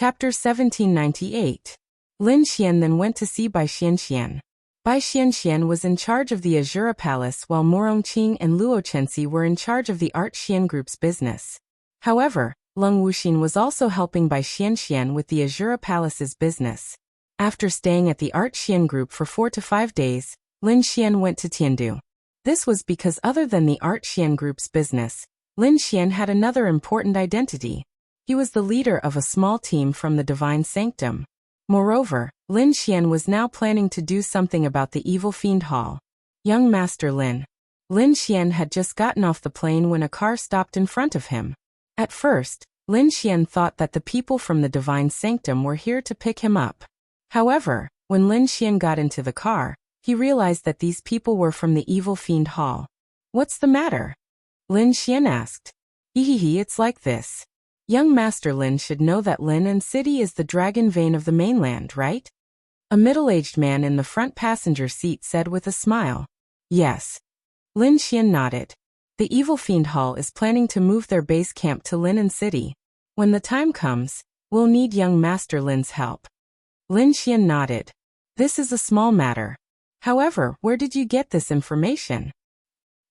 Chapter 1798. Lin Xian then went to see Bai Xianxian. Bai Xianxian was in charge of the Azura Palace while Morongqing and Luo Chenxi were in charge of the Art Xian Group's business. However, Leng Wuxin was also helping Bai Xianxian with the Azura Palace's business. After staying at the Art Xian Group for 4 to 5 days, Lin Xian went to Tiandu. This was because other than the Art Xian Group's business, Lin Xian had another important identity. He was the leader of a small team from the Divine Sanctum. Moreover, Lin Xian was now planning to do something about the Evil Fiend Hall. Young Master Lin. Lin Xian had just gotten off the plane when a car stopped in front of him. At first, Lin Xian thought that the people from the Divine Sanctum were here to pick him up. However, when Lin Xian got into the car, he realized that these people were from the Evil Fiend Hall. "What's the matter?" Lin Xian asked. "Hehehe, it's like this. Young Master Lin should know that Lin and City is the dragon vein of the mainland, right?" A middle-aged man in the front passenger seat said with a smile. "Yes." Lin Xian nodded. "The Evil Fiend Hall is planning to move their base camp to Lin and City. When the time comes, we'll need young Master Lin's help." Lin Xian nodded. "This is a small matter. However, where did you get this information?"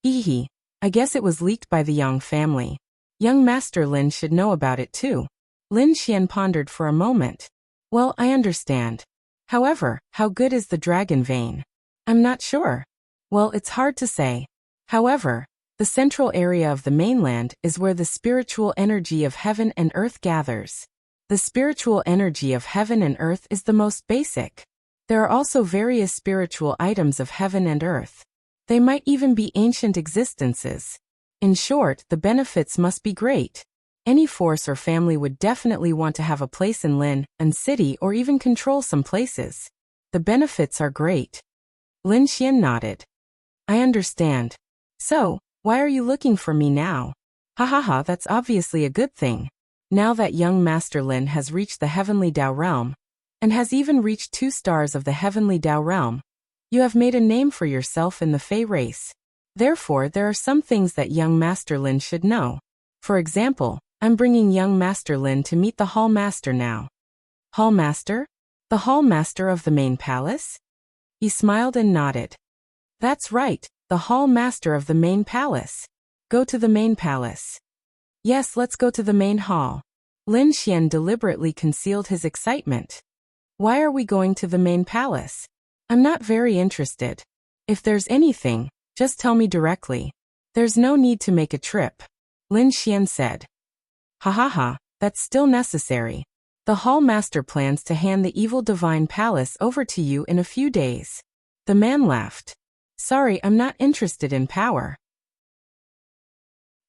"Hehe, I guess it was leaked by the Yang family. Young Master Lin should know about it too." Lin Xian pondered for a moment. "Well, I understand. However, how good is the dragon vein? I'm not sure. Well, it's hard to say. However, the central area of the mainland is where the spiritual energy of heaven and earth gathers. The spiritual energy of heaven and earth is the most basic. There are also various spiritual items of heaven and earth. They might even be ancient existences. In short, the benefits must be great. Any force or family would definitely want to have a place in Lin and City or even control some places. The benefits are great." Lin Xian nodded. "I understand. So, why are you looking for me now?" "Ha ha ha, that's obviously a good thing. Now that young Master Lin has reached the Heavenly Dao Realm, and has even reached 2 stars of the Heavenly Dao Realm, you have made a name for yourself in the Fey race. Therefore, there are some things that young Master Lin should know. For example, I'm bringing young Master Lin to meet the Hall Master now." "Hall Master? The Hall Master of the main palace?" He smiled and nodded. "That's right, the Hall Master of the main palace. Go to the main palace." "Yes, let's go to the main hall." Lin Xian deliberately concealed his excitement. "Why are we going to the main palace? I'm not very interested. If there's anything, just tell me directly. There's no need to make a trip," Lin Xian said. "Ha ha ha, that's still necessary. The Hall Master plans to hand the Evil Divine Palace over to you in a few days." The man laughed. "Sorry, I'm not interested in power.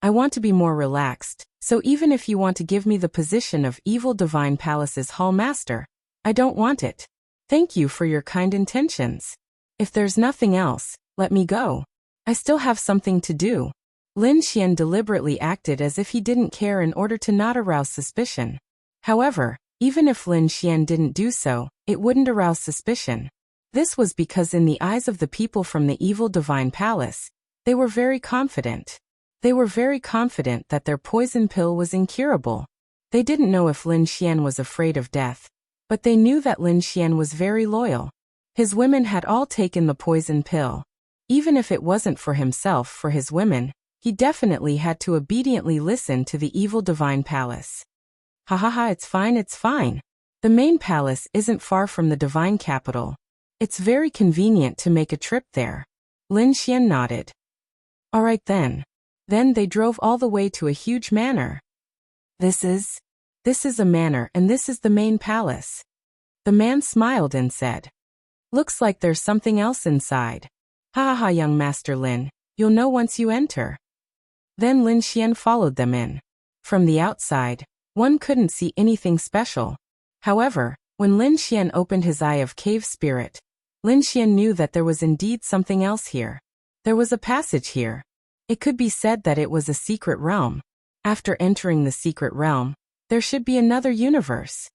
I want to be more relaxed, so even if you want to give me the position of Evil Divine Palace's Hall Master, I don't want it. Thank you for your kind intentions. If there's nothing else, let me go. I still have something to do." Lin Xian deliberately acted as if he didn't care in order to not arouse suspicion. However, even if Lin Xian didn't do so, it wouldn't arouse suspicion. This was because in the eyes of the people from the Evil Divine Palace, they were very confident. They were very confident that their poison pill was incurable. They didn't know if Lin Xian was afraid of death, but they knew that Lin Xian was very loyal. His women had all taken the poison pill. Even if it wasn't for himself, for his women, he definitely had to obediently listen to the Evil Divine Palace. "Ha ha ha, it's fine, it's fine. The main palace isn't far from the Divine Capital. It's very convenient to make a trip there." Lin Xian nodded. "All right then." Then they drove all the way to a huge manor. This is a manor and this is the main palace." The man smiled and said, "Looks like there's something else inside. Ha ha ha, young Master Lin, you'll know once you enter." Then Lin Xian followed them in. From the outside, one couldn't see anything special. However, when Lin Xian opened his eye of cave spirit, Lin Xian knew that there was indeed something else here. There was a passage here. It could be said that it was a secret realm. After entering the secret realm, there should be another universe.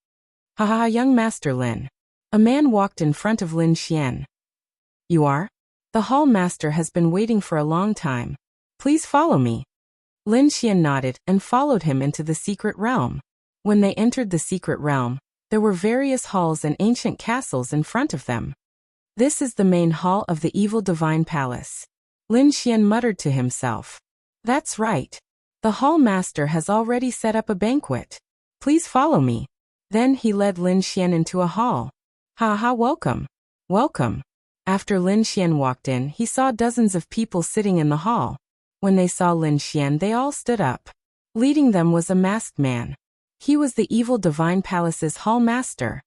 "Ha ha, young Master Lin." A man walked in front of Lin Xian. "You are? The Hall Master has been waiting for a long time. Please follow me." Lin Xian nodded and followed him into the secret realm. When they entered the secret realm, there were various halls and ancient castles in front of them. This is the main hall of the evil divine palace. Lin Xian muttered to himself. That's right. The hall master has already set up a banquet. Please follow me. Then he led Lin Xian into a hall. Ha ha, welcome. Welcome. After Lin Xian walked in, he saw dozens of people sitting in the hall. When they saw Lin Xian, they all stood up. Leading them was a masked man. He was the evil divine palace's hall master.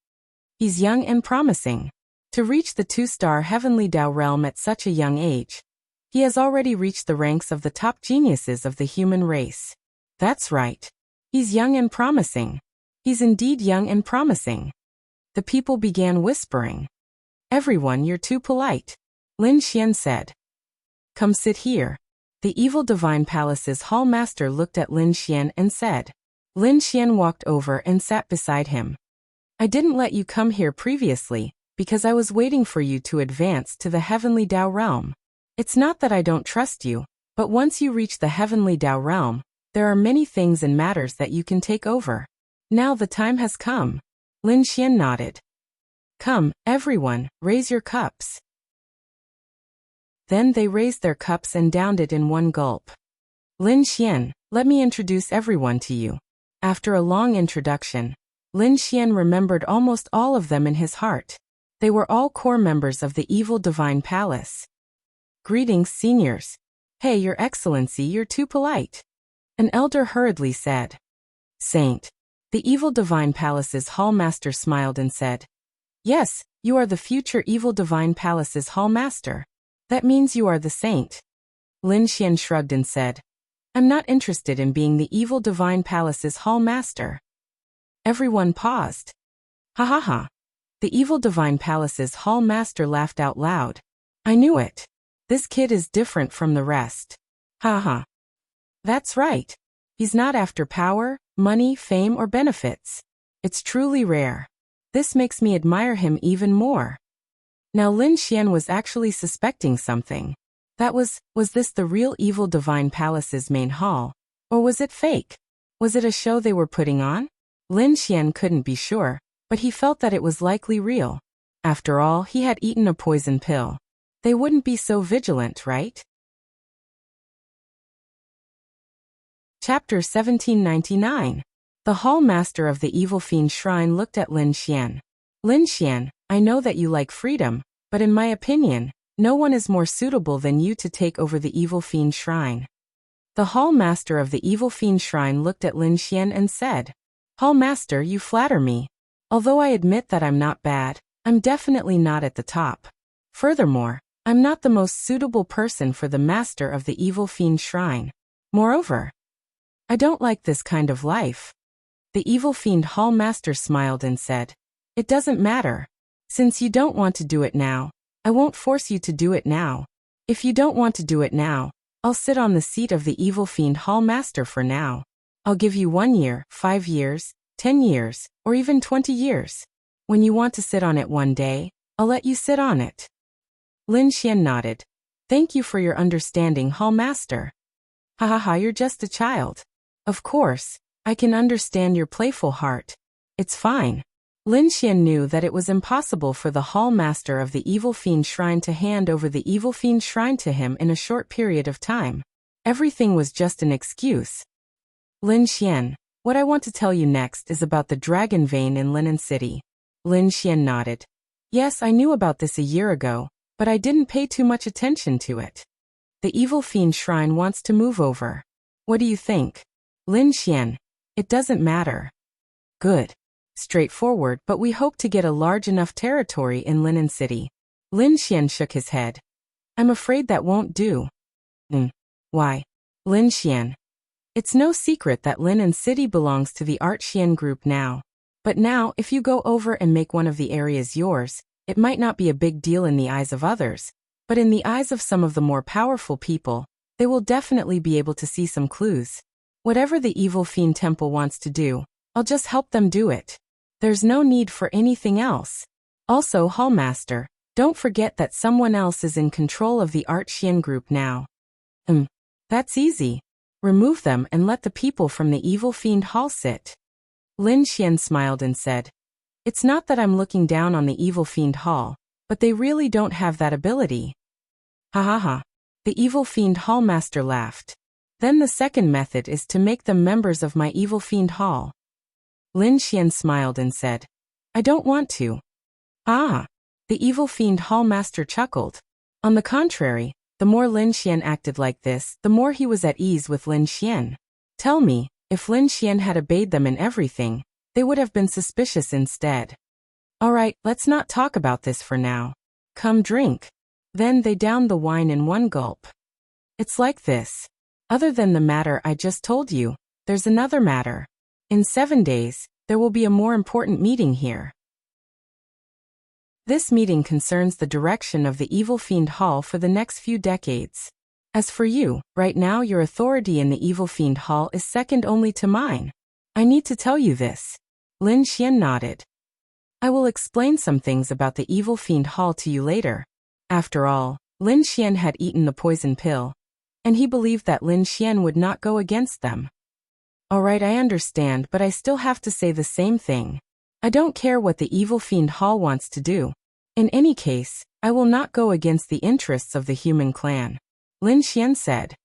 He's young and promising. To reach the 2-star heavenly Dao realm at such a young age, he has already reached the ranks of the top geniuses of the human race. That's right. He's young and promising. He's indeed young and promising. The people began whispering. Everyone, you're too polite. Lin Xian said. Come sit here. The evil divine palace's hall master looked at Lin Xian and said. Lin Xian walked over and sat beside him. I didn't let you come here previously, because I was waiting for you to advance to the heavenly Dao realm. It's not that I don't trust you, but once you reach the heavenly Dao realm, there are many things and matters that you can take over. Now the time has come. Lin Xian nodded. Come, everyone, raise your cups. Then they raised their cups and downed it in one gulp. Lin Xian, let me introduce everyone to you. After a long introduction, Lin Xian remembered almost all of them in his heart. They were all core members of the evil divine palace. Greetings, seniors. Hey, Your Excellency, you're too polite. An elder hurriedly said. Saint. The evil divine palace's hall master smiled and said. Yes, you are the future evil divine palace's hall master. That means you are the saint. Lin Xian shrugged and said. I'm not interested in being the evil divine palace's hall master. Everyone paused. Ha ha ha. The evil divine palace's hall master laughed out loud. I knew it. This kid is different from the rest. Ha ha. That's right. He's not after power, money, fame, or benefits. It's truly rare. This makes me admire him even more. Now Lin Xian was actually suspecting something. That was this the real evil divine palace's main hall? Or was it fake? Was it a show they were putting on? Lin Xian couldn't be sure, but he felt that it was likely real. After all, he had eaten a poison pill. They wouldn't be so vigilant, right? Chapter 1799. The hall master of the evil fiend shrine looked at Lin Xian. Lin Xian, I know that you like freedom, but in my opinion, no one is more suitable than you to take over the evil fiend shrine. The hall master of the evil fiend shrine looked at Lin Xian and said, Hall master, you flatter me. Although I admit that I'm not bad, I'm definitely not at the top. Furthermore, I'm not the most suitable person for the master of the evil fiend shrine. Moreover, I don't like this kind of life. The evil fiend hall master smiled and said, It doesn't matter. Since you don't want to do it now, I won't force you to do it now. If you don't want to do it now, I'll sit on the seat of the evil fiend hall master for now. I'll give you 1 year, 5 years, 10 years, or even 20 years. When you want to sit on it one day, I'll let you sit on it. Lin Xian nodded. Thank you for your understanding, hall master. Ha ha ha, you're just a child. Of course, I can understand your playful heart. It's fine. Lin Xian knew that it was impossible for the hall master of the evil fiend shrine to hand over the evil fiend shrine to him in a short period of time. Everything was just an excuse. Lin Xian, what I want to tell you next is about the dragon vein in Linen City. Lin Xian nodded. Yes, I knew about this a year ago, but I didn't pay too much attention to it. The evil fiend shrine wants to move over. What do you think? Lin Xian, it doesn't matter. Good. Straightforward, but we hope to get a large enough territory in Linen City. Lin Xian shook his head. I'm afraid that won't do. Why? Lin Xian. It's no secret that Linen City belongs to the Art Xian group now. But now, if you go over and make one of the areas yours, it might not be a big deal in the eyes of others, but in the eyes of some of the more powerful people, they will definitely be able to see some clues. Whatever the evil fiend temple wants to do, I'll just help them do it. There's no need for anything else. Also, Hallmaster, don't forget that someone else is in control of the Art Xian group now. That's easy. Remove them and let the people from the evil fiend hall sit. Lin Xian smiled and said, "It's not that I'm looking down on the evil fiend hall, but they really don't have that ability." Ha ha ha. The evil fiend hall master laughed. "Then the second method is to make them members of my evil fiend hall." Lin Xian smiled and said, "I don't want to." Ah! The evil fiend hall master chuckled. On the contrary, the more Lin Xian acted like this, the more he was at ease with Lin Xian. Tell me, if Lin Xian had obeyed them in everything, they would have been suspicious instead. "Alright, let's not talk about this for now. Come drink." Then they downed the wine in one gulp. "It's like this. Other than the matter I just told you, there's another matter. In 7 days, there will be a more important meeting here. This meeting concerns the direction of the Evil Fiend Hall for the next few decades. As for you, right now your authority in the Evil Fiend Hall is second only to mine. I need to tell you this." Lin Xian nodded. "I will explain some things about the Evil Fiend Hall to you later." After all, Lin Xian had eaten the poison pill, and he believed that Lin Xian would not go against them. "Alright, I understand, but I still have to say the same thing. I don't care what the Evil Fiend Hall wants to do. In any case, I will not go against the interests of the human clan," Lin Xian said.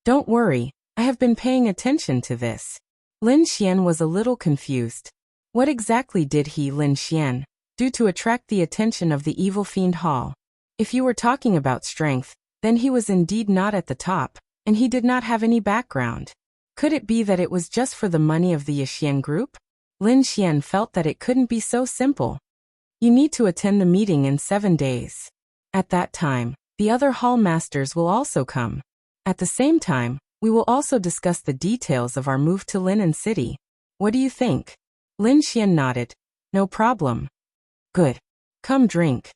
"Don't worry, I have been paying attention to this." Lin Xian was a little confused. What exactly did he, Lin Xian, do to attract the attention of the Evil Fiend Hall? If you were talking about strength, then he was indeed not at the top, and he did not have any background. Could it be that it was just for the money of the Yixian group? Lin Xian felt that it couldn't be so simple. "You need to attend the meeting in 7 days. At that time, the other hall masters will also come. At the same time, we will also discuss the details of our move to Linen City. What do you think?" Lin Xian nodded. "No problem." "Good. Come drink."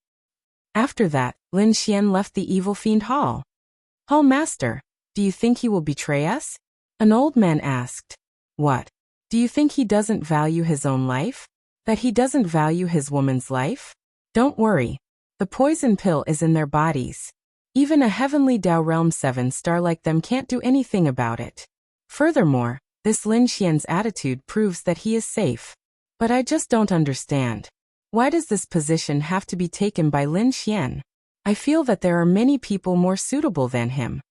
After that, Lin Xian left the Evil Fiend Hall. "Hall Master, do you think he will betray us?" An old man asked. "What? Do you think he doesn't value his own life? That he doesn't value his woman's life? Don't worry. The poison pill is in their bodies. Even a heavenly Dao Realm 7-star like them can't do anything about it. Furthermore, this Lin Xian's attitude proves that he is safe. But I just don't understand. Why does this position have to be taken by Lin Xian? I feel that there are many people more suitable than him."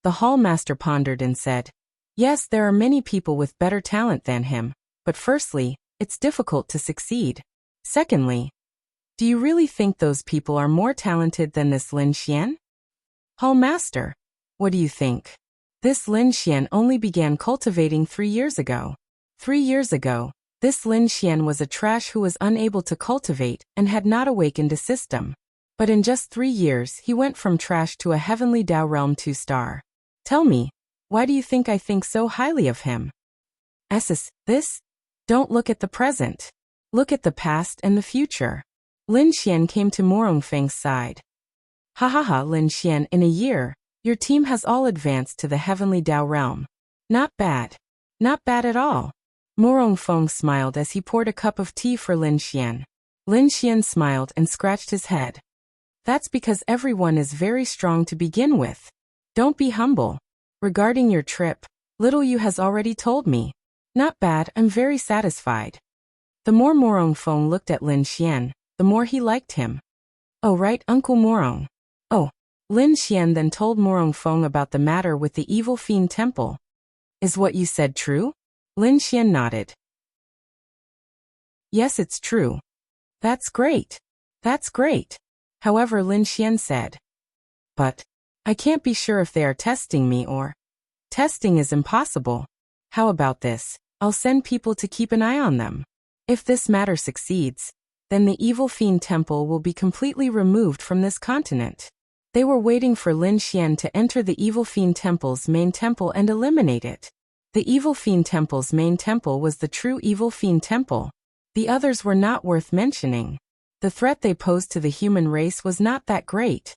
The hall master pondered and said, "Yes, there are many people with better talent than him, but firstly, it's difficult to succeed. Secondly, do you really think those people are more talented than this Lin Xian?" "Hall Master, what do you think? This Lin Xian only began cultivating 3 years ago. 3 years ago, this Lin Xian was a trash who was unable to cultivate and had not awakened a system. But in just 3 years he went from trash to a heavenly Dao Realm 2-star. Tell me, why do you think I think so highly of him?" This? Don't look at the present. Look at the past and the future." Lin Xian came to Morongfeng's side. "Ha ha ha, Lin Xian, in a year, your team has all advanced to the heavenly Dao Realm. Not bad. Not bad at all." Morongfeng smiled as he poured a cup of tea for Lin Xian. Lin Xian smiled and scratched his head. "That's because everyone is very strong to begin with. Don't be humble. Regarding your trip, little you has already told me. Not bad, I'm very satisfied." The more Morongfeng looked at Lin Xian, the more he liked him. "Oh right, Uncle Morong." "Oh." Lin Xian then told Morongfeng about the matter with the Evil Fiend Temple. "Is what you said true?" Lin Xian nodded. "Yes, it's true." "That's great. That's great." However, Lin Xian said, "But I can't be sure if they are testing me or... Testing is impossible. How about this? I'll send people to keep an eye on them. If this matter succeeds, then the Evil Fiend Temple will be completely removed from this continent." They were waiting for Lin Xian to enter the Evil Fiend Temple's main temple and eliminate it. The Evil Fiend Temple's main temple was the true Evil Fiend Temple. The others were not worth mentioning. The threat they posed to the human race was not that great.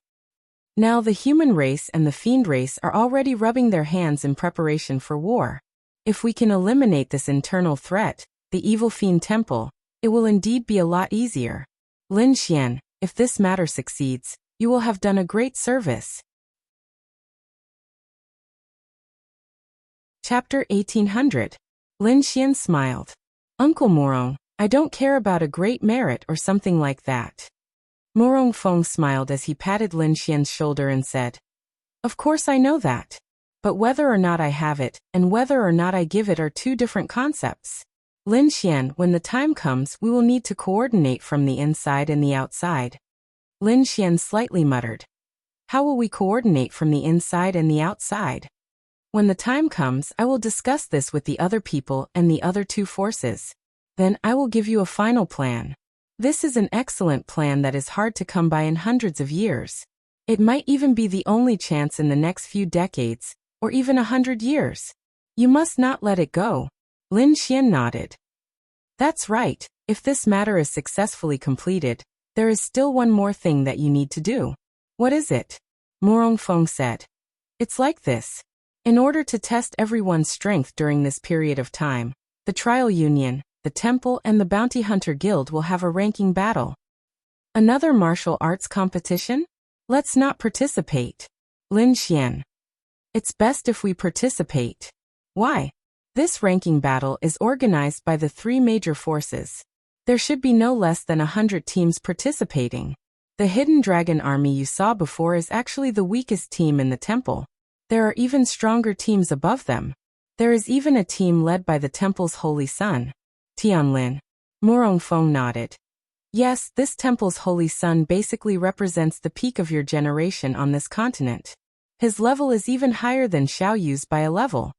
Now the human race and the fiend race are already rubbing their hands in preparation for war. If we can eliminate this internal threat, the Evil Fiend Temple, it will indeed be a lot easier. Lin Xian, if this matter succeeds, you will have done a great service. Chapter 1800. Lin Xian smiled. Uncle Morong, I don't care about a great merit or something like that. Morong Fong smiled as he patted Lin Xian's shoulder and said, Of course I know that. But whether or not I have it, and whether or not I give it are two different concepts. Lin Xian, when the time comes, we will need to coordinate from the inside and the outside. Lin Xian slightly muttered. How will we coordinate from the inside and the outside? When the time comes, I will discuss this with the other people and the other two forces. Then I will give you a final plan. This is an excellent plan that is hard to come by in hundreds of years. It might even be the only chance in the next few decades, or even 100 years. You must not let it go. Lin Xian nodded. That's right. If this matter is successfully completed, there is still one more thing that you need to do. What is it? Morong Fong said. It's like this. In order to test everyone's strength during this period of time, the Trial Union, the Temple and the Bounty Hunter Guild will have a ranking battle. Another martial arts competition? Let's not participate. Lin Xian. It's best if we participate. Why? This ranking battle is organized by the three major forces. There should be no less than 100 teams participating. The Hidden Dragon Army you saw before is actually the weakest team in the temple. There are even stronger teams above them. There is even a team led by the temple's holy son. Tianlin. Morong Fong nodded. Yes, this temple's holy son basically represents the peak of your generation on this continent. His level is even higher than Xiao Yu's by a level.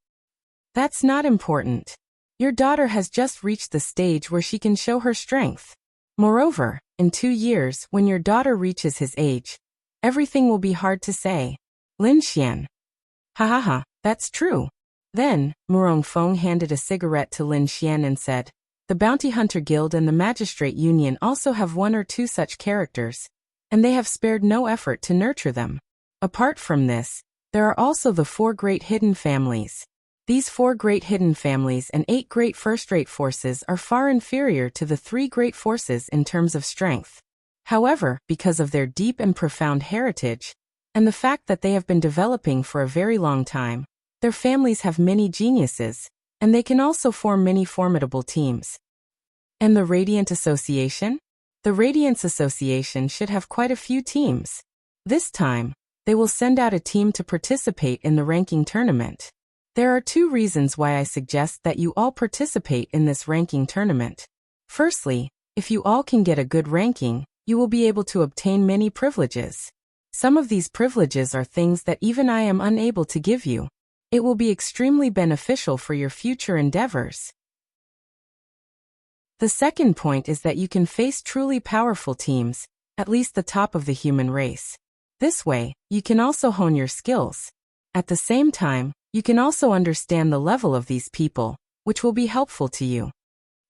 That's not important. Your daughter has just reached the stage where she can show her strength. Moreover, in 2 years, when your daughter reaches his age, everything will be hard to say. Lin Xian. Ha ha ha, that's true. Then, Morong Fong handed a cigarette to Lin Xian and said, The Bounty Hunter Guild and the Magistrate Union also have 1 or 2 such characters, and they have spared no effort to nurture them. Apart from this, there are also the 4 great hidden families. These 4 great hidden families and 8 great first-rate forces are far inferior to the 3 great forces in terms of strength. However, because of their deep and profound heritage, and the fact that they have been developing for a very long time, their families have many geniuses, and they can also form many formidable teams. And the Radiant Association? The Radiance Association should have quite a few teams. This time, they will send out a team to participate in the ranking tournament. There are 2 reasons why I suggest that you all participate in this ranking tournament. Firstly, if you all can get a good ranking, you will be able to obtain many privileges. Some of these privileges are things that even I am unable to give you. It will be extremely beneficial for your future endeavors. The second point is that you can face truly powerful teams, at least the top of the human race. This way, you can also hone your skills. At the same time, you can also understand the level of these people, which will be helpful to you.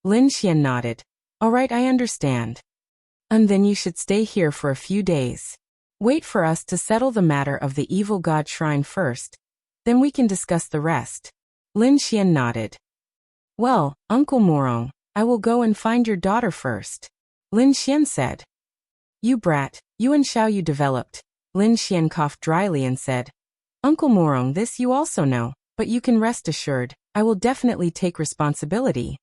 Lin Xian nodded. All right, I understand. And then you should stay here for a few days. Wait for us to settle the matter of the evil god shrine first. Then we can discuss the rest. Lin Xian nodded. Well, Uncle Morong, I will go and find your daughter first. Lin Xian said. You brat, you and Xiao Yu developed. Lin Xian coughed dryly and said, Uncle Morong, this you also know, but you can rest assured, I will definitely take responsibility.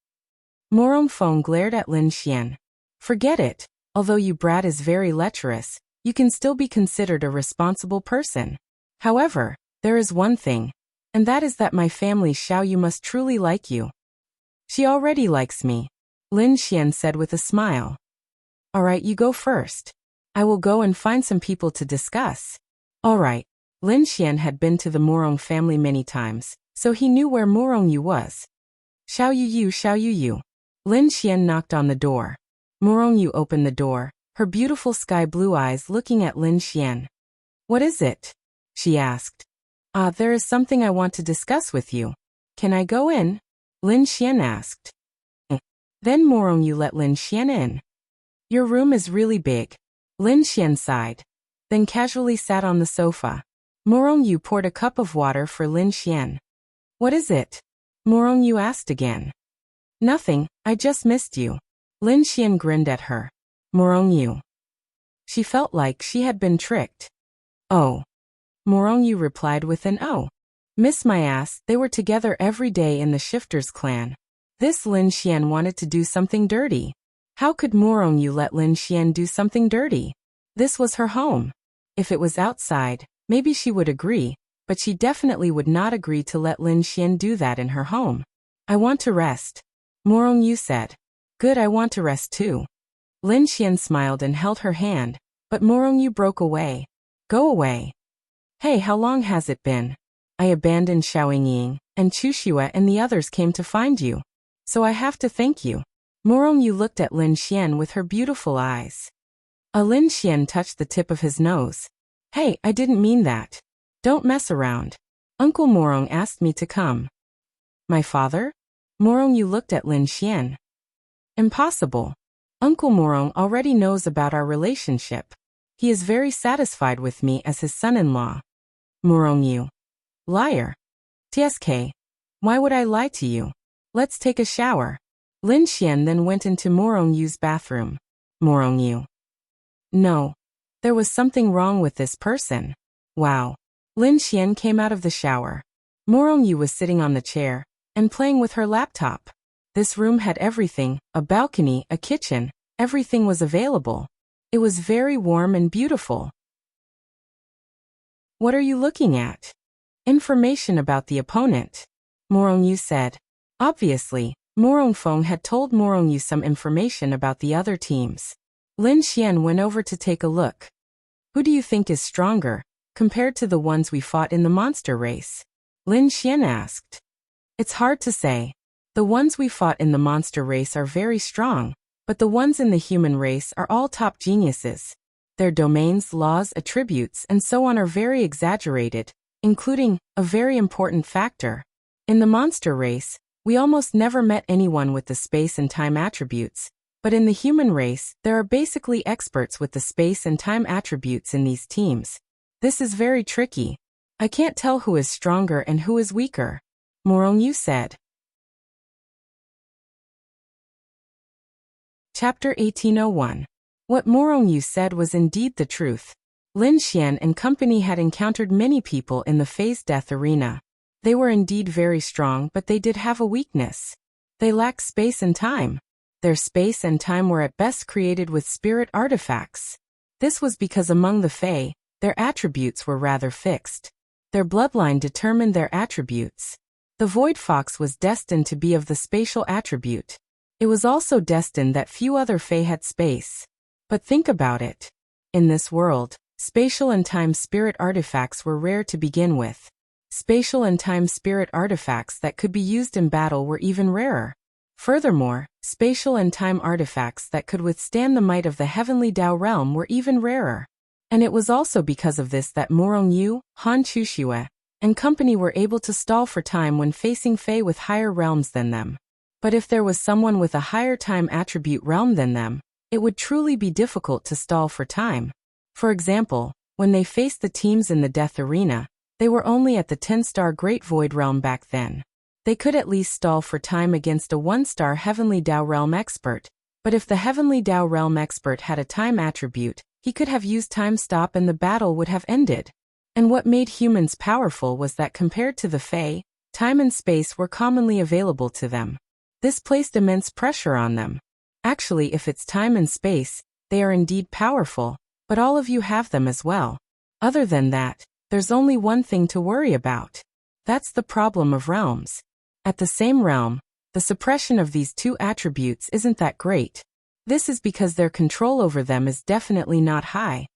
Morong Fong glared at Lin Xian. Forget it, although you brat is very lecherous, you can still be considered a responsible person. However, there is one thing, and that is that my family Xiao Yu must truly like you. She already likes me, Lin Xian said with a smile. All right, you go first. I will go and find some people to discuss. All right. Lin Xian had been to the Morong family many times, so he knew where Morong Yu was. Xiao Yu, Xiao Yu. Lin Xian knocked on the door. Morong Yu opened the door, her beautiful sky blue eyes looking at Lin Xian. What is it? She asked. There is something I want to discuss with you. Can I go in? Lin Xian asked. Then Morong Yu let Lin Xian in. Your room is really big. Lin Xian sighed, then casually sat on the sofa. Morong Yu poured a cup of water for Lin Xian. What is it? Morong Yu asked again. Nothing, I just missed you. Lin Xian grinned at her. Morong Yu. She felt like she had been tricked. Oh. Morong Yu replied with an oh. Miss my ass, they were together every day in the Shifters clan. This Lin Xian wanted to do something dirty. How could Morong Yu let Lin Xian do something dirty? This was her home. If it was outside, maybe she would agree, but she definitely would not agree to let Lin Xian do that in her home. I want to rest, Morong Yu said. Good, I want to rest too. Lin Xian smiled and held her hand, but Morong Yu broke away. Go away. Hey, how long has it been? I abandoned Xiaoying, and Chu Xue and the others came to find you. So I have to thank you. Morong Yu looked at Lin Xian with her beautiful eyes. Lin Xian touched the tip of his nose. Hey, I didn't mean that. Don't mess around. Uncle Morong asked me to come. My father? Morong Yu looked at Lin Xian. Impossible. Uncle Morong already knows about our relationship. He is very satisfied with me as his son-in-law. Morong Yu. Liar. TSK. Why would I lie to you? Let's take a shower. Lin Xian then went into Morong Yu's bathroom. Morong Yu. No. There was something wrong with this person. Wow. Lin Xian came out of the shower. Morong Yu was sitting on the chair and playing with her laptop. This room had everything, a balcony, a kitchen, everything was available. It was very warm and beautiful. What are you looking at? Information about the opponent. Morong Yu said. Obviously, Morong Feng had told Morong Yu some information about the other teams. Lin Xian went over to take a look. Who do you think is stronger, compared to the ones we fought in the monster race? Lin Xian asked. It's hard to say. The ones we fought in the monster race are very strong, but the ones in the human race are all top geniuses. Their domains, laws, attributes, and so on are very exaggerated, including a very important factor. In the monster race, we almost never met anyone with the space and time attributes, but in the human race, there are basically experts with the space and time attributes in these teams. This is very tricky. I can't tell who is stronger and who is weaker. Morong Yu said. Chapter 1801. What Morong Yu said was indeed the truth. Lin Xian and company had encountered many people in the phase death arena. They were indeed very strong, but they did have a weakness. They lacked space and time. Their space and time were at best created with spirit artifacts. This was because among the Fae, their attributes were rather fixed. Their bloodline determined their attributes. The Void Fox was destined to be of the spatial attribute. It was also destined that few other Fae had space. But think about it. In this world, spatial and time spirit artifacts were rare to begin with. Spatial and time spirit artifacts that could be used in battle were even rarer. Furthermore, spatial and time artifacts that could withstand the might of the heavenly Dao realm were even rarer. And it was also because of this that Morong Yu, Han Chuxue, and company were able to stall for time when facing Fae with higher realms than them. But if there was someone with a higher time attribute realm than them, it would truly be difficult to stall for time. For example, when they faced the teams in the death arena, they were only at the 10-star Great Void realm back then. They could at least stall for time against a 1-star Heavenly Dao realm expert, but if the Heavenly Dao realm expert had a time attribute, he could have used time stop and the battle would have ended. And what made humans powerful was that compared to the Fae, time and space were commonly available to them. This placed immense pressure on them. Actually, if it's time and space, they are indeed powerful, but all of you have them as well. Other than that, there's only one thing to worry about. That's the problem of realms. At the same realm, the suppression of these two attributes isn't that great. This is because their control over them is definitely not high.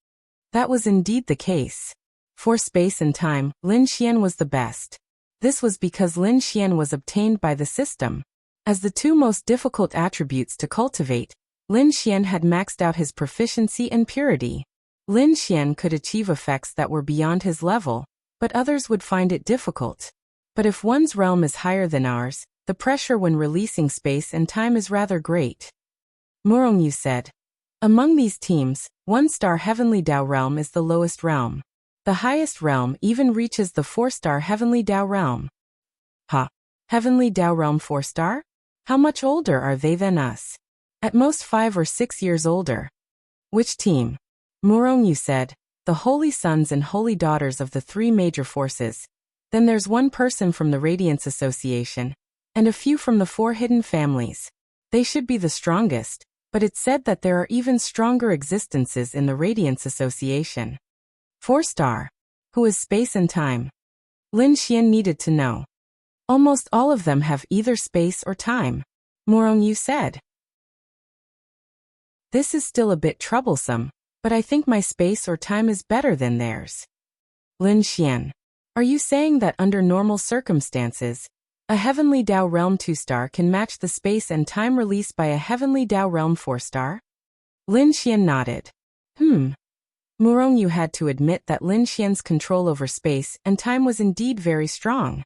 That was indeed the case. For space and time, Lin Xian was the best. This was because Lin Xian was obtained by the system. As the two most difficult attributes to cultivate, Lin Xian had maxed out his proficiency and purity. Lin Xian could achieve effects that were beyond his level, but others would find it difficult. But if one's realm is higher than ours, the pressure when releasing space and time is rather great. Morong Yu said. Among these teams, 1-star Heavenly Dao realm is the lowest realm. The highest realm even reaches the 4-star Heavenly Dao realm. Heavenly Dao realm 4-star? How much older are they than us? At most 5 or 6 years older. Which team? Morong Yu said, the holy sons and holy daughters of the 3 major forces. Then there's one person from the Radiance Association. and a few from the 4 hidden families. They should be the strongest, but it's said that there are even stronger existences in the Radiance Association. 4-star. Who is space and time? Lin Xian needed to know. Almost all of them have either space or time. Morong said. This is still a bit troublesome, but I think my space or time is better than theirs. Lin Xian. Are you saying that under normal circumstances, a Heavenly Dao Realm 2-star can match the space and time released by a Heavenly Dao Realm 4-star? Lin Xian nodded. Morong had to admit that Lin Xian's control over space and time was indeed very strong.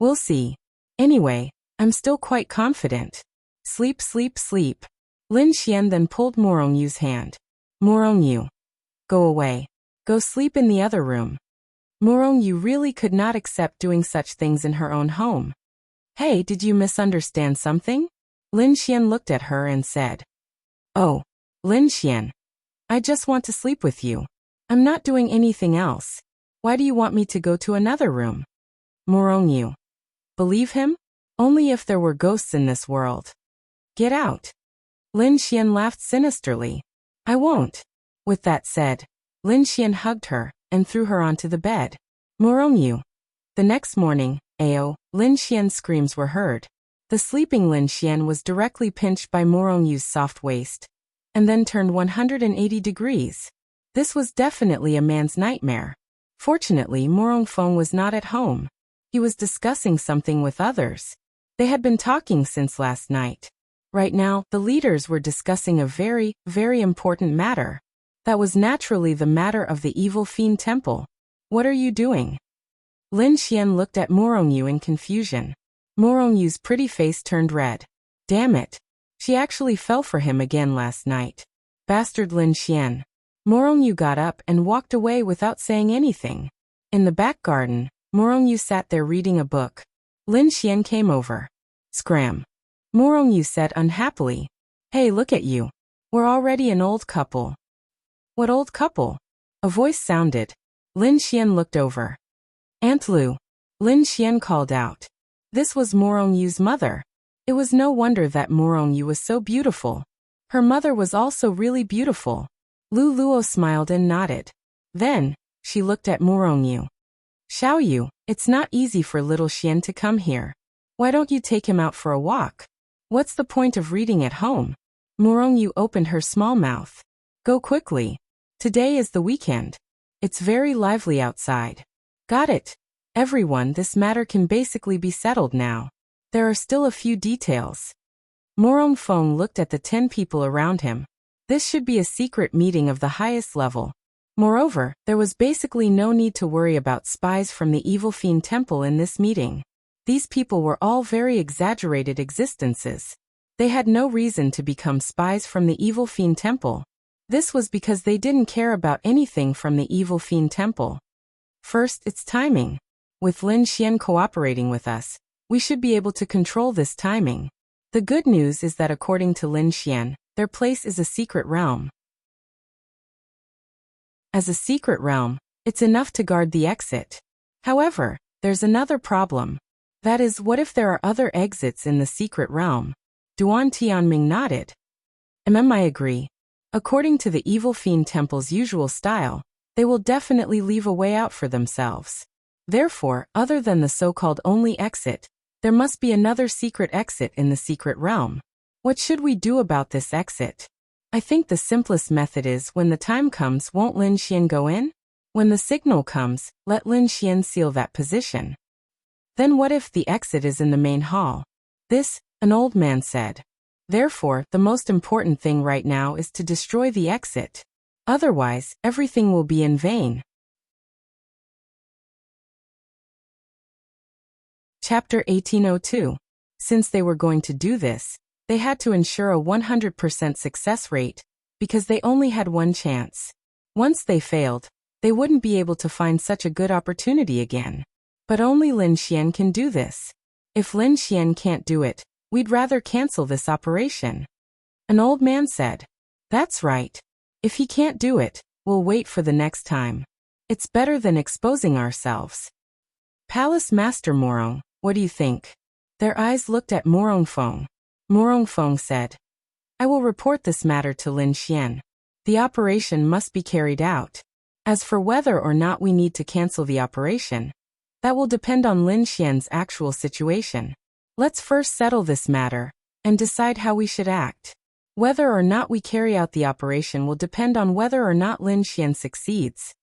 We'll see. Anyway, I'm still quite confident. Sleep, sleep, sleep. Lin Xian then pulled Morong hand. Morong, go away. Go sleep in the other room. Morong really could not accept doing such things in her own home. Hey, did you misunderstand something? Lin Xian looked at her and said. Oh, Lin Xian. I just want to sleep with you. I'm not doing anything else. Why do you want me to go to another room? Morong. Believe him? Only if there were ghosts in this world. Get out. Lin Xian laughed sinisterly. I won't. With that said, Lin Xian hugged her and threw her onto the bed. Morong. The next morning, Lin Xian's screams were heard. The sleeping Lin Xian was directly pinched by Morong's soft waist, and then turned 180 degrees. This was definitely a man's nightmare. Fortunately, Morong was not at home. He was discussing something with others. They had been talking since last night. Right now, the leaders were discussing a very, very important matter. That was naturally the matter of the evil fiend temple. What are you doing? Lin Xian looked at Morong in confusion. Morong's pretty face turned red. Damn it. She actually fell for him again last night. Bastard Lin Xian. Morong got up and walked away without saying anything. In the back garden, Morong sat there reading a book. Lin Xian came over. Scram. Morong said unhappily. Hey, look at you. We're already an old couple. What old couple? A voice sounded. Lin Xian looked over. Aunt Lu. Lin Xian called out. This was Morong's mother. It was no wonder that Morong was so beautiful. Her mother was also really beautiful. Lu Luo smiled and nodded. Then, she looked at Morong. Xiao Yu, it's not easy for little Xian to come here. Why don't you take him out for a walk? What's the point of reading at home? Morong opened her small mouth. Go quickly. Today is the weekend. It's very lively outside. Got it. Everyone, this matter can basically be settled now. There are still a few details. Morong looked at the 10 people around him. This should be a secret meeting of the highest level. Moreover, there was basically no need to worry about spies from the evil fiend temple in this meeting. These people were all very exaggerated existences. They had no reason to become spies from the evil fiend temple. This was because they didn't care about anything from the evil fiend temple. First, it's timing. With Lin Xian cooperating with us, we should be able to control this timing. The good news is that according to Lin Xian, their place is a secret realm. As a secret realm, it's enough to guard the exit. However, there's another problem. That is, what if there are other exits in the secret realm? Duan Tianming nodded. I agree. According to the evil fiend temple's usual style, they will definitely leave a way out for themselves. Therefore, other than the so-called only exit, there must be another secret exit in the secret realm. What should we do about this exit? I think the simplest method is when the time comes, won't Lin Xian go in? When the signal comes, let Lin Xian seal that position. Then what if the exit is in the main hall? This, an old man said. Therefore, the most important thing right now is to destroy the exit. Otherwise, everything will be in vain. Chapter 1802. Since they were going to do this, they had to ensure a 100% success rate, because they only had one chance. Once they failed, they wouldn't be able to find such a good opportunity again. But only Lin Xian can do this. If Lin Xian can't do it, we'd rather cancel this operation. An old man said. That's right. If he can't do it, we'll wait for the next time. It's better than exposing ourselves. Palace Master Morong, what do you think? Their eyes looked at Morongfeng. Morongfeng said, I will report this matter to Lin Xian. The operation must be carried out. As for whether or not we need to cancel the operation, that will depend on Lin Xian's actual situation. Let's first settle this matter and decide how we should act. Whether or not we carry out the operation will depend on whether or not Lin Xian succeeds.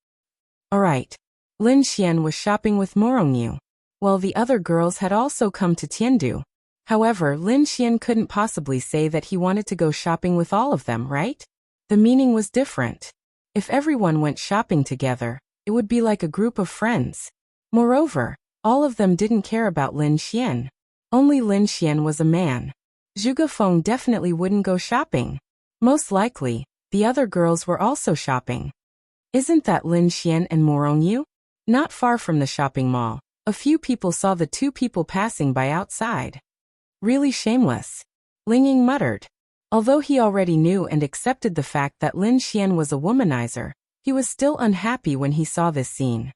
Alright. Lin Xian was shopping with Morongyu, while the other girls had also come to Tiandu. However, Lin Xian couldn't possibly say that he wanted to go shopping with all of them, right? The meaning was different. If everyone went shopping together, it would be like a group of friends. Moreover, all of them didn't care about Lin Xian. Only Lin Xian was a man. Zhuge Feng definitely wouldn't go shopping. Most likely, the other girls were also shopping. Isn't that Lin Xian and Morongyu? Not far from the shopping mall, a few people saw the two people passing by outside. Really shameless. Ling Ying muttered. Although he already knew and accepted the fact that Lin Xian was a womanizer, he was still unhappy when he saw this scene.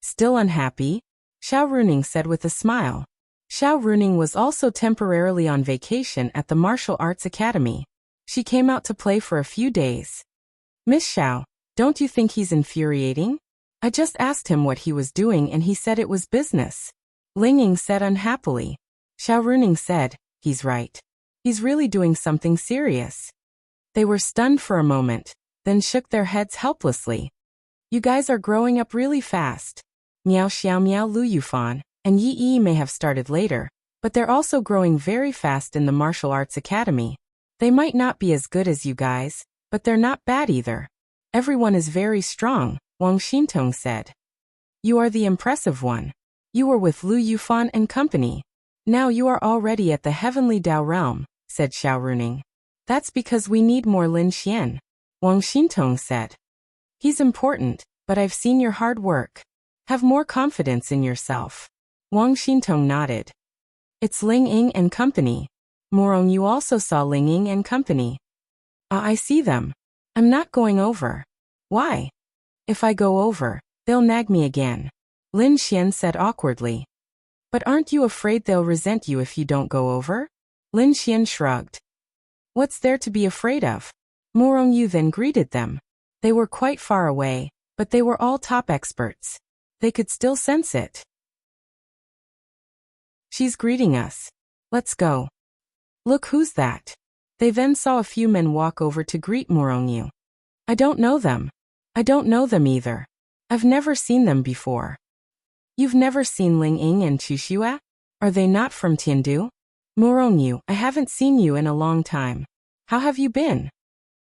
Still unhappy? Xiao Runing said with a smile. Xiao Runing was also temporarily on vacation at the Martial Arts Academy. She came out to play for a few days. Miss Xiao, don't you think he's infuriating? I just asked him what he was doing and he said it was business. Ling Ying said unhappily. Xiao Runing said, he's right. He's really doing something serious. They were stunned for a moment, then shook their heads helplessly. You guys are growing up really fast. Miao Xiao Miao Lu Yufan and Yi Yi may have started later, but they're also growing very fast in the Martial Arts Academy. They might not be as good as you guys, but they're not bad either. Everyone is very strong, Wang Xintong said. You are the impressive one. You were with Lu Yufan and company. Now you are already at the Heavenly Dao realm, said Xiao Runing. That's because we need more Lin Xian, Wang Xintong said. He's important, but I've seen your hard work. Have more confidence in yourself. Wang Xintong nodded. It's Ling Ying and company. Morong, you also saw Ling Ying and company. I see them. I'm not going over. Why? If I go over, they'll nag me again. Lin Xian said awkwardly. But aren't you afraid they'll resent you if you don't go over? Lin Xian shrugged. What's there to be afraid of? Morong Yu then greeted them. They were quite far away, but they were all top experts. They could still sense it. She's greeting us. Let's go. Look who's that. They then saw a few men walk over to greet Morong Yu. I don't know them. I don't know them either. I've never seen them before. You've never seen Ling Ying and Chu Xue? Are they not from Tiandu? Morong Yu, I haven't seen you in a long time. How have you been?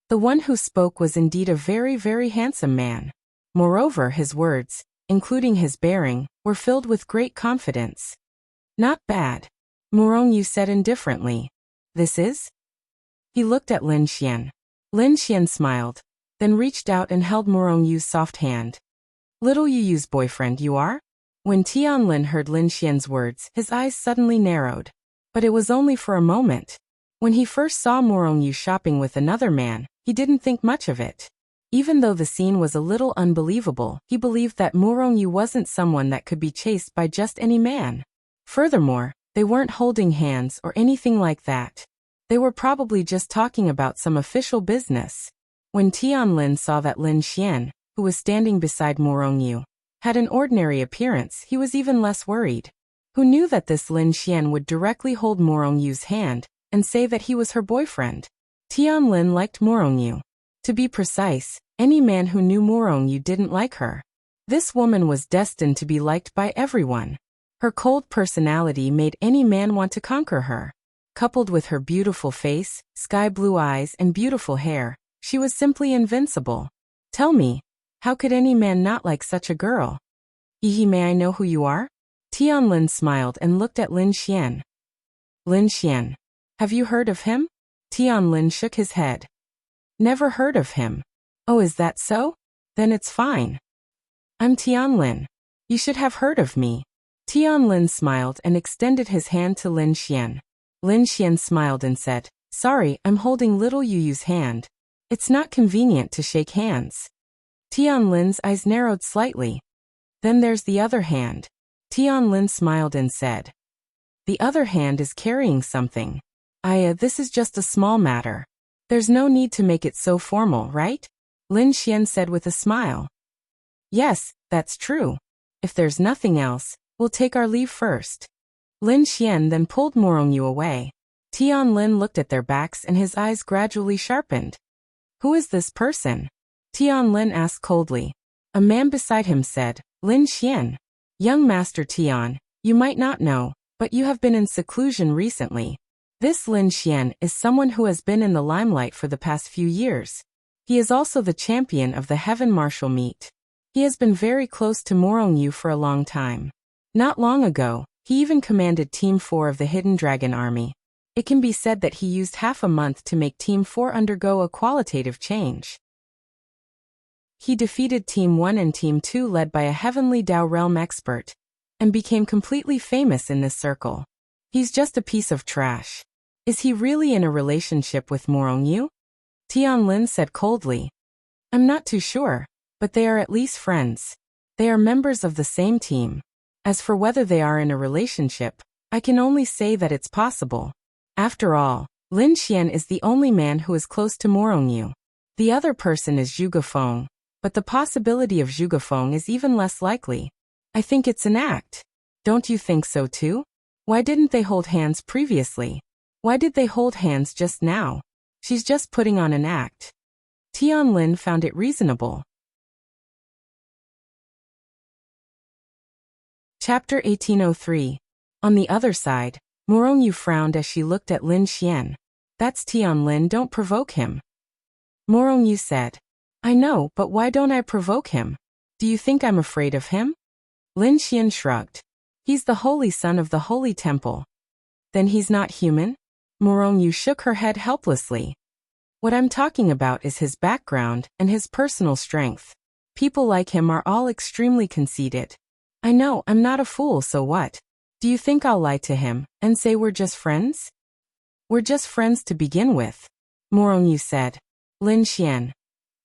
The one who spoke was indeed a very, very handsome man. Moreover, his words, including his bearing, were filled with great confidence. Not bad. Morong Yu said indifferently. This is? He looked at Lin Xian. Lin Xian smiled, then reached out and held Morong Yu's soft hand. Little Yu Yu's boyfriend you are? When Tianlin heard Lin Xian's words, his eyes suddenly narrowed. But it was only for a moment. When he first saw Morong Yu shopping with another man, he didn't think much of it. Even though the scene was a little unbelievable, he believed that Morong Yu wasn't someone that could be chased by just any man. Furthermore, they weren't holding hands or anything like that. They were probably just talking about some official business. When Tianlin saw that Lin Xian, who was standing beside Morong Yu, had an ordinary appearance, he was even less worried. Who knew that this Lin Xian would directly hold Morong Yu's hand and say that he was her boyfriend? Tianlin liked Morong Yu. To be precise, any man who knew Morong Yu didn't like her. This woman was destined to be liked by everyone. Her cold personality made any man want to conquer her. Coupled with her beautiful face, sky blue eyes and beautiful hair, she was simply invincible. Tell me, how could any man not like such a girl? Yi, may I know who you are? Tianlin smiled and looked at Lin Xian. Lin Xian. Have you heard of him? Tianlin shook his head. Never heard of him. Oh, is that so? Then it's fine. I'm Tianlin. You should have heard of me. Tianlin smiled and extended his hand to Lin Xian. Lin Xian smiled and said, Sorry, I'm holding little Yu Yu's hand. It's not convenient to shake hands. Tianlin's eyes narrowed slightly. Then there's the other hand. Tianlin smiled and said. The other hand is carrying something. This is just a small matter. There's no need to make it so formal, right? Lin Xian said with a smile. Yes, that's true. If there's nothing else, we'll take our leave first. Lin Xian then pulled Morongyu away. Tian Lin looked at their backs and his eyes gradually sharpened. Who is this person? Tian Lin asked coldly. A man beside him said, Lin Xian. Young Master Tian, you might not know, but you have been in seclusion recently. This Lin Xian is someone who has been in the limelight for the past few years. He is also the champion of the Heaven Martial Meet. He has been very close to Morongyu for a long time. Not long ago, he even commanded Team 4 of the Hidden Dragon Army. It can be said that he used half a month to make Team 4 undergo a qualitative change. He defeated Team 1 and Team 2 led by a Heavenly Dao Realm expert, and became completely famous in this circle. He's just a piece of trash. Is he really in a relationship with Morongyu? Tian Lin said coldly. I'm not too sure, but they are at least friends. They are members of the same team. As for whether they are in a relationship, I can only say that it's possible. After all, Lin Xian is the only man who is close to Morongyu. The other person is Zhu Gufeng, but the possibility of Zhu Gufeng is even less likely. I think it's an act. Don't you think so too? Why didn't they hold hands previously? Why did they hold hands just now? She's just putting on an act. Tian Lin found it reasonable. Chapter 1803. On the other side, Morongyu frowned as she looked at Lin Xian. That's Tian Lin, don't provoke him. Morongyu said. I know, but why don't I provoke him? Do you think I'm afraid of him? Lin Xian shrugged. He's the holy son of the holy temple. Then he's not human? Morongyu shook her head helplessly. What I'm talking about is his background and his personal strength. People like him are all extremely conceited. I know, I'm not a fool, so what? Do you think I'll lie to him and say we're just friends? We're just friends to begin with, Morongyu said. Lin Xian.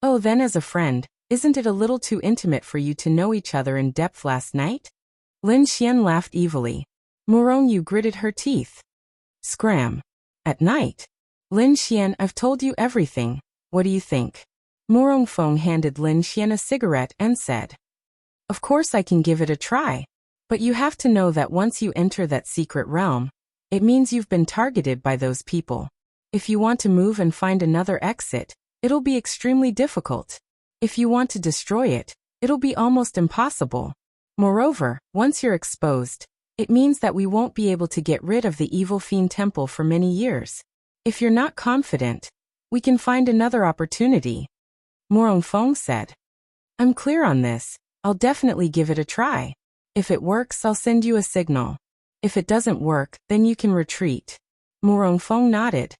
Oh, then as a friend, isn't it a little too intimate for you to know each other in depth last night? Lin Xian laughed evilly. Morongyu gritted her teeth. Scram. At night? Lin Xian, I've told you everything. What do you think? Morongfeng handed Lin Xian a cigarette and said. Of course I can give it a try. But you have to know that once you enter that secret realm, it means you've been targeted by those people. If you want to move and find another exit, it'll be extremely difficult. If you want to destroy it, it'll be almost impossible. Moreover, once you're exposed, it means that we won't be able to get rid of the evil fiend temple for many years. If you're not confident, we can find another opportunity. Morongfeng said. I'm clear on this. I'll definitely give it a try. If it works, I'll send you a signal. If it doesn't work, then you can retreat. Morongfeng nodded.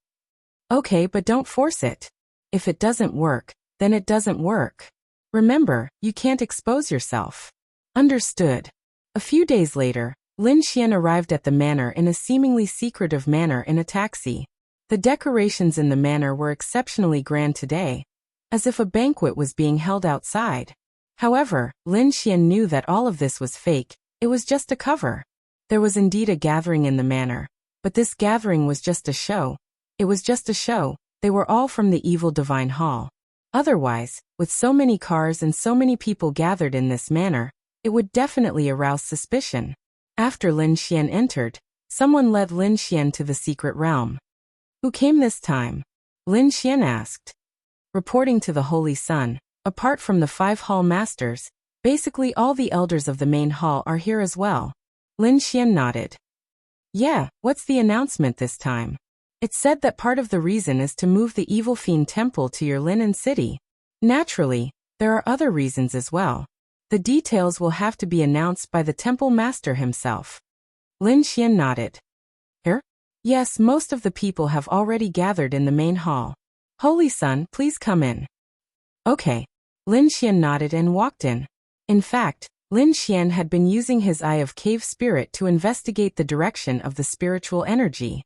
Okay, but don't force it. If it doesn't work, then it doesn't work. Remember, you can't expose yourself. Understood. A few days later, Lin Xian arrived at the manor in a seemingly secretive manner in a taxi. The decorations in the manor were exceptionally grand today, as if a banquet was being held outside. However, Lin Xian knew that all of this was fake. It was just a cover. There was indeed a gathering in the manor, but this gathering was just a show. It was just a show. They were all from the evil divine hall. Otherwise, with so many cars and so many people gathered in this manor, it would definitely arouse suspicion. After Lin Xian entered, someone led Lin Xian to the secret realm. Who came this time? Lin Xian asked. Reporting to the Holy Sun, apart from the 5 hall masters, basically all the elders of the main hall are here as well. Lin Xian nodded. Yeah, what's the announcement this time? It's said that part of the reason is to move the evil fiend temple to your Linen city. Naturally, there are other reasons as well. The details will have to be announced by the temple master himself. Lin Xian nodded. Here? Yes, most of the people have already gathered in the main hall. Holy Sun, please come in. Okay. Lin Xian nodded and walked in. In fact, Lin Xian had been using his Eye of Cave Spirit to investigate the direction of the spiritual energy.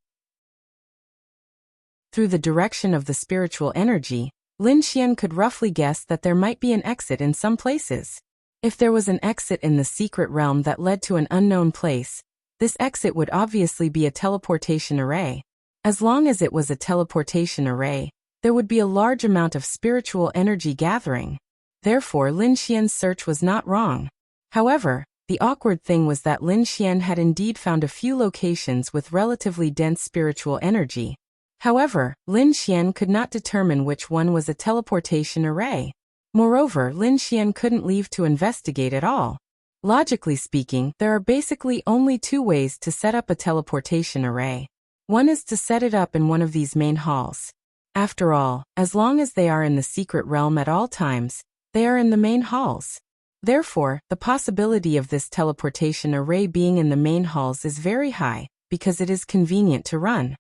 Through the direction of the spiritual energy, Lin Xian could roughly guess that there might be an exit in some places. If there was an exit in the secret realm that led to an unknown place, this exit would obviously be a teleportation array. As long as it was a teleportation array, there would be a large amount of spiritual energy gathering. Therefore, Lin Xian's search was not wrong. However, the awkward thing was that Lin Xian had indeed found a few locations with relatively dense spiritual energy. However, Lin Xian could not determine which one was a teleportation array. Moreover, Lin Xian couldn't leave to investigate at all. Logically speaking, there are basically only two ways to set up a teleportation array. One is to set it up in one of these main halls. After all, as long as they are in the secret realm at all times, they are in the main halls. Therefore, the possibility of this teleportation array being in the main halls is very high, because it is convenient to run.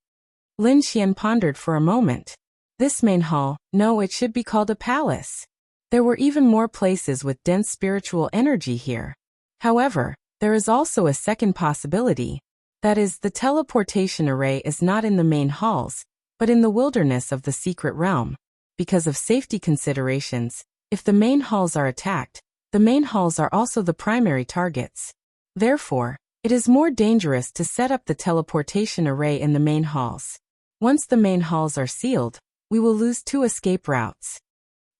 Lin Xian pondered for a moment. This main hall, no, it should be called a palace. There were even more places with dense spiritual energy here. However, there is also a second possibility. That is, the teleportation array is not in the main halls, but in the wilderness of the secret realm. Because of safety considerations, if the main halls are attacked, the main halls are also the primary targets. Therefore, it is more dangerous to set up the teleportation array in the main halls. Once the main halls are sealed, we will lose two escape routes.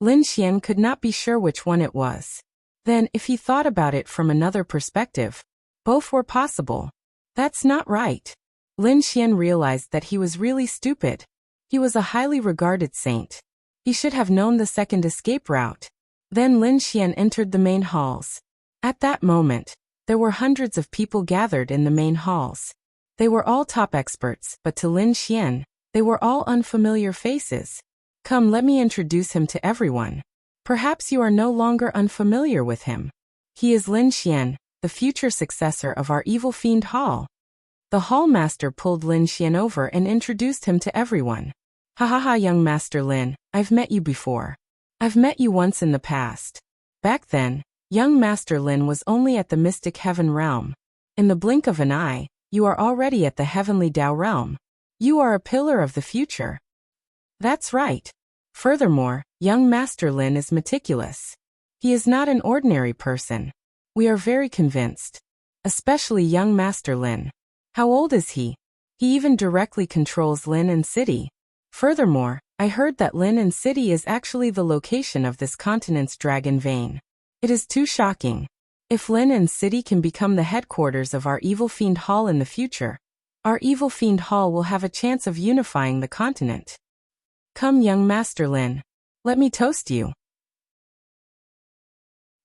Lin Xian could not be sure which one it was. Then, if he thought about it from another perspective, both were possible. That's not right. Lin Xian realized that he was really stupid. He was a highly regarded saint. He should have known the second escape route. Then Lin Xian entered the main halls. At that moment, there were hundreds of people gathered in the main halls. They were all top experts, but to Lin Xian, they were all unfamiliar faces. Come, let me introduce him to everyone. Perhaps you are no longer unfamiliar with him. He is Lin Xian, the future successor of our evil fiend Hall. The Hall Master pulled Lin Xian over and introduced him to everyone. Ha ha ha, young Master Lin, I've met you before. I've met you once in the past. Back then, young Master Lin was only at the Mystic Heaven realm. In the blink of an eye, you are already at the Heavenly Tao realm. You are a pillar of the future. That's right. Furthermore, young Master Lin is meticulous. He is not an ordinary person. We are very convinced. Especially young Master Lin. How old is he? He even directly controls Lin and City. Furthermore, I heard that Lin and City is actually the location of this continent's dragon vein. It is too shocking. If Lin and City can become the headquarters of our Evil Fiend Hall in the future, our Evil Fiend Hall will have a chance of unifying the continent. Come, young Master Lin. Let me toast you.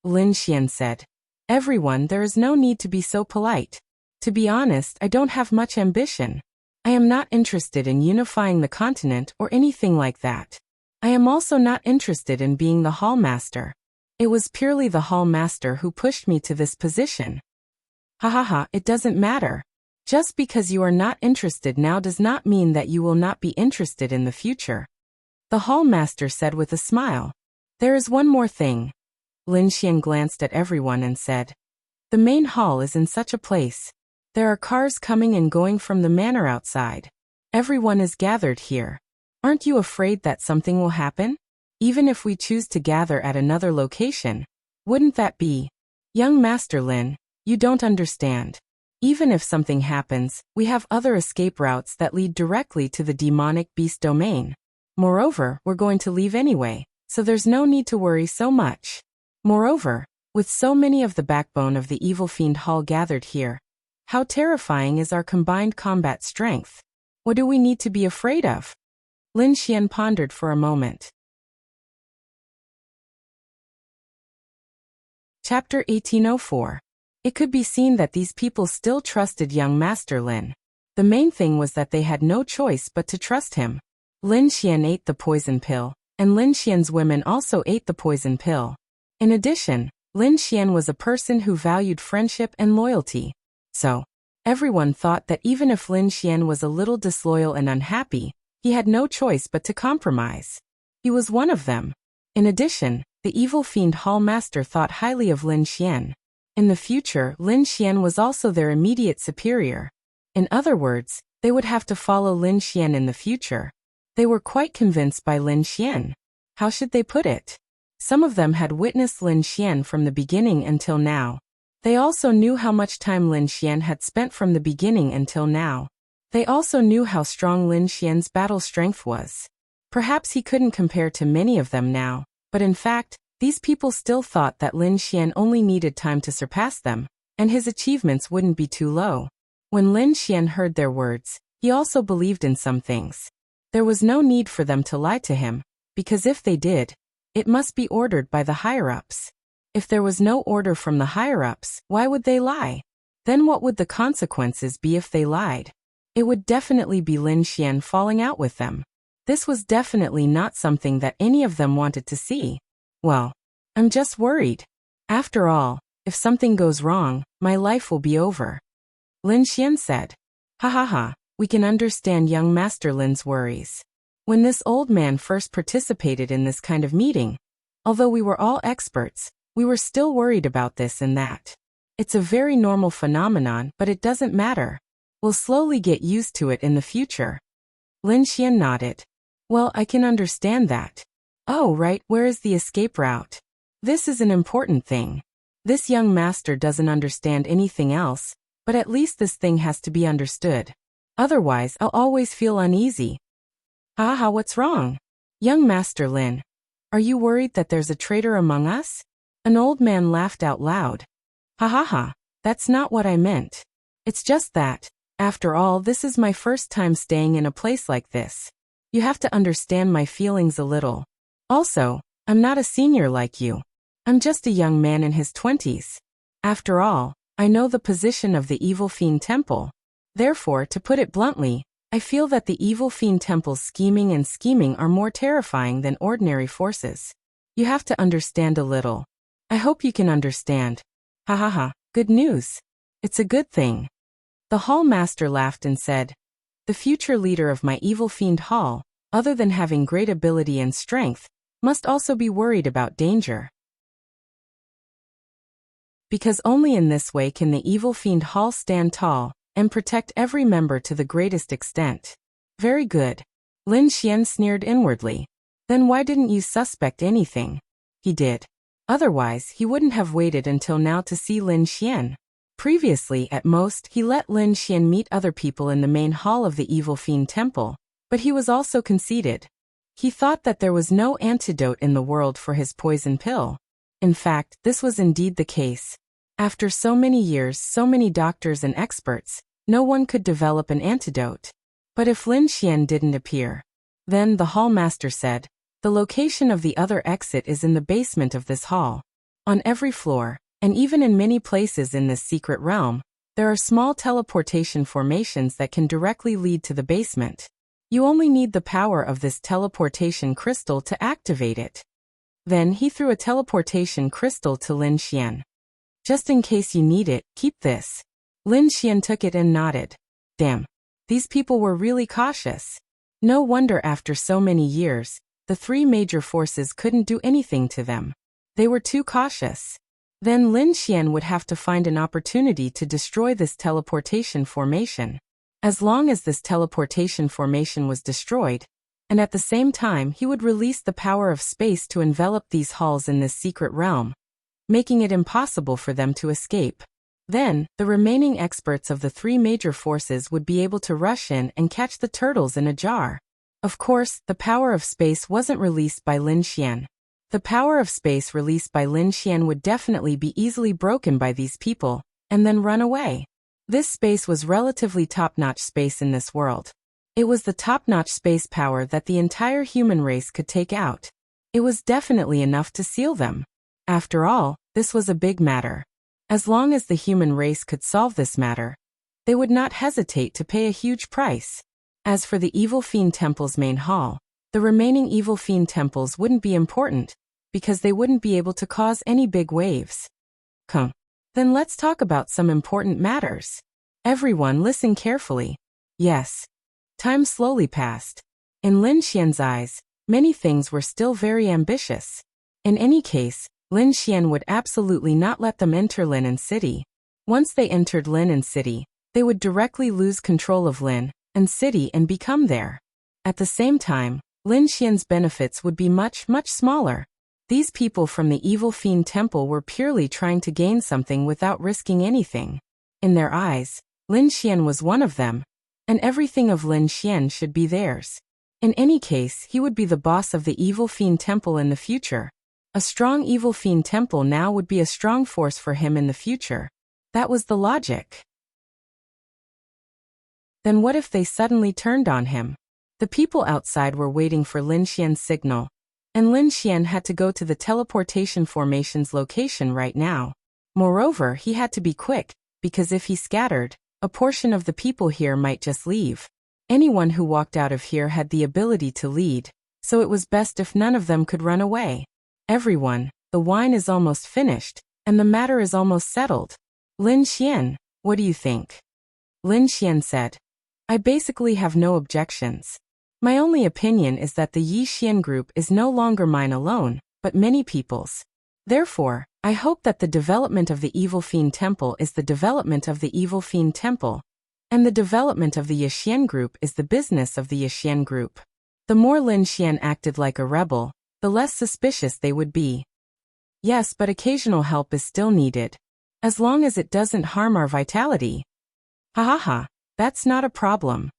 Lin Xian said. Everyone, there is no need to be so polite. To be honest, I don't have much ambition. I am not interested in unifying the continent or anything like that. I am also not interested in being the Hall Master. It was purely the Hall Master who pushed me to this position. Ha ha ha, it doesn't matter. Just because you are not interested now does not mean that you will not be interested in the future. The Hall Master said with a smile. There is one more thing. Lin Xian glanced at everyone and said. The main hall is in such a place. There are cars coming and going from the manor outside. Everyone is gathered here. Aren't you afraid that something will happen? Even if we choose to gather at another location, wouldn't that be? Young Master Lin, you don't understand. Even if something happens, we have other escape routes that lead directly to the demonic beast domain. Moreover, we're going to leave anyway, so there's no need to worry so much. Moreover, with so many of the backbone of the Evil Fiend Hall gathered here, how terrifying is our combined combat strength? What do we need to be afraid of? Lin Xian pondered for a moment. Chapter 1804. It could be seen that these people still trusted young Master Lin. The main thing was that they had no choice but to trust him. Lin Xian ate the poison pill, and Lin Xian's women also ate the poison pill. In addition, Lin Xian was a person who valued friendship and loyalty. So, everyone thought that even if Lin Xian was a little disloyal and unhappy, he had no choice but to compromise. He was one of them. In addition, the Evil Fiend Hall Master thought highly of Lin Xian. In the future, Lin Xian was also their immediate superior. In other words, they would have to follow Lin Xian in the future. They were quite convinced by Lin Xian. How should they put it? Some of them had witnessed Lin Xian from the beginning until now. They also knew how much time Lin Xian had spent from the beginning until now. They also knew how strong Lin Xian's battle strength was. Perhaps he couldn't compare to many of them now, but in fact, these people still thought that Lin Xian only needed time to surpass them, and his achievements wouldn't be too low. When Lin Xian heard their words, he also believed in some things. There was no need for them to lie to him, because if they did, it must be ordered by the higher-ups. If there was no order from the higher-ups, why would they lie? Then what would the consequences be if they lied? It would definitely be Lin Xian falling out with them. This was definitely not something that any of them wanted to see. Well, I'm just worried. After all, if something goes wrong, my life will be over. Lin Xian said. Ha ha ha, we can understand young Master Lin's worries. When this old man first participated in this kind of meeting, although we were all experts, we were still worried about this and that. It's a very normal phenomenon, but it doesn't matter. We'll slowly get used to it in the future. Lin Xian nodded. Well, I can understand that. Oh, right, where is the escape route? This is an important thing. This young master doesn't understand anything else, but at least this thing has to be understood. Otherwise, I'll always feel uneasy. Haha, what's wrong? Young Master Lin, are you worried that there's a traitor among us? An old man laughed out loud. Ha ha ha, that's not what I meant. It's just that, after all, this is my first time staying in a place like this. You have to understand my feelings a little. Also, I'm not a senior like you. I'm just a young man in his 20s. After all, I know the position of the Evil Fiend Temple. Therefore, to put it bluntly, I feel that the Evil Fiend Temple's scheming are more terrifying than ordinary forces. You have to understand a little. I hope you can understand. Ha ha ha, good news. It's a good thing. The Hall Master laughed and said, the future leader of my Evil Fiend Hall, other than having great ability and strength, must also be worried about danger. Because only in this way can the Evil Fiend Hall stand tall and protect every member to the greatest extent. Very good. Lin Xian sneered inwardly. Then why didn't you suspect anything? He did. Otherwise, he wouldn't have waited until now to see Lin Xian. Previously, at most, he let Lin Xian meet other people in the main hall of the Evil Fiend Temple, but he was also conceited. He thought that there was no antidote in the world for his poison pill. In fact, this was indeed the case. After so many years, so many doctors and experts, no one could develop an antidote. But if Lin Xian didn't appear, then, the hall master said, the location of the other exit is in the basement of this hall. On every floor, and even in many places in this secret realm, there are small teleportation formations that can directly lead to the basement. You only need the power of this teleportation crystal to activate it. Then he threw a teleportation crystal to Lin Xian. Just in case you need it, keep this. Lin Xian took it and nodded. Damn. These people were really cautious. No wonder after so many years, the three major forces couldn't do anything to them. They were too cautious. Then Lin Xian would have to find an opportunity to destroy this teleportation formation. As long as this teleportation formation was destroyed, and at the same time he would release the power of space to envelop these halls in this secret realm, making it impossible for them to escape. Then, the remaining experts of the three major forces would be able to rush in and catch the turtles in a jar. Of course, the power of space wasn't released by Lin Xian. The power of space released by Lin Xian would definitely be easily broken by these people, and then run away. This space was relatively top-notch space in this world. It was the top-notch space power that the entire human race could take out. It was definitely enough to seal them. After all, this was a big matter. As long as the human race could solve this matter, they would not hesitate to pay a huge price. As for the Evil Fiend Temple's main hall, the remaining Evil Fiend Temples wouldn't be important, because they wouldn't be able to cause any big waves. Come. Then let's talk about some important matters. Everyone listen carefully. Yes. Time slowly passed. In Lin Xian's eyes, many things were still very ambitious. In any case, Lin Xian would absolutely not let them enter Linen City. Once they entered Linen City, they would directly lose control of Lin and City and become there. At the same time, Lin Xian's benefits would be much, much smaller. These people from the evil fiend temple were purely trying to gain something without risking anything. In their eyes, Lin Xian was one of them, and everything of Lin Xian should be theirs. In any case, he would be the boss of the evil fiend temple in the future. A strong evil fiend temple now would be a strong force for him in the future. That was the logic. Then what if they suddenly turned on him? The people outside were waiting for Lin Xian's signal, and Lin Xian had to go to the teleportation formation's location right now. Moreover, he had to be quick, because if he scattered, a portion of the people here might just leave. Anyone who walked out of here had the ability to lead, so it was best if none of them could run away. Everyone, the wine is almost finished, and the matter is almost settled. Lin Xian, what do you think? Lin Xian said. I basically have no objections. My only opinion is that the Yi Xian group is no longer mine alone, but many people's. Therefore, I hope that the development of the Evil Fiend Temple is the development of the Evil Fiend Temple, and the development of the Yi Xian group is the business of the Yi Xian group. The more Lin Xian acted like a rebel, the less suspicious they would be. Yes, but occasional help is still needed. As long as it doesn't harm our vitality. Ha ha ha, that's not a problem.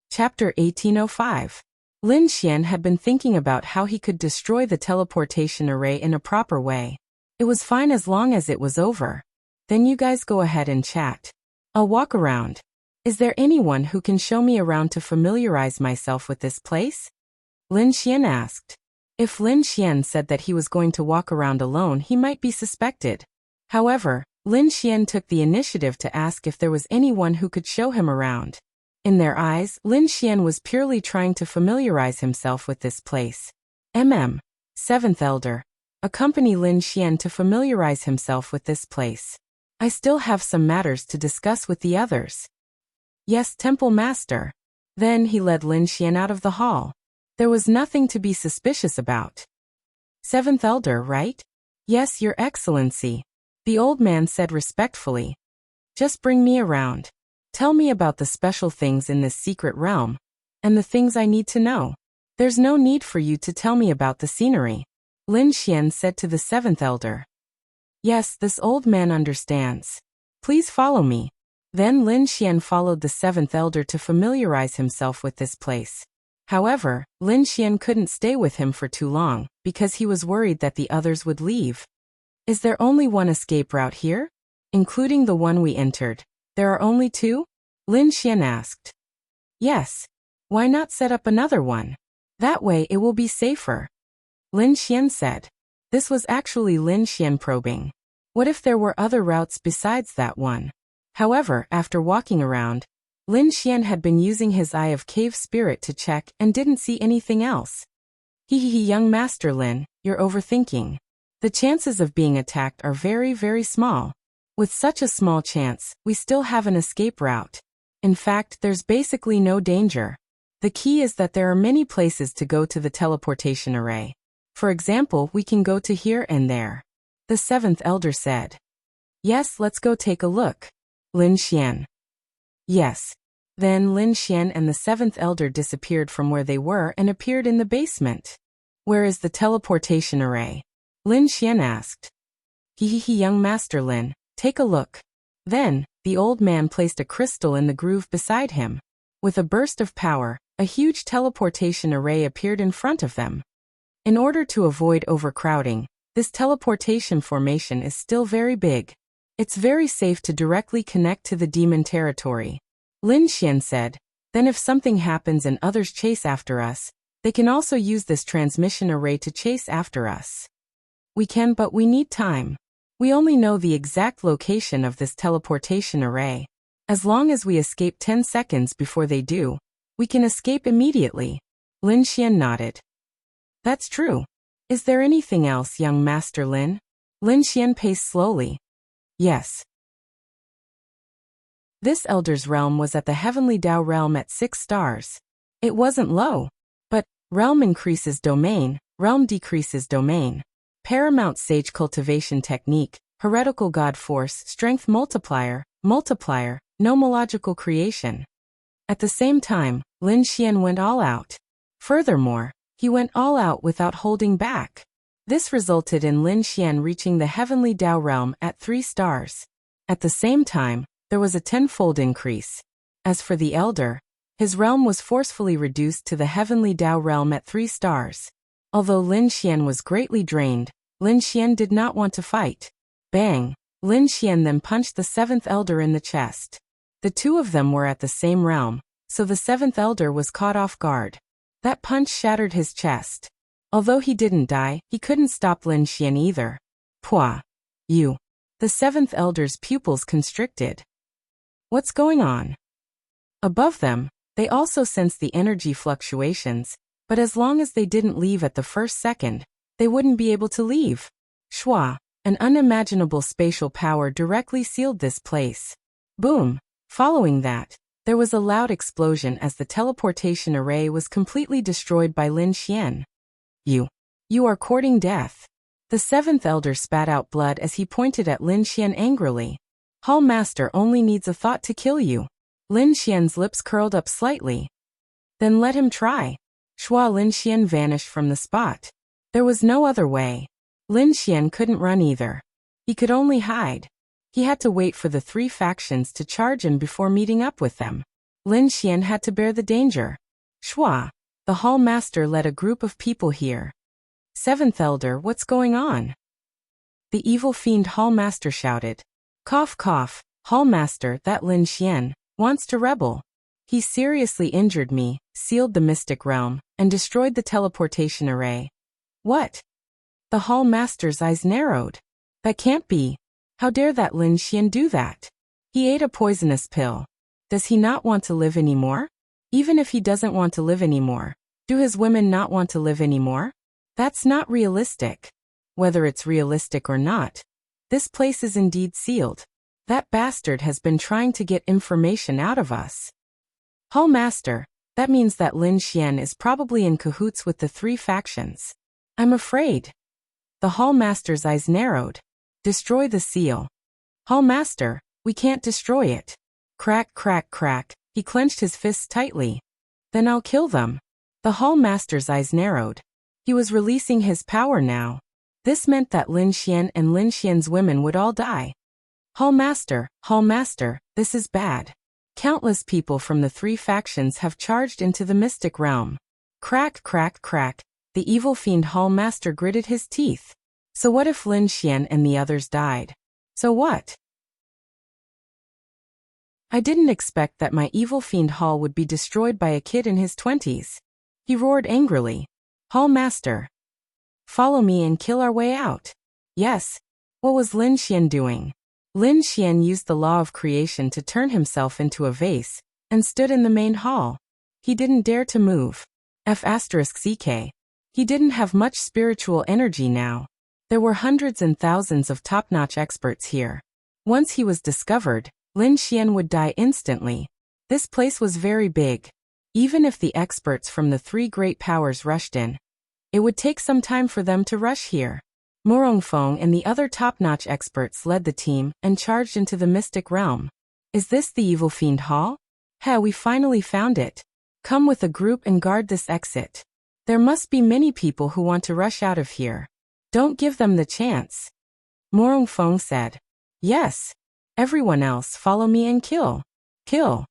Chapter 1805. Lin Xian had been thinking about how he could destroy the teleportation array in a proper way. It was fine as long as it was over. Then you guys go ahead and chat. I'll walk around. Is there anyone who can show me around to familiarize myself with this place? Lin Xian asked. If Lin Xian said that he was going to walk around alone, he might be suspected. However, Lin Xian took the initiative to ask if there was anyone who could show him around. In their eyes, Lin Xian was purely trying to familiarize himself with this place. Seventh Elder. Accompany Lin Xian to familiarize himself with this place. I still have some matters to discuss with the others. Yes, Temple Master. Then he led Lin Xian out of the hall. There was nothing to be suspicious about. Seventh Elder, right? Yes, Your Excellency. The old man said respectfully. Just bring me around. Tell me about the special things in this secret realm, and the things I need to know. There's no need for you to tell me about the scenery, Lin Xian said to the seventh elder. Yes, this old man understands. Please follow me. Then Lin Xian followed the seventh elder to familiarize himself with this place. However, Lin Xian couldn't stay with him for too long, because he was worried that the others would leave. Is there only one escape route here? Including the one we entered. There are only two? Lin Xian asked. Yes. Why not set up another one? That way it will be safer. Lin Xian said. This was actually Lin Xian probing. What if there were other routes besides that one? However, after walking around, Lin Xian had been using his Eye of Cave Spirit to check and didn't see anything else. Young Master Lin, you're overthinking. The chances of being attacked are very, very small. With such a small chance, we still have an escape route. In fact, there's basically no danger. The key is that there are many places to go to the teleportation array. For example, we can go to here and there. The seventh elder said. Yes, let's go take a look. Lin Xian. Yes. Then Lin Xian and the seventh elder disappeared from where they were and appeared in the basement. Where is the teleportation array? Lin Xian asked. Young Master Lin, take a look. Then, the old man placed a crystal in the groove beside him. With a burst of power, a huge teleportation array appeared in front of them. In order to avoid overcrowding, this teleportation formation is still very big. It's very safe to directly connect to the demon territory. Lin Xian said, then if something happens and others chase after us, they can also use this transmission array to chase after us. We can, but we need time. We only know the exact location of this teleportation array. As long as we escape 10 seconds before they do, we can escape immediately. Lin Xian nodded. That's true. Is there anything else, young Master Lin? Lin Xian paced slowly. Yes. This elder's realm was at the Heavenly Dao realm at 6 stars. It wasn't low. But, realm increases domain, realm decreases domain. Paramount Sage Cultivation Technique, Heretical God Force, Strength Multiplier, Multiplier, Nomological Creation. At the same time, Lin Xian went all out. Furthermore, he went all out without holding back. This resulted in Lin Xian reaching the heavenly Dao realm at 3 stars. At the same time, there was a tenfold increase. As for the elder, his realm was forcefully reduced to the heavenly Dao realm at 3 stars. Although Lin Xian was greatly drained, Lin Xian did not want to fight. Bang! Lin Xian then punched the 7th elder in the chest. The two of them were at the same realm, so the 7th elder was caught off guard. That punch shattered his chest. Although he didn't die, he couldn't stop Lin Xian either. Pwah! You! The 7th elder's pupils constricted. What's going on? Above them, they also sensed the energy fluctuations, but as long as they didn't leave at the first second, they wouldn't be able to leave. Shwa! An unimaginable spatial power directly sealed this place. Boom! Following that, there was a loud explosion as the teleportation array was completely destroyed by Lin Xian. You are courting death. The 7th elder spat out blood as he pointed at Lin Xian angrily. Hall Master only needs a thought to kill you. Lin Xian's lips curled up slightly. Then let him try. Shwa! Lin Xian vanished from the spot. There was no other way. Lin Xian couldn't run either. He could only hide. He had to wait for the 3 factions to charge in before meeting up with them. Lin Xian had to bear the danger. Shwa! The Hall Master led a group of people here. 7th elder, what's going on? The evil fiend Hall Master shouted. Cough cough, Hall Master, that Lin Xian wants to rebel. He seriously injured me, sealed the mystic realm, and destroyed the teleportation array. What? The Hall Master's eyes narrowed. That can't be. How dare that Lin Xian do that? He ate a poisonous pill. Does he not want to live anymore? Even if he doesn't want to live anymore, do his women not want to live anymore? That's not realistic. Whether it's realistic or not, this place is indeed sealed. That bastard has been trying to get information out of us. Hall Master, that means that Lin Xian is probably in cahoots with the 3 factions. I'm afraid. The Hall Master's eyes narrowed. Destroy the seal. Hall Master, we can't destroy it. Crack, crack, crack. He clenched his fists tightly. Then I'll kill them. The Hall Master's eyes narrowed. He was releasing his power now. This meant that Lin Xian and Lin Xian's women would all die. Hall Master, this is bad. Countless people from the 3 factions have charged into the mystic realm. Crack, crack, crack. The evil fiend Hall Master gritted his teeth. So what if Lin Xian and the others died? So what? I didn't expect that my evil fiend Hall would be destroyed by a kid in his 20s. He roared angrily. Hall Master. Follow me and kill our way out. Yes. What was Lin Xian doing? Lin Xian used the law of creation to turn himself into a vase, and stood in the main hall. He didn't dare to move. F***ck. He didn't have much spiritual energy now. There were hundreds and thousands of top-notch experts here. Once he was discovered, Lin Xian would die instantly. This place was very big. Even if the experts from the 3 great powers rushed in, it would take some time for them to rush here. Morongfeng and the other top-notch experts led the team and charged into the mystic realm. Is this the evil fiend hall? We finally found it. Come with a group and guard this exit. There must be many people who want to rush out of here. Don't give them the chance. Morongfeng said. Yes. Everyone else follow me and kill. Kill.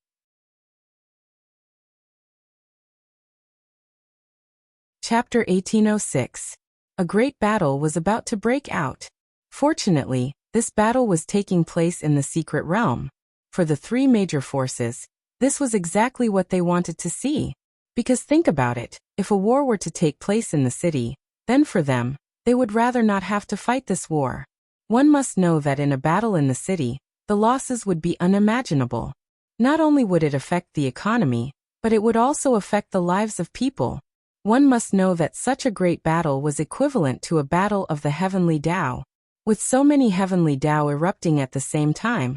Chapter 1806. A great battle was about to break out. Fortunately, this battle was taking place in the secret realm. For the 3 major forces, this was exactly what they wanted to see. Because think about it, if a war were to take place in the city, then for them, they would rather not have to fight this war. One must know that in a battle in the city, the losses would be unimaginable. Not only would it affect the economy, but it would also affect the lives of people. One must know that such a great battle was equivalent to a battle of the heavenly Tao. With so many heavenly Tao erupting at the same time,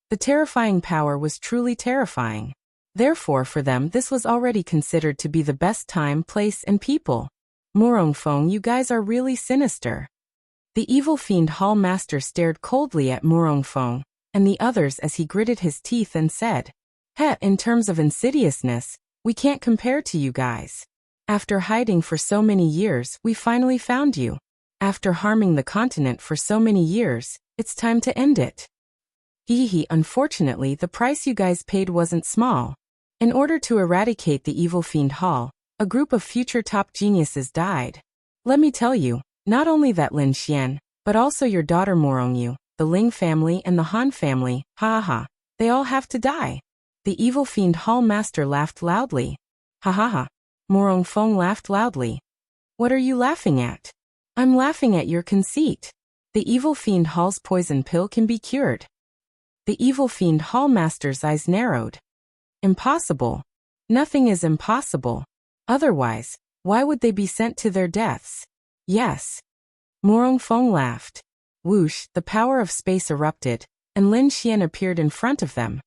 the terrifying power was truly terrifying. Therefore for them this was already considered to be the best time, place and people. Morongfeng, you guys are really sinister. The evil fiend Hall Master stared coldly at Morongfeng and the others as he gritted his teeth and said, in terms of insidiousness, we can't compare to you guys. After hiding for so many years, we finally found you. After harming the continent for so many years, it's time to end it. Unfortunately, the price you guys paid wasn't small. In order to eradicate the evil fiend Hall, a group of future top geniuses died. Let me tell you, not only that Lin Xian, but also your daughter Morongyu, the Ling family and the Han family, they all have to die. The evil fiend Hall master laughed loudly. Morong Feng laughed loudly. What are you laughing at? I'm laughing at your conceit. The evil fiend Hall's poison pill can be cured. The evil fiend Hall master's eyes narrowed. Impossible. Nothing is impossible. Otherwise, why would they be sent to their deaths? Yes. Morong Feng laughed. Whoosh, the power of space erupted, and Lin Xian appeared in front of them.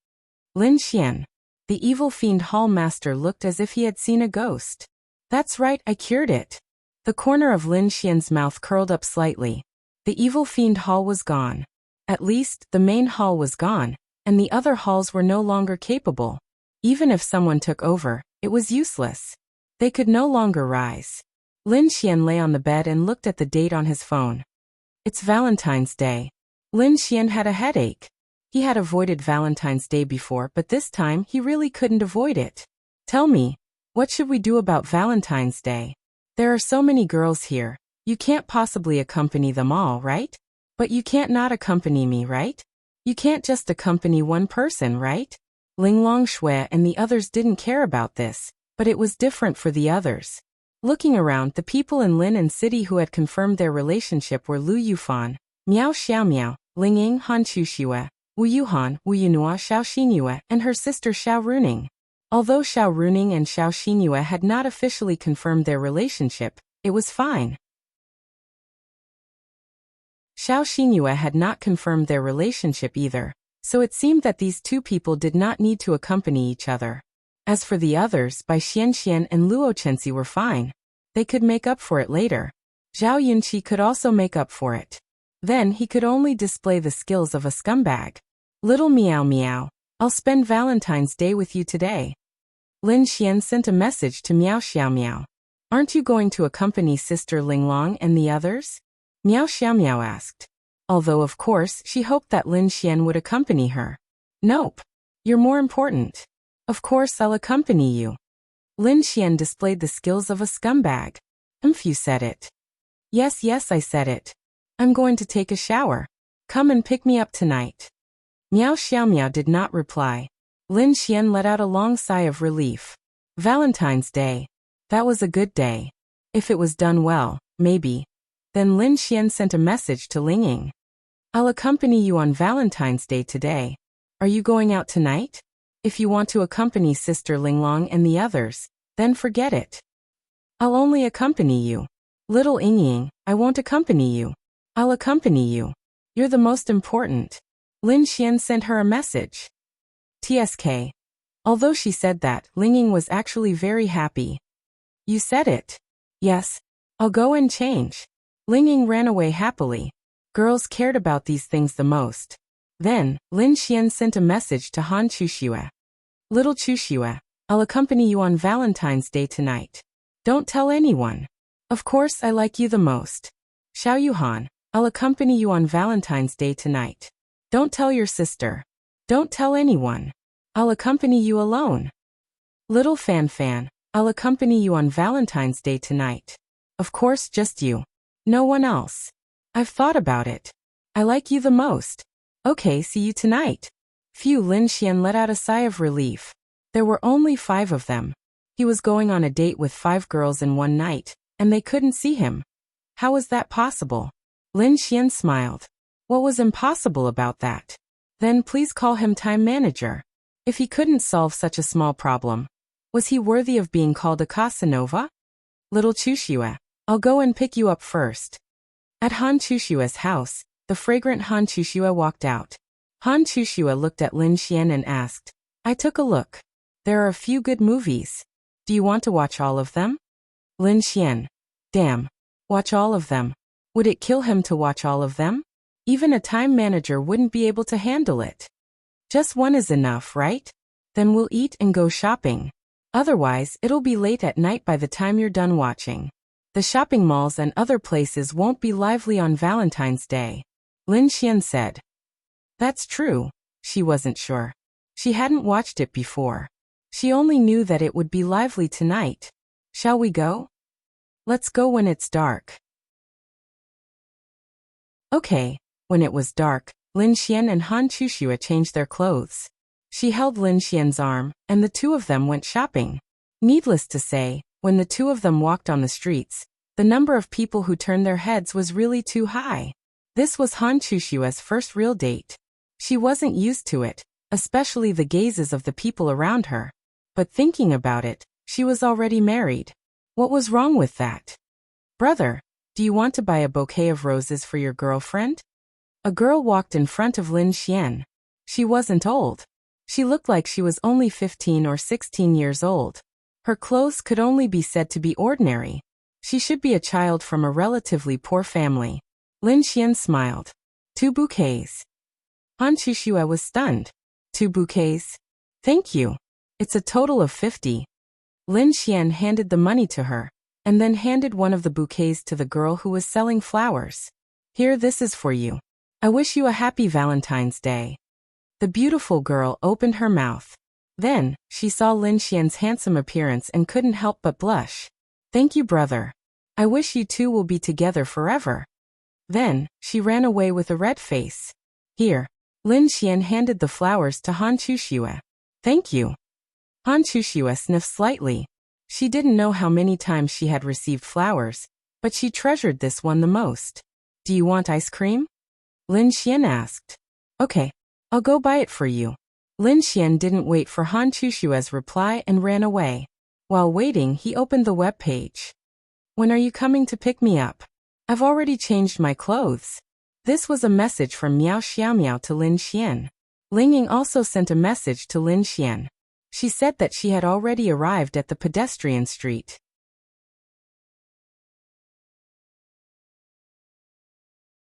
Lin Xian. The evil fiend Hall master looked as if he had seen a ghost. That's right, I cured it. The corner of Lin Xian's mouth curled up slightly. The evil fiend Hall was gone. At least, the main hall was gone, and the other halls were no longer capable. Even if someone took over, it was useless. They could no longer rise. Lin Xian lay on the bed and looked at the date on his phone. It's Valentine's Day. Lin Xian had a headache. He had avoided Valentine's Day before, but this time he really couldn't avoid it. Tell me, what should we do about Valentine's Day? There are so many girls here. You can't possibly accompany them all, right? But you can't not accompany me, right? You can't just accompany one person, right? Ling Longshui and the others didn't care about this, but it was different for the others. Looking around, the people in Lin and City who had confirmed their relationship were Lu Yufan, Miao Xiaomiao, Ling Ying Han Chuxue, Wu Yuhan, Wu Yunhua Xiao Xinyue, and her sister Xiao Runing. Although Xiao Runing and Xiao Xinyue had not officially confirmed their relationship, it was fine. Xiao Xinyue had not confirmed their relationship either, so it seemed that these two people did not need to accompany each other. As for the others, Bai Xianxian and Luo Chenxi were fine. They could make up for it later. Zhao Yunqi could also make up for it. Then he could only display the skills of a scumbag. Little Meow Meow, I'll spend Valentine's Day with you today. Lin Xian sent a message to Miao Xiaomiao. Aren't you going to accompany Sister Linglong and the others? Miao Xiaomiao asked. Although of course she hoped that Lin Xian would accompany her. Nope. You're more important. Of course I'll accompany you. Lin Xian displayed the skills of a scumbag. You said it. Yes, I said it. I'm going to take a shower. Come and pick me up tonight. Miao Xiaomiao did not reply. Lin Xian let out a long sigh of relief. Valentine's Day. That was a good day. If it was done well, maybe. Then Lin Xian sent a message to Ling Ying. I'll accompany you on Valentine's Day today. Are you going out tonight? If you want to accompany Sister Linglong and the others, then forget it. I'll only accompany you. Little Ying, I won't accompany you. I'll accompany you. You're the most important. Lin Xian sent her a message. TSK. Although she said that, Ling Ying was actually very happy. You said it. Yes. I'll go and change. Ling Ying ran away happily. Girls cared about these things the most. Then, Lin Xian sent a message to Han Chuxue. Little Chuxue, I'll accompany you on Valentine's Day tonight. Don't tell anyone. Of course I like you the most. Xiao Yuhan, I'll accompany you on Valentine's Day tonight. Don't tell your sister. Don't tell anyone. I'll accompany you alone. Little Fan Fan, I'll accompany you on Valentine's Day tonight. Of course just you. No one else. I've thought about it. I like you the most. Okay, see you tonight. Phew, Lin Xian let out a sigh of relief. There were only 5 of them. He was going on a date with 5 girls in one night, and they couldn't see him. How was that possible? Lin Xian smiled. What was impossible about that? Then please call him time manager. If he couldn't solve such a small problem, was he worthy of being called a Casanova? Little Chuxue, I'll go and pick you up first. At Han Chuxue's house, the fragrant Han Chuxue walked out. Han Chuxue looked at Lin Xian and asked, I took a look. There are a few good movies. Do you want to watch all of them? Lin Xian. Damn. Watch all of them. Would it kill him to watch all of them? Even a time manager wouldn't be able to handle it. Just one is enough, right? Then we'll eat and go shopping. Otherwise, it'll be late at night by the time you're done watching. The shopping malls and other places won't be lively on Valentine's Day. Lin Xian said. That's true. She wasn't sure. She hadn't watched it before. She only knew that it would be lively tonight. Shall we go? Let's go when it's dark. Okay. When it was dark, Lin Xian and Han Chuxue changed their clothes. She held Lin Xian's arm, and the two of them went shopping. Needless to say, when the two of them walked on the streets, the number of people who turned their heads was really too high. This was Han Chuxue's first real date. She wasn't used to it, especially the gazes of the people around her. But thinking about it, she was already married. What was wrong with that? Brother, do you want to buy a bouquet of roses for your girlfriend? A girl walked in front of Lin Xian. She wasn't old. She looked like she was only 15 or 16 years old. Her clothes could only be said to be ordinary. She should be a child from a relatively poor family. Lin Xian smiled. 2 bouquets. Han Chuxue was stunned. 2 bouquets? Thank you. It's a total of 50. Lin Xian handed the money to her, and then handed one of the bouquets to the girl who was selling flowers. Here, this is for you. I wish you a happy Valentine's Day. The beautiful girl opened her mouth. Then, she saw Lin Xian's handsome appearance and couldn't help but blush. Thank you, brother. I wish you two will be together forever. Then, she ran away with a red face. Here. Lin Xian handed the flowers to Han Chuxue. Thank you. Han Chuxue sniffed slightly. She didn't know how many times she had received flowers, but she treasured this one the most. Do you want ice cream? Lin Xian asked. Okay. I'll go buy it for you. Lin Xian didn't wait for Han Chuxue's reply and ran away. While waiting, he opened the web page. When are you coming to pick me up? I've already changed my clothes. This was a message from Miao Xiaomiao to Lin Xian. Ling Ying also sent a message to Lin Xian. She said that she had already arrived at the pedestrian street.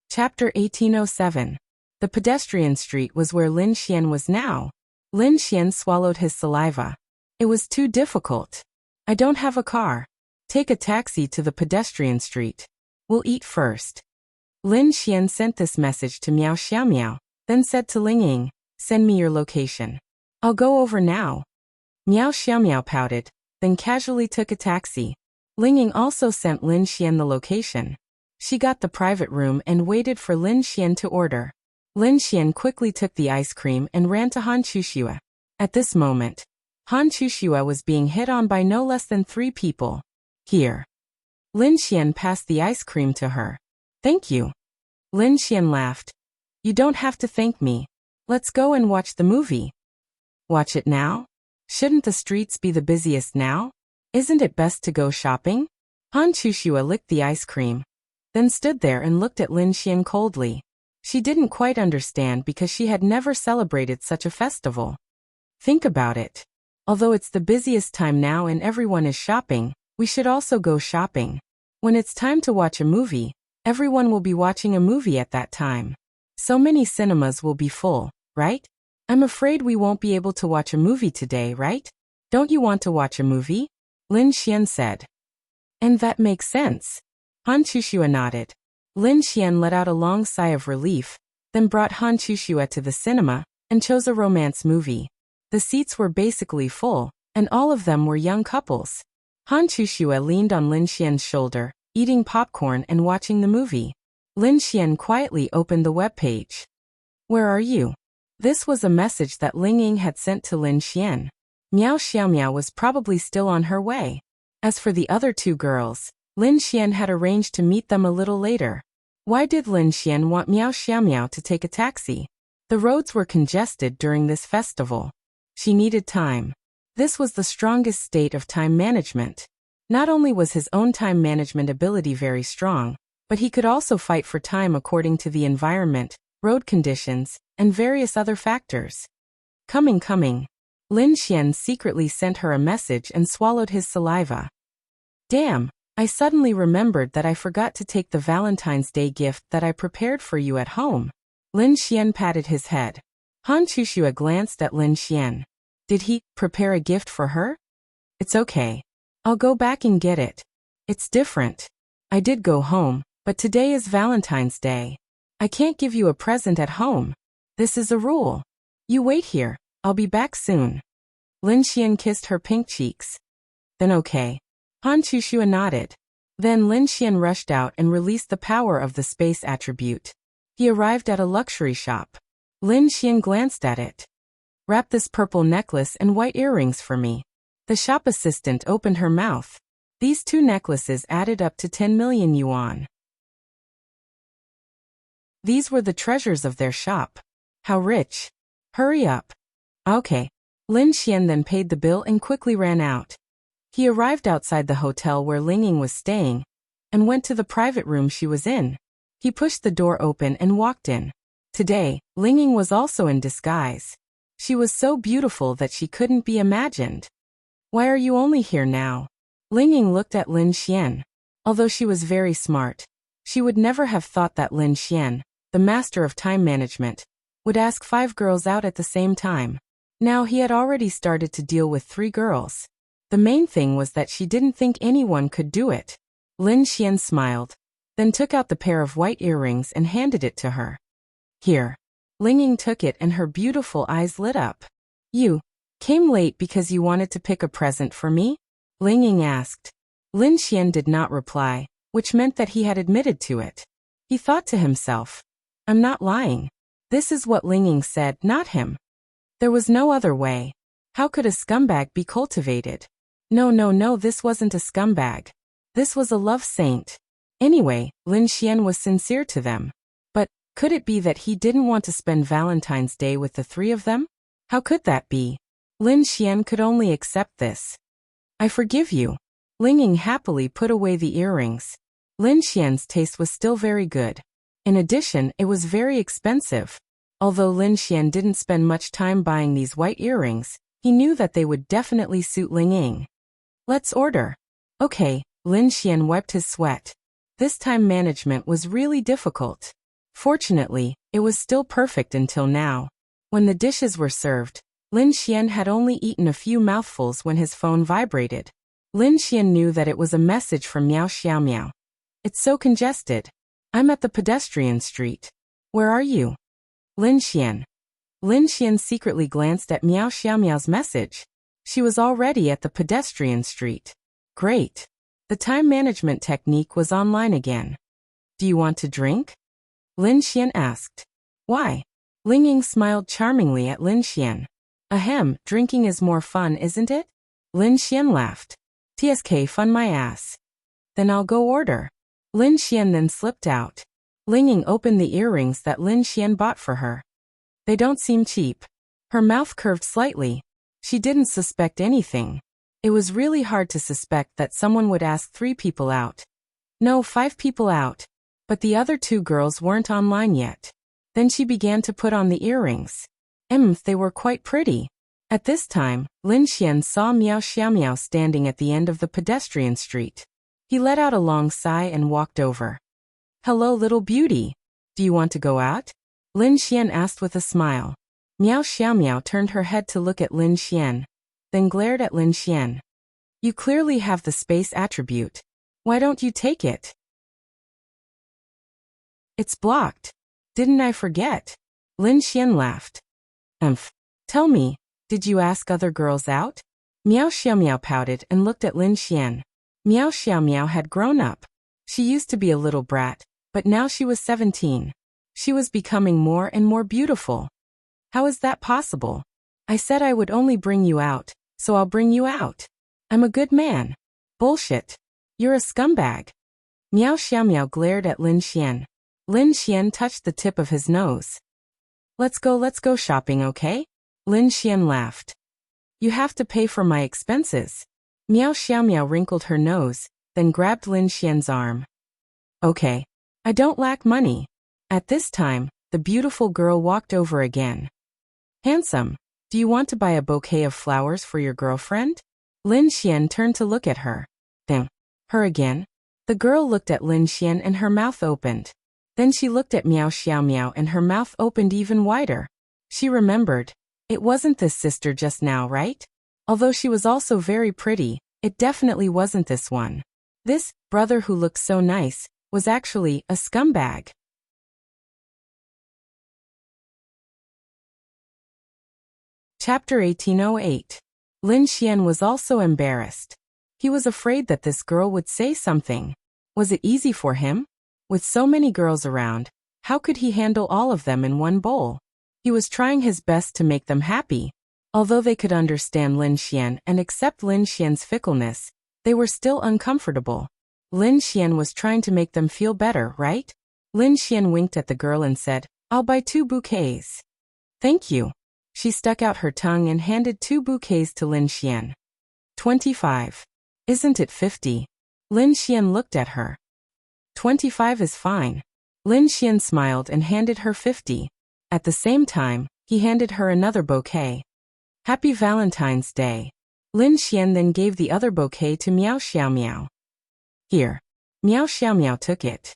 Chapter 1807. The pedestrian street was where Lin Xian was now. Lin Xian swallowed his saliva. It was too difficult. I don't have a car. Take a taxi to the pedestrian street. We'll eat first. Lin Xian sent this message to Miao Xiaomiao, then said to Ling Ying, send me your location. I'll go over now. Miao Xiaomiao pouted, then casually took a taxi. Ling Ying also sent Lin Xian the location. She got the private room and waited for Lin Xian to order. Lin Xian quickly took the ice cream and ran to Han Chuxue. At this moment, Han Chuxue was being hit on by no less than 3 people. Here. Lin Xian passed the ice cream to her. Thank you. Lin Xian laughed. You don't have to thank me. Let's go and watch the movie. Watch it now? Shouldn't the streets be the busiest now? Isn't it best to go shopping? Han Chuxue licked the ice cream, then stood there and looked at Lin Xian coldly. She didn't quite understand because she had never celebrated such a festival. Think about it. Although it's the busiest time now and everyone is shopping, we should also go shopping. When it's time to watch a movie, everyone will be watching a movie at that time. So many cinemas will be full, right? I'm afraid we won't be able to watch a movie today, right? Don't you want to watch a movie? Lin Xian said. And that makes sense. Han Chuxue nodded. Lin Xian let out a long sigh of relief, then brought Han Chuxue to the cinema, and chose a romance movie. The seats were basically full, and all of them were young couples. Han Chuxue leaned on Lin Xian's shoulder, eating popcorn and watching the movie. Lin Xian quietly opened the web page. Where are you? This was a message that Ling Ying had sent to Lin Xian. Miao Xiaomiao was probably still on her way. As for the other 2 girls, Lin Xian had arranged to meet them a little later. Why did Lin Xian want Miao Xiaomiao to take a taxi? The roads were congested during this festival. She needed time. This was the strongest state of time management. Not only was his own time management ability very strong, but he could also fight for time according to the environment, road conditions, and various other factors. Coming. Lin Xian secretly sent her a message and swallowed his saliva. Damn, I suddenly remembered that I forgot to take the Valentine's Day gift that I prepared for you at home. Lin Xian patted his head. Han Chuxue glanced at Lin Xian. Did he prepare a gift for her? It's okay. I'll go back and get it. It's different. I did go home, but today is Valentine's Day. I can't give you a present at home. This is a rule. You wait here. I'll be back soon. Lin Xian kissed her pink cheeks. Then okay. Han Chushua nodded. Then Lin Xian rushed out and released the power of the space attribute. He arrived at a luxury shop. Lin Xian glanced at it. Wrap this purple necklace and white earrings for me. The shop assistant opened her mouth. These 2 necklaces added up to 10 million yuan. These were the treasures of their shop. How rich. Hurry up. Okay. Lin Xian then paid the bill and quickly ran out. He arrived outside the hotel where Lingying was staying and went to the private room she was in. He pushed the door open and walked in. Today, Lingying was also in disguise. She was so beautiful that she couldn't be imagined. Why are you only here now? Lingying looked at Lin Xian. Although she was very smart, she would never have thought that Lin Xian, the master of time management, would ask 5 girls out at the same time. Now he had already started to deal with 3 girls. The main thing was that she didn't think anyone could do it. Lin Xian smiled, then took out the pair of white earrings and handed it to her. Here. Lingying took it and her beautiful eyes lit up. You came late because you wanted to pick a present for me? Lingying asked. Lin Xian did not reply, which meant that he had admitted to it. He thought to himself, I'm not lying. This is what Lingying said, not him. There was no other way. How could a scumbag be cultivated? No, this wasn't a scumbag. This was a love saint. Anyway, Lin Xian was sincere to them. But could it be that he didn't want to spend Valentine's Day with the 3 of them? How could that be? Lin Xian could only accept this. I forgive you. Lingying happily put away the earrings. Lin Xian's taste was still very good. In addition, it was very expensive. Although Lin Xian didn't spend much time buying these white earrings, he knew that they would definitely suit Lingying. Let's order. Okay, Lin Xian wiped his sweat. This time management was really difficult. Fortunately, it was still perfect until now. When the dishes were served, Lin Xian had only eaten a few mouthfuls when his phone vibrated. Lin Xian knew that it was a message from Miao Xiaomiao. It's so congested. I'm at the pedestrian street. Where are you? Lin Xian. Lin Xian secretly glanced at Miao Xiaomiao's message. She was already at the pedestrian street. Great. The time management technique was online again. Do you want to drink? Lin Xian asked. Why? Lingying smiled charmingly at Lin Xian. Ahem, drinking is more fun, isn't it? Lin Xian laughed. TSK fun my ass. Then I'll go order. Lin Xian then slipped out. Lingying opened the earrings that Lin Xian bought for her. They don't seem cheap. Her mouth curved slightly. She didn't suspect anything. It was really hard to suspect that someone would ask 3 people out. No, 5 people out. But the other 2 girls weren't online yet. Then she began to put on the earrings. They were quite pretty. At this time, Lin Xian saw Miao Xiaomiao standing at the end of the pedestrian street. He let out a long sigh and walked over. Hello, little beauty. Do you want to go out? Lin Xian asked with a smile. Miao Xiaomiao turned her head to look at Lin Xian, then glared at Lin Xian. You clearly have the space attribute. Why don't you take it? It's blocked. Didn't I forget? Lin Xian laughed. Tell me, did you ask other girls out? Miao Xiaomiao pouted and looked at Lin Xian. Miao Xiaomiao had grown up. She used to be a little brat, but now she was 17. She was becoming more and more beautiful. How is that possible? I said I would only bring you out, so I'll bring you out. I'm a good man. Bullshit. You're a scumbag. Miao Xiaomiao glared at Lin Xian. Lin Xian touched the tip of his nose. Let's go shopping, okay? Lin Xian laughed. You have to pay for my expenses. Miao Xiaomiao wrinkled her nose, then grabbed Lin Xian's arm. Okay. I don't lack money. At this time, the beautiful girl walked over again. Handsome, do you want to buy a bouquet of flowers for your girlfriend? Lin Xian turned to look at her. Then, her again? The girl looked at Lin Xian and her mouth opened. Then she looked at Miao Xiaomiao and her mouth opened even wider. She remembered. It wasn't this sister just now, right? Although she was also very pretty, it definitely wasn't this one. This brother who looked so nice was actually a scumbag. Chapter 1808. Lin Xian was also embarrassed. He was afraid that this girl would say something. Was it easy for him? With so many girls around, how could he handle all of them in one bowl? He was trying his best to make them happy. Although they could understand Lin Xian and accept Lin Xian's fickleness, they were still uncomfortable. Lin Xian was trying to make them feel better, right? Lin Xian winked at the girl and said, "I'll buy 2 bouquets." "Thank you." She stuck out her tongue and handed 2 bouquets to Lin Xian. 25. Isn't it 50? Lin Xian looked at her. 25 is fine. Lin Xian smiled and handed her 50. At the same time, he handed her another bouquet. Happy Valentine's Day. Lin Xian then gave the other bouquet to Miao Xiaomiao. Here. Miao Xiaomiao took it.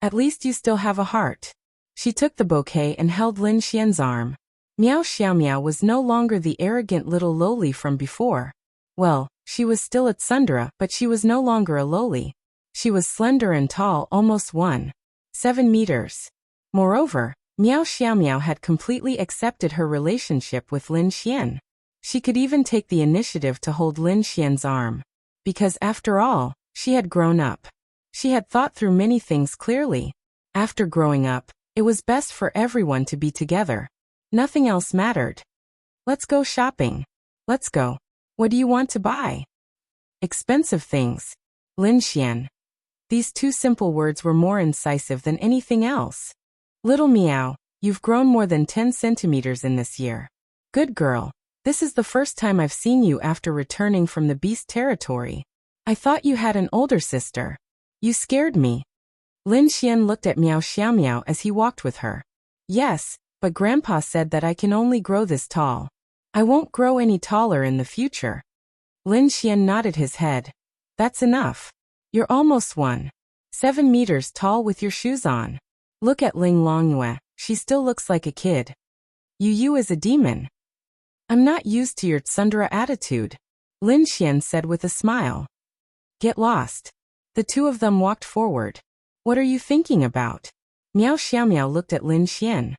At least you still have a heart. She took the bouquet and held Lin Xian's arm. Miao Xiaomiao was no longer the arrogant little loli from before. Well, she was still a tsundere, but she was no longer a loli. She was slender and tall, almost 1.7 meters. Moreover, Miao Xiaomiao had completely accepted her relationship with Lin Xian. She could even take the initiative to hold Lin Xian's arm. Because after all, she had grown up. She had thought through many things clearly. After growing up, it was best for everyone to be together. Nothing else mattered. Let's go shopping. Let's go. What do you want to buy? Expensive things. Lin Xian. These 2 simple words were more incisive than anything else. Little Miao, you've grown more than 10 centimeters in this year. Good girl. This is the first time I've seen you after returning from the beast territory. I thought you had an older sister. You scared me. Lin Xian looked at Miao Xiaomiao as he walked with her. Yes, but Grandpa said that I can only grow this tall. I won't grow any taller in the future. Lin Xian nodded his head. That's enough. You're almost 1.7 meters tall with your shoes on. Look at Ling Longyue, she still looks like a kid. Yu is a demon. I'm not used to your tsundere attitude, Lin Xian said with a smile. Get lost. The 2 of them walked forward. What are you thinking about? Miao Xiaomiao looked at Lin Xian.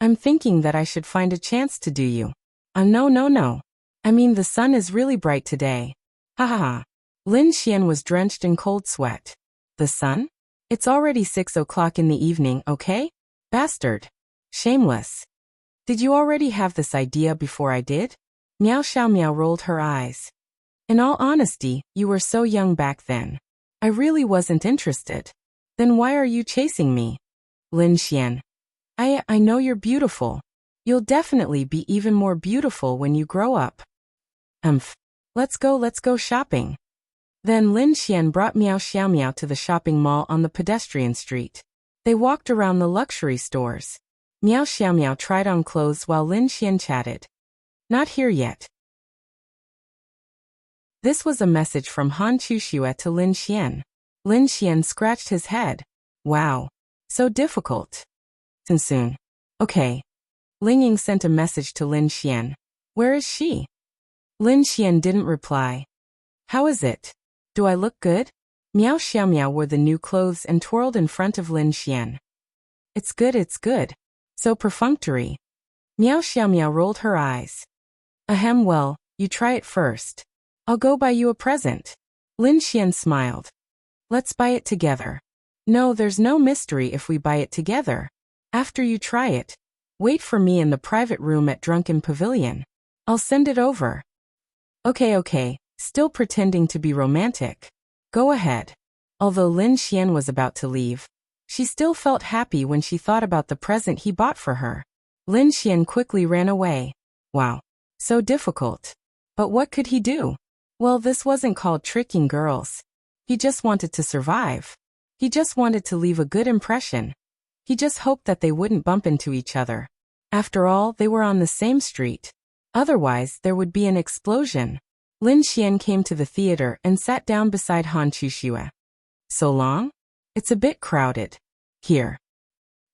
I'm thinking that I should find a chance to do you. No. I mean the sun is really bright today. Ha ha ha. Lin Xian was drenched in cold sweat. The sun? It's already 6 o'clock in the evening, okay? Bastard. Shameless. Did you already have this idea before I did? Miao Xiaomiao rolled her eyes. In all honesty, you were so young back then. I really wasn't interested. Then why are you chasing me? Lin Xian. I know you're beautiful. You'll definitely be even more beautiful when you grow up. Let's go shopping. Then Lin Xian brought Miao Xiaomiao to the shopping mall on the pedestrian street. They walked around the luxury stores. Miao Xiaomiao tried on clothes while Lin Xian chatted. Not here yet. This was a message from Han Chuxue to Lin Xian. Lin Xian scratched his head. Wow. So difficult. Soon. Okay. Ling Ying sent a message to Lin Xian. Where is she? Lin Xian didn't reply. How is it? Do I look good? Miao Xiaomiao wore the new clothes and twirled in front of Lin Xian. It's good. So perfunctory. Miao Xiaomiao rolled her eyes. Ahem, well, you try it first. I'll go buy you a present. Lin Xian smiled. Let's buy it together. No, there's no mystery if we buy it together. After you try it, wait for me in the private room at Drunken Pavilion. I'll send it over. Okay, still pretending to be romantic. Go ahead. Although Lin Xian was about to leave, she still felt happy when she thought about the present he bought for her. Lin Xian quickly ran away. Wow. So difficult. But what could he do? Well, this wasn't called tricking girls. He just wanted to survive. He just wanted to leave a good impression. He just hoped that they wouldn't bump into each other. After all, they were on the same street. Otherwise, there would be an explosion. Lin Xian came to the theater and sat down beside Han Chuxue. So long? It's a bit crowded. Here.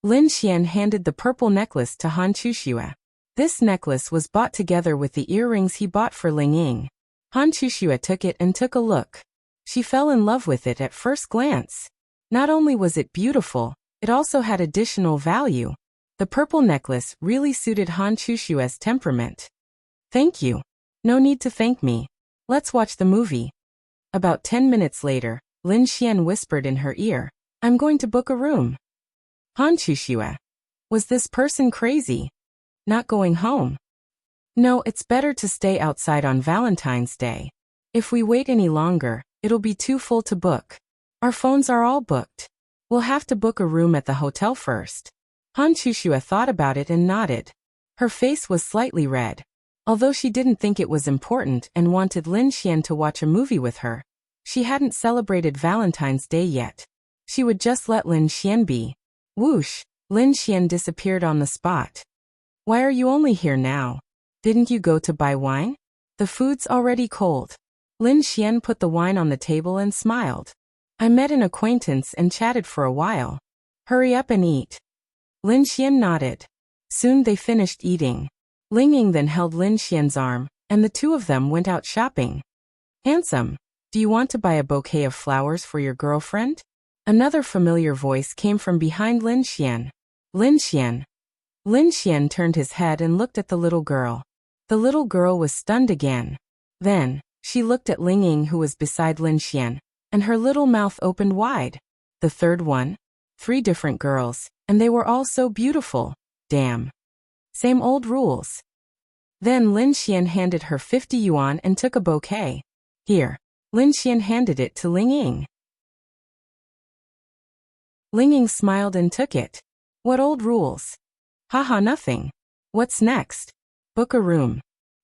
Lin Xian handed the purple necklace to Han Chuxue. This necklace was bought together with the earrings he bought for Ling Ying. Han Chuxue took it and took a look. She fell in love with it at first glance. Not only was it beautiful, it also had additional value. The purple necklace really suited Han Chuxue's temperament. Thank you. No need to thank me. Let's watch the movie. About 10 minutes later, Lin Xian whispered in her ear, I'm going to book a room. Han Chuxue. Was this person crazy? Not going home? No, it's better to stay outside on Valentine's Day. If we wait any longer, it'll be too full to book. Our phones are all booked. We'll have to book a room at the hotel first. Han Chuxue thought about it and nodded. Her face was slightly red. Although she didn't think it was important and wanted Lin Xian to watch a movie with her, she hadn't celebrated Valentine's Day yet. She would just let Lin Xian be. Whoosh! Lin Xian disappeared on the spot. Why are you only here now? Didn't you go to buy wine? The food's already cold. Lin Xian put the wine on the table and smiled. I met an acquaintance and chatted for a while. Hurry up and eat. Lin Xian nodded. Soon they finished eating. Ling Ying then held Lin Xian's arm, and the two of them went out shopping. Handsome, do you want to buy a bouquet of flowers for your girlfriend? Another familiar voice came from behind Lin Xian. Lin Xian. Lin Xian turned his head and looked at the little girl. The little girl was stunned again. Then, she looked at Ling Ying who was beside Lin Xian, and her little mouth opened wide. The third one? 3 different girls, and they were all so beautiful. Damn. Same old rules. Then Lin Xian handed her 50 yuan and took a bouquet. Here. Lin Xian handed it to Ling Ying. Ling Ying smiled and took it. What old rules? Haha, nothing. What's next? Book a room.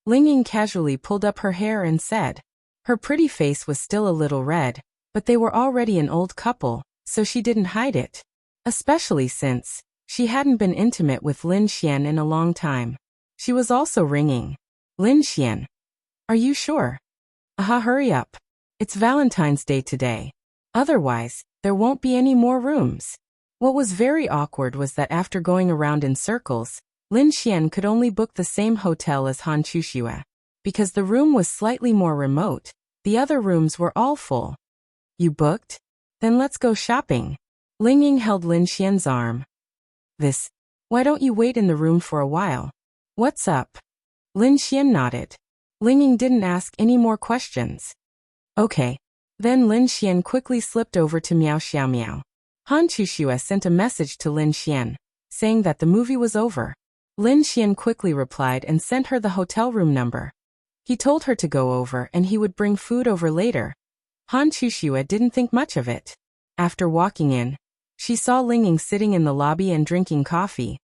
Ling Ying casually pulled up her hair and said. Her pretty face was still a little red, but they were already an old couple, so she didn't hide it. Especially since she hadn't been intimate with Lin Xian in a long time. She was also ringing. Lin Xian. Are you sure? Aha, hurry up. It's Valentine's Day today. Otherwise, there won't be any more rooms. What was very awkward was that after going around in circles, Lin Xian could only book the same hotel as Han Chuxue. Because the room was slightly more remote, the other rooms were all full. You booked? Then let's go shopping. Ling Ying held Lin Xian's arm. Why don't you wait in the room for a while? What's up? Lin Xian nodded. Ling Ying didn't ask any more questions. Okay. Then Lin Xian quickly slipped over to Miao Xiao Miao. Han Chuxue sent a message to Lin Xian, saying that the movie was over. Lin Xian quickly replied and sent her the hotel room number. He told her to go over and he would bring food over later. Han Chuxue didn't think much of it. After walking in, she saw Ling Ying sitting in the lobby and drinking coffee.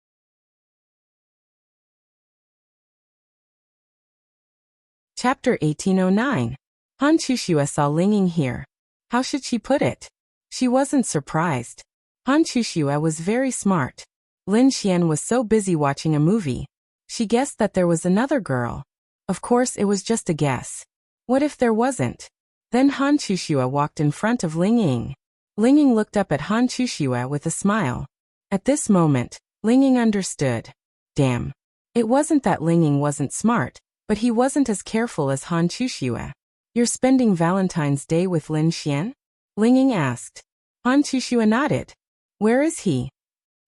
Chapter 1809. Han Chuxue saw Ling Ying here. How should she put it? She wasn't surprised. Han Chuxue was very smart. Lin Xian was so busy watching a movie. She guessed that there was another girl. Of course it was just a guess. What if there wasn't? Then Han Chuxue walked in front of Ling Ying. Ling Ying looked up at Han Chuxue with a smile. At this moment, Ling Ying understood. Damn. It wasn't that Ling Ying wasn't smart, but he wasn't as careful as Han Chuxue. You're spending Valentine's Day with Lin Xian? Ling Ying asked. Han Chuxue nodded. Where is he?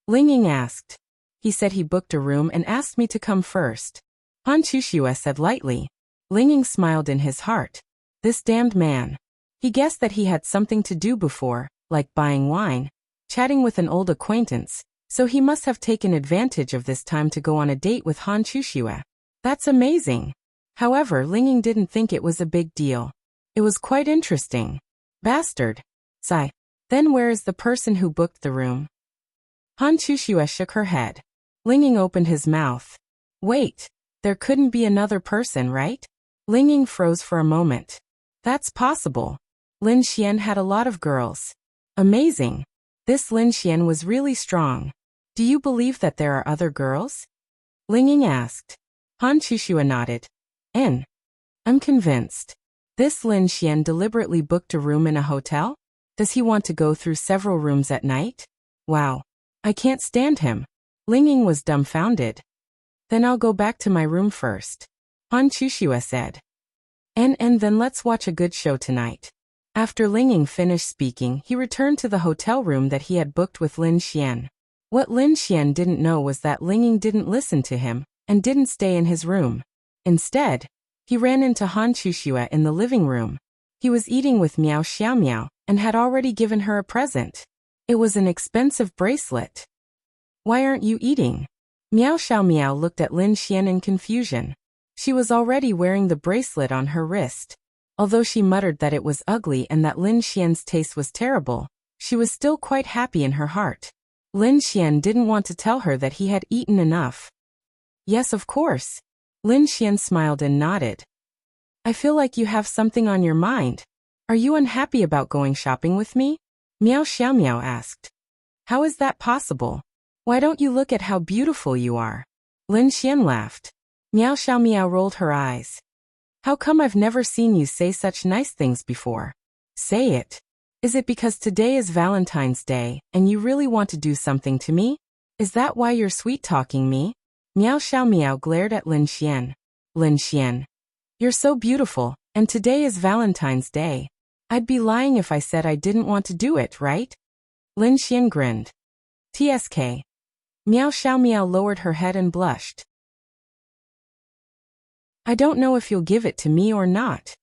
Ling Ying asked. He said he booked a room and asked me to come first. Han Chuxue said lightly. Ling Ying smiled in his heart. This damned man. He guessed that he had something to do before, like buying wine, chatting with an old acquaintance, so he must have taken advantage of this time to go on a date with Han Chuxue. That's amazing. However, Ling Ying didn't think it was a big deal. It was quite interesting. Bastard. Sigh. Then where is the person who booked the room? Han Chuxue shook her head. Ling Ying opened his mouth. Wait. There couldn't be another person, right? Ling Ying froze for a moment. That's possible. Lin Xian had a lot of girls. Amazing. This Lin Xian was really strong. Do you believe that there are other girls? Ling Ying asked. Han Chuxue nodded. I'm convinced. This Lin Xian deliberately booked a room in a hotel? Does he want to go through several rooms at night? Wow. I can't stand him. Ling Ying was dumbfounded. Then I'll go back to my room first, Han Chushua said. And then let's watch a good show tonight. After Ling Ying finished speaking, he returned to the hotel room that he had booked with Lin Xian. What Lin Xian didn't know was that Ling Ying didn't listen to him and didn't stay in his room. Instead, he ran into Han Chushua in the living room. He was eating with Miao Xiaomiao and had already given her a present. It was an expensive bracelet. Why aren't you eating? Miao Xiaomiao looked at Lin Xian in confusion. She was already wearing the bracelet on her wrist. Although she muttered that it was ugly and that Lin Xian's taste was terrible, she was still quite happy in her heart. Lin Xian didn't want to tell her that he had eaten enough. Yes, of course. Lin Xian smiled and nodded. I feel like you have something on your mind. Are you unhappy about going shopping with me? Miao Xiaomiao asked. How is that possible? Why don't you look at how beautiful you are? Lin Xian laughed. Miao Xiaomiao rolled her eyes. How come I've never seen you say such nice things before? Say it. Is it because today is Valentine's Day and you really want to do something to me? Is that why you're sweet-talking me? Miao Xiaomiao glared at Lin Xian. Lin Xian, you're so beautiful, and today is Valentine's Day. I'd be lying if I said I didn't want to do it, right? Lin Xian grinned. TSK. Miao Xiaomiao lowered her head and blushed. I don't know if you'll give it to me or not.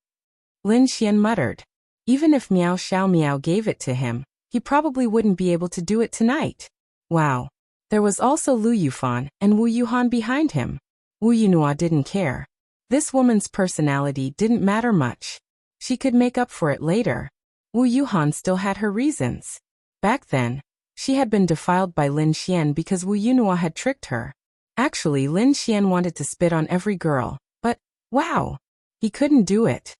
Lin Xian muttered. Even if Miao Xiaomiao gave it to him, he probably wouldn't be able to do it tonight. Wow. There was also Lu Yufan and Wu Yuhan behind him. Wu Yunhua didn't care. This woman's personality didn't matter much. She could make up for it later. Wu Yuhan still had her reasons. Back then, she had been defiled by Lin Xian because Wu Yunhua had tricked her. Actually, Lin Xian wanted to spit on every girl, but, wow! He couldn't do it.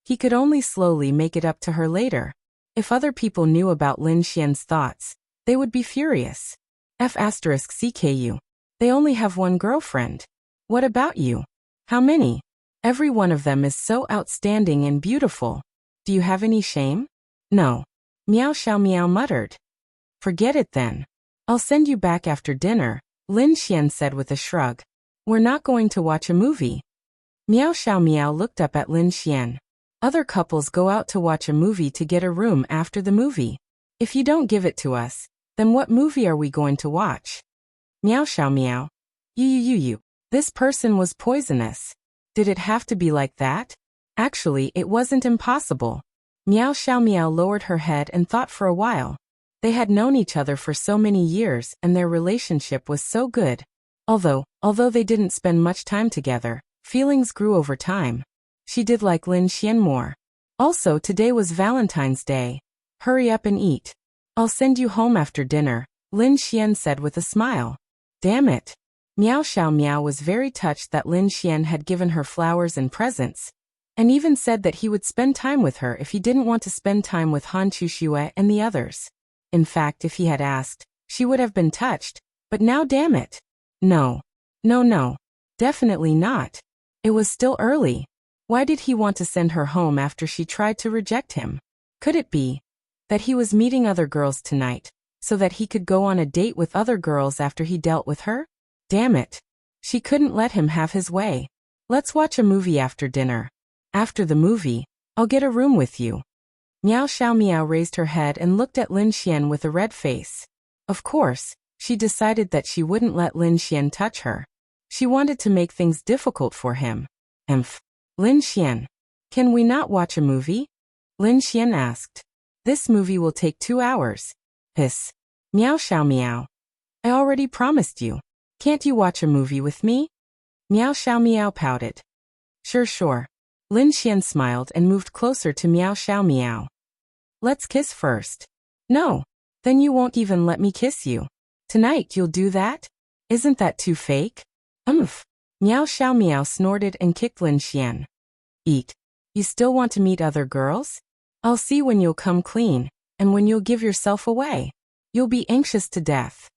He could only slowly make it up to her later. If other people knew about Lin Xian's thoughts, they would be furious. F***CKU. They only have one girlfriend. What about you? How many? Every one of them is so outstanding and beautiful. Do you have any shame? No. Miao Xiaomiao muttered. Forget it then. I'll send you back after dinner, Lin Xian said with a shrug. We're not going to watch a movie. Miao Xiaomiao looked up at Lin Xian. Other couples go out to watch a movie to get a room after the movie. If you don't give it to us, then what movie are we going to watch? Miao Xiaomiao. You. This person was poisonous. Did it have to be like that? Actually, it wasn't impossible. Miao Xiaomiao lowered her head and thought for a while. They had known each other for so many years and their relationship was so good. Although they didn't spend much time together, feelings grew over time. She did like Lin Xian more. Also, today was Valentine's Day. Hurry up and eat. I'll send you home after dinner, Lin Xian said with a smile. Damn it. Miao Xiaomiao was very touched that Lin Xian had given her flowers and presents, and even said that he would spend time with her if he didn't want to spend time with Han Chushue and the others. In fact, if he had asked, she would have been touched, but now damn it. No. Definitely not. It was still early. Why did he want to send her home after she tried to reject him? Could it be that he was meeting other girls tonight, so that he could go on a date with other girls after he dealt with her? Damn it. She couldn't let him have his way. Let's watch a movie after dinner. After the movie, I'll get a room with you. Miao Xiaomiao raised her head and looked at Lin Xian with a red face. Of course, she decided that she wouldn't let Lin Xian touch her. She wanted to make things difficult for him. Lin Xian, can we not watch a movie? Lin Xian asked. This movie will take 2 hours. Hiss. Miao Xiaomiao. I already promised you. Can't you watch a movie with me? Miao Xiaomiao pouted. Sure. Lin Xian smiled and moved closer to Miao Xiaomiao. Let's kiss first. No. Then you won't even let me kiss you. Tonight you'll do that? Isn't that too fake? Miao Xiaomiao snorted and kicked Lin Xian. Eat. You still want to meet other girls? I'll see when you'll come clean, and when you'll give yourself away. You'll be anxious to death.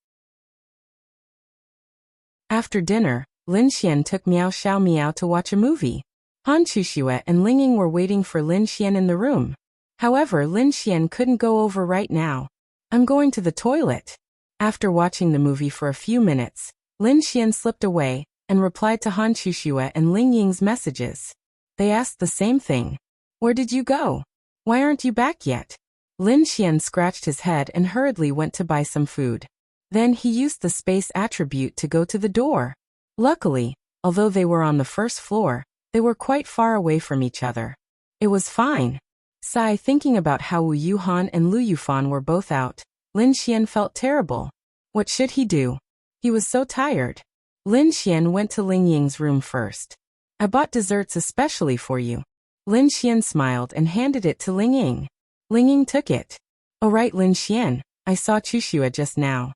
After dinner, Lin Xian took Miao Xiaomiao to watch a movie. Han Chushue and Ling Ying were waiting for Lin Xian in the room. However, Lin Xian couldn't go over right now. I'm going to the toilet. After watching the movie for a few minutes, Lin Xian slipped away and replied to Han Chuxue and Ling Ying's messages. They asked the same thing. Where did you go? Why aren't you back yet? Lin Xian scratched his head and hurriedly went to buy some food. Then he used the space attribute to go to the door. Luckily, although they were on the first floor, they were quite far away from each other. It was fine. Sigh, thinking about how Wu Yuhan and Lu Yufan were both out, Lin Xian felt terrible. What should he do? He was so tired. Lin Xian went to Ling Ying's room first. I bought desserts especially for you. Lin Xian smiled and handed it to Ling Ying. Ling Ying took it. Oh right, Lin Xian, I saw Chuxue just now.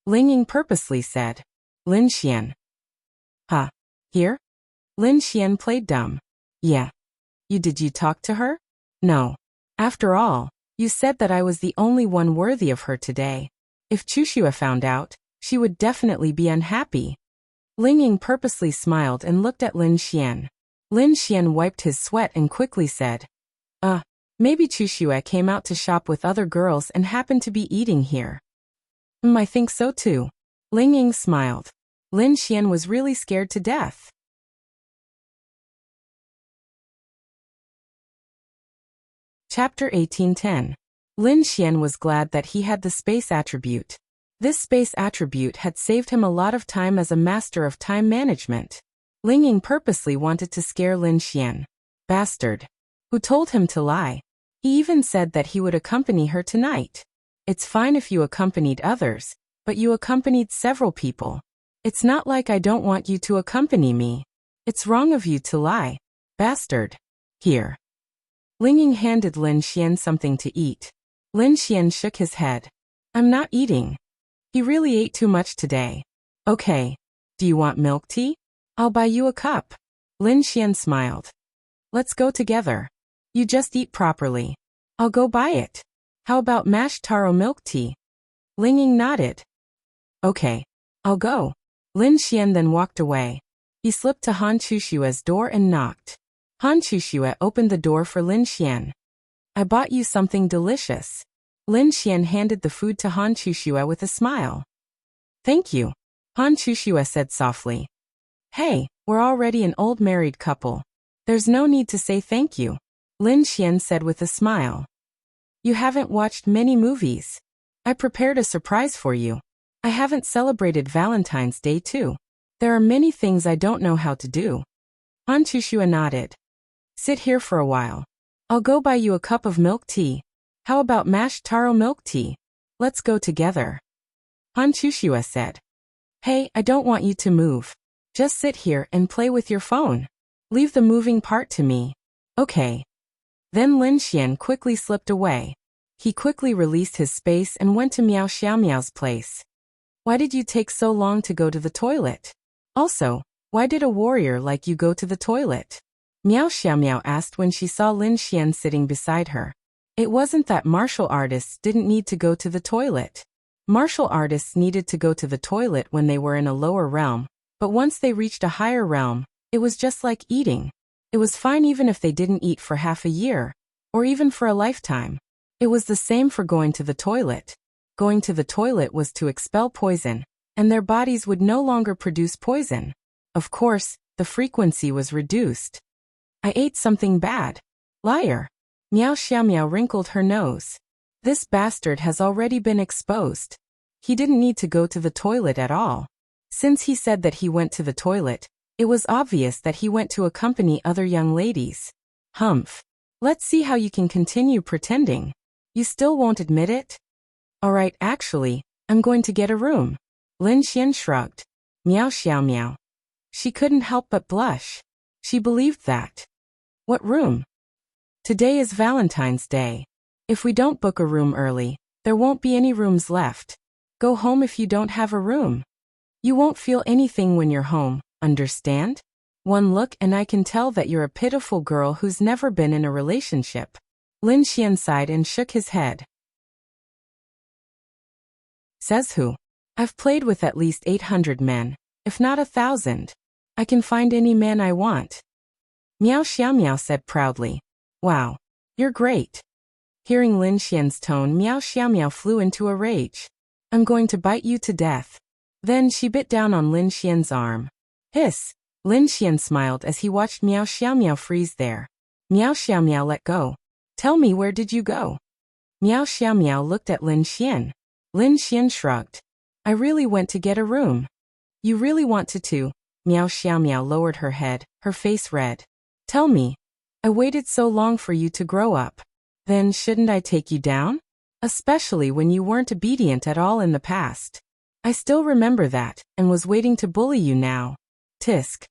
Ling Ying purposely said. Lin Xian. Huh? Here? Lin Xian played dumb. Yeah. Did you talk to her? No. After all, you said that I was the only one worthy of her today. If Chuxue found out, she would definitely be unhappy. Ling Ying purposely smiled and looked at Lin Xian. Lin Xian wiped his sweat and quickly said, maybe Chuxue came out to shop with other girls and happened to be eating here. I think so too. Ling Ying smiled. Lin Xian was really scared to death. Chapter 1810. Lin Xian was glad that he had the space attribute. This space attribute had saved him a lot of time as a master of time management. Ling Ying purposely wanted to scare Lin Xian. Bastard. Who told him to lie? He even said that he would accompany her tonight. It's fine if you accompanied others, but you accompanied several people. It's not like I don't want you to accompany me. It's wrong of you to lie. Bastard. Here. Ling Ying handed Lin Xian something to eat. Lin Xian shook his head. I'm not eating. He really ate too much today. Okay. Do you want milk tea? I'll buy you a cup. Lin Xian smiled. Let's go together. You just eat properly. I'll go buy it. How about mashed taro milk tea? Ling Ying nodded. Okay. I'll go. Lin Xian then walked away. He slipped to Han Chuxue's door and knocked. Han Chuxue opened the door for Lin Xian. I bought you something delicious. Lin Xian handed the food to Han Chuxue with a smile. Thank you. Han Chuxue said softly. Hey, we're already an old married couple. There's no need to say thank you. Lin Xian said with a smile. You haven't watched many movies. I prepared a surprise for you. I haven't celebrated Valentine's Day too. There are many things I don't know how to do. Han Chuxue nodded. Sit here for a while. I'll go buy you a cup of milk tea. How about mashed taro milk tea? Let's go together. Han Chuxue said. Hey, I don't want you to move. Just sit here and play with your phone. Leave the moving part to me. Okay. Then Lin Xian quickly slipped away. He quickly released his space and went to Miao Xiaomiao's place. Why did you take so long to go to the toilet? Also, why did a warrior like you go to the toilet? Miao Xiaomiao asked when she saw Lin Xian sitting beside her. It wasn't that martial artists didn't need to go to the toilet. Martial artists needed to go to the toilet when they were in a lower realm, but once they reached a higher realm, it was just like eating. It was fine even if they didn't eat for half a year, or even for a lifetime. It was the same for going to the toilet. Going to the toilet was to expel poison, and their bodies would no longer produce poison. Of course, the frequency was reduced. I ate something bad. Liar. Miao Xiaomiao wrinkled her nose. This bastard has already been exposed. He didn't need to go to the toilet at all. Since he said that he went to the toilet, it was obvious that he went to accompany other young ladies. Humph. Let's see how you can continue pretending. You still won't admit it? Alright, actually, I'm going to get a room. Lin Xian shrugged. Miao Xiaomiao. She couldn't help but blush. She believed that. What room? Today is Valentine's Day. If we don't book a room early, there won't be any rooms left. Go home if you don't have a room. You won't feel anything when you're home, understand? One look and I can tell that you're a pitiful girl who's never been in a relationship. Lin Xian sighed and shook his head. Says who? I've played with at least 800 men, if not 1,000. I can find any man I want. Miao Xiaomiao said proudly. Wow, you're great. Hearing Lin Xian's tone, Miao Xiaomiao flew into a rage. I'm going to bite you to death. Then she bit down on Lin Xian's arm. Hiss. Lin Xian smiled as he watched Miao Xiaomiao freeze there. Miao Xiaomiao let go. Tell me, where did you go? Miao Xiaomiao looked at Lin Xian. Lin Xian shrugged. I really went to get a room. You really want to? Miao Xiaomiao lowered her head, her face red. Tell me. I waited so long for you to grow up. Then shouldn't I take you down? Especially when you weren't obedient at all in the past. I still remember that, and was waiting to bully you now. Tisk.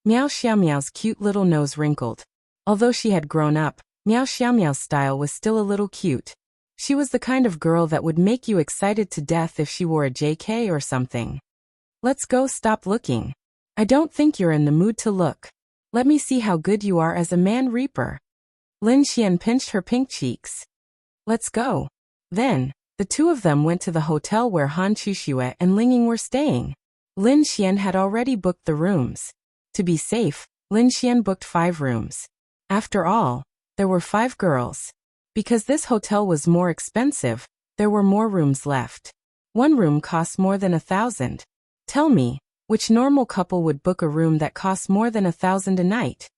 Miao Xiaomiao's cute little nose wrinkled. Although she had grown up, Miao Xiaomiao's style was still a little cute. She was the kind of girl that would make you excited to death if she wore a JK or something. Let's go, stop looking. I don't think you're in the mood to look. Let me see how good you are as a man reaper. Lin Xian pinched her pink cheeks. Let's go. Then, the two of them went to the hotel where Han Chuxue and Ling Ying were staying. Lin Xian had already booked the rooms. To be safe, Lin Xian booked 5 rooms. After all, there were 5 girls. Because this hotel was more expensive, there were more rooms left. One room cost more than 1,000. Tell me, which normal couple would book a room that costs more than 1,000 a night?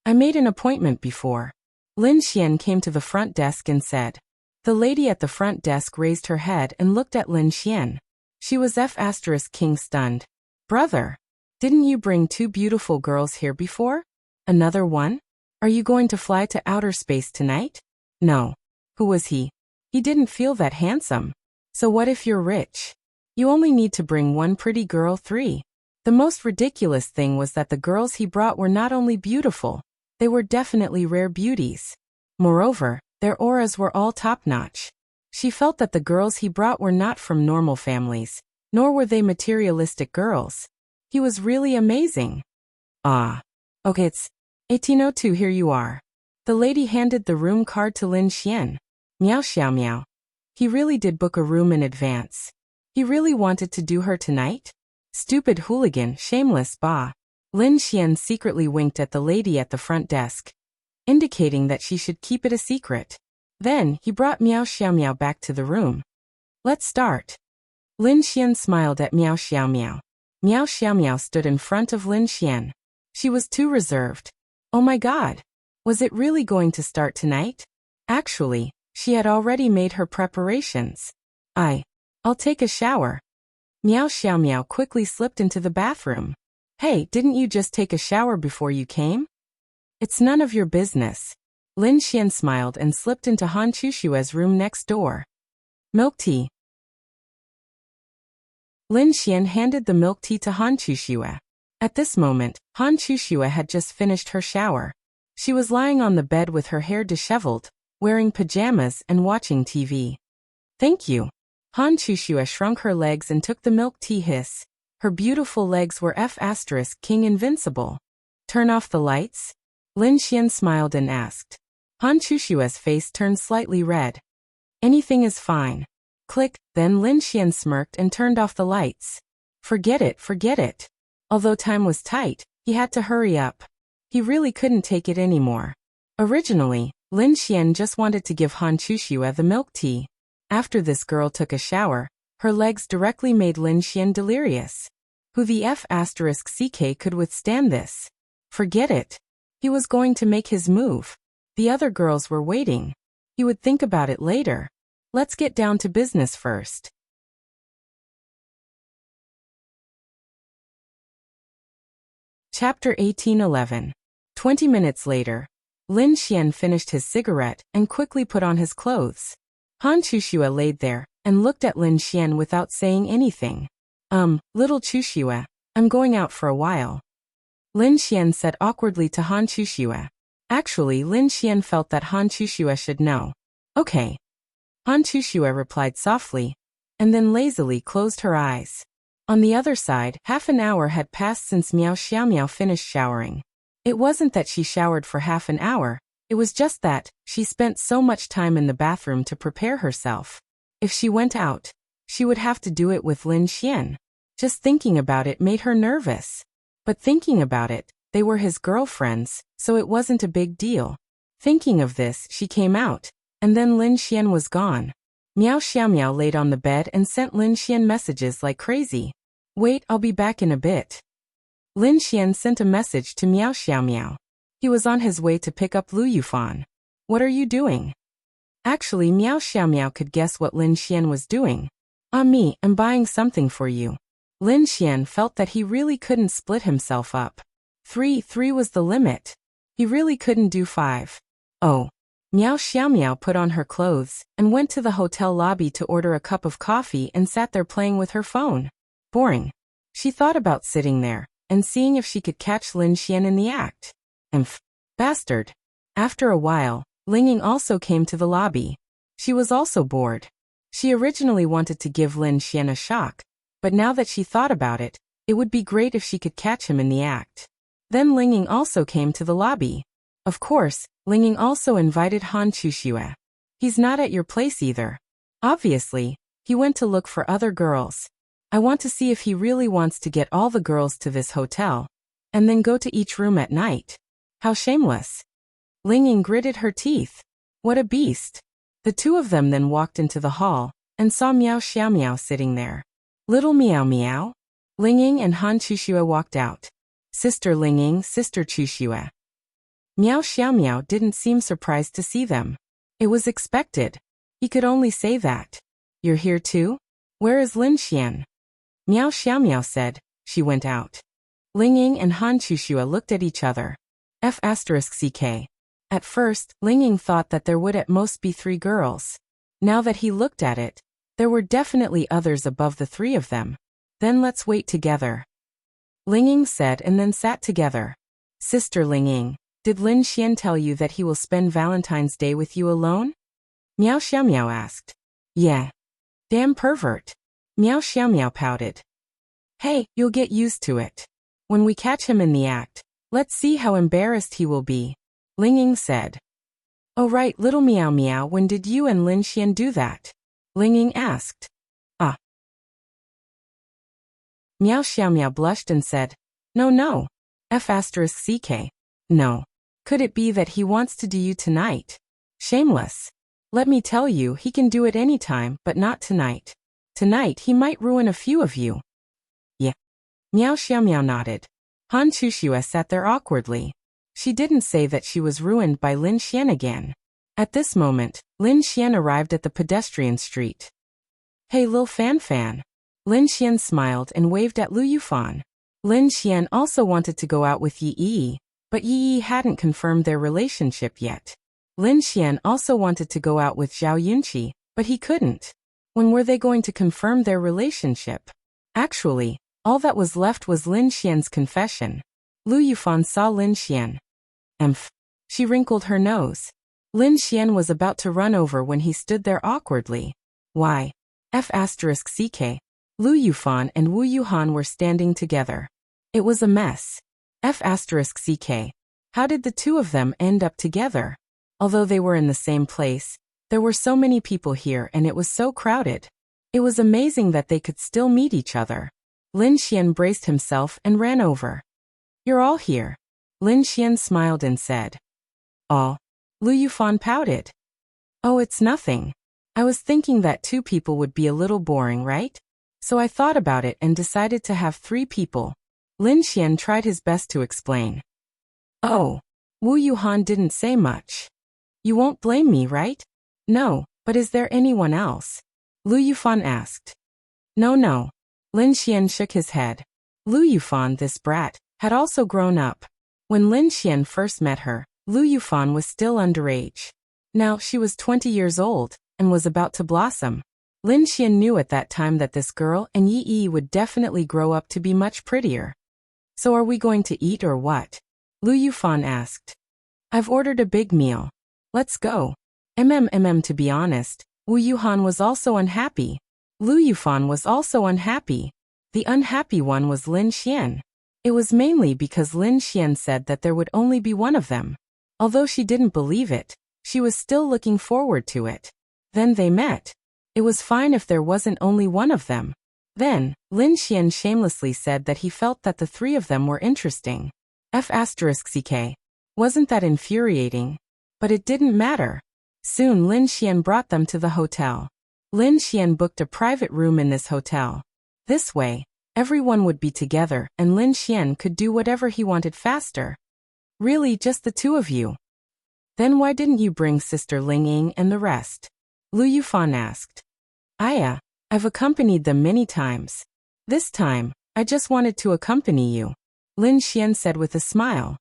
I made an appointment before. Lin Xian came to the front desk and said. The lady at the front desk raised her head and looked at Lin Xian. She was King stunned. Brother, didn't you bring 2 beautiful girls here before? Another one? Are you going to fly to outer space tonight? No. Who was he? He didn't feel that handsome. So what if you're rich? You only need to bring 1 pretty girl 3. The most ridiculous thing was that the girls he brought were not only beautiful, they were definitely rare beauties. Moreover, their auras were all top-notch. She felt that the girls he brought were not from normal families, nor were they materialistic girls. He was really amazing. Ah. Okay, it's 1802, here you are. The lady handed the room card to Lin Xian. Miao Xiaomiao. He really did book a room in advance. He really wanted to do her tonight? Stupid hooligan, shameless bah. Lin Xian secretly winked at the lady at the front desk, indicating that she should keep it a secret. Then, he brought Miao Xiaomiao back to the room. Let's start. Lin Xian smiled at Miao Xiaomiao. Miao Xiaomiao stood in front of Lin Xian. She was too reserved. Oh my god. Was it really going to start tonight? Actually, she had already made her preparations. I'll take a shower. Miao Xiaomiao quickly slipped into the bathroom. Hey, didn't you just take a shower before you came? It's none of your business. Lin Xian smiled and slipped into Han Chushue's room next door. Milk tea. Lin Xian handed the milk tea to Han Chuxue. At this moment, Han Chuxue had just finished her shower. She was lying on the bed with her hair disheveled, wearing pajamas and watching TV. Thank you. Han Chuxue shrunk her legs and took the milk tea. Hiss. Her beautiful legs were King invincible. Turn off the lights? Lin Xian smiled and asked. Han Chushue's face turned slightly red. Anything is fine. Click. Then Lin Xian smirked and turned off the lights. Forget it. Although time was tight, he had to hurry up. He really couldn't take it anymore. Originally, Lin Xian just wanted to give Han Chuxue the milk tea. After this girl took a shower, her legs directly made Lin Xian delirious. Who the CK could withstand this? Forget it. He was going to make his move. The other girls were waiting. He would think about it later. Let's get down to business first. Chapter 1811. 20 minutes later, Lin Xian finished his cigarette and quickly put on his clothes. Han Chuxue laid there and looked at Lin Xian without saying anything. Little Chuxue, I'm going out for a while. Lin Xian said awkwardly to Han Chuxue. Actually, Lin Xian felt that Han Chuxue should know. Okay. Han Chuxue replied softly, and then lazily closed her eyes. On the other side, half an hour had passed since Miao Xiaomiao finished showering. It wasn't that she showered for half an hour, it was just that she spent so much time in the bathroom to prepare herself. If she went out, she would have to do it with Lin Xian. Just thinking about it made her nervous. But thinking about it, they were his girlfriends, so it wasn't a big deal. Thinking of this, she came out, and then Lin Xian was gone. Miao Xiaomiao laid on the bed and sent Lin Xian messages like crazy. Wait, I'll be back in a bit. Lin Xian sent a message to Miao Xiaomiao. He was on his way to pick up Lu Yufan. What are you doing? Actually, Miao Xiaomiao could guess what Lin Xian was doing. Me, I'm buying something for you. Lin Xian felt that he really couldn't split himself up. 3 was the limit. He really couldn't do 5. Oh. Miao Xiaomiao put on her clothes and went to the hotel lobby to order a cup of coffee and sat there playing with her phone. Boring. She thought about sitting there and seeing if she could catch Lin Xian in the act. Bastard. After a while, Linging also came to the lobby. She was also bored. She originally wanted to give Lin Xian a shock, but now that she thought about it, it would be great if she could catch him in the act. Then Linging also came to the lobby. Of course, Linging also invited Han Chuxue. He's not at your place either. Obviously, he went to look for other girls. I want to see if he really wants to get all the girls to this hotel, and then go to each room at night. How shameless. Linging gritted her teeth. What a beast. The two of them then walked into the hall, and saw Miao Xiaomiao sitting there. Little Miao Miao? Linging and Han Chuxue walked out. Sister Linging, Sister Chuxue. Miao Xiaomiao didn't seem surprised to see them. It was expected. He could only say that. You're here too? Where is Lin Xian? Miao Xiaomiao said. She went out. Linging and Han Chuxue looked at each other. F***ck. At first, Linging thought that there would at most be 3 girls. Now that he looked at it, there were definitely others above the 3 of them. Then let's wait together. Linging said and then sat together. Sister Linging, did Lin Xian tell you that he will spend Valentine's Day with you alone? Miao Xiaomiao asked. Yeah. Damn pervert. Miao Xiaomiao pouted. Hey, you'll get used to it. When we catch him in the act, let's see how embarrassed he will be. Linging said. Oh right, little Miao Miao, when did you and Lin Xian do that? Linging asked. Miao Xiaomiao blushed and said. No. F***ck. No. Could it be that he wants to do you tonight? Shameless. Let me tell you, he can do it anytime, but not tonight. Tonight he might ruin a few of you. Yeah. Miao Xiaomiao nodded. Han Chuxue sat there awkwardly. She didn't say that she was ruined by Lin Xian again. At this moment, Lin Xian arrived at the pedestrian street. Hey Lil Fan. Lin Xian smiled and waved at Lu Yufan. Lin Xian also wanted to go out with Yi Yi, but Yi Yi hadn't confirmed their relationship yet. Lin Xian also wanted to go out with Zhao Yunqi, but he couldn't. When were they going to confirm their relationship? Actually, all that was left was Lin Xian's confession. Lu Yufan saw Lin Xian. She wrinkled her nose. Lin Xian was about to run over when he stood there awkwardly. Why? F***ck. Lu Yufan and Wu Yuhan were standing together. It was a mess. F***ck. How did the two of them end up together? Although they were in the same place, there were so many people here and it was so crowded. It was amazing that they could still meet each other. Lin Xian braced himself and ran over. You're all here. Lin Xian smiled and said. All. Lu Yufan pouted. Oh, it's nothing. I was thinking that 2 people would be a little boring, right? So I thought about it and decided to have 3 people. Lin Xian tried his best to explain. Oh. Wu Yuhan didn't say much. You won't blame me, right? No, but is there anyone else? Lu Yufan asked. No. Lin Xian shook his head. Lu Yufan, this brat, had also grown up. When Lin Xian first met her, Lu Yufan was still underage. Now she was 20 years old, and was about to blossom. Lin Xian knew at that time that this girl and Yi Yi would definitely grow up to be much prettier. So are we going to eat or what? Lu Yufan asked. I've ordered a big meal. Let's go. To be honest, Wu Yuhan was also unhappy. Lu Yufan was also unhappy. The unhappy one was Lin Xian. It was mainly because Lin Xian said that there would only be one of them. Although she didn't believe it, she was still looking forward to it. Then they met. It was fine if there wasn't only one of them. Then, Lin Xian shamelessly said that he felt that the 3 of them were interesting. F***ck. Wasn't that infuriating? But it didn't matter. Soon Lin Xian brought them to the hotel. Lin Xian booked a private room in this hotel. This way, Everyone would be together, and Lin Xian could do whatever he wanted faster. Really, just the two of you? Then why didn't you bring Sister Ling Ying and the rest? Lu Yufan asked. I've accompanied them many times. This time, I just wanted to accompany you, Lin Xian said with a smile.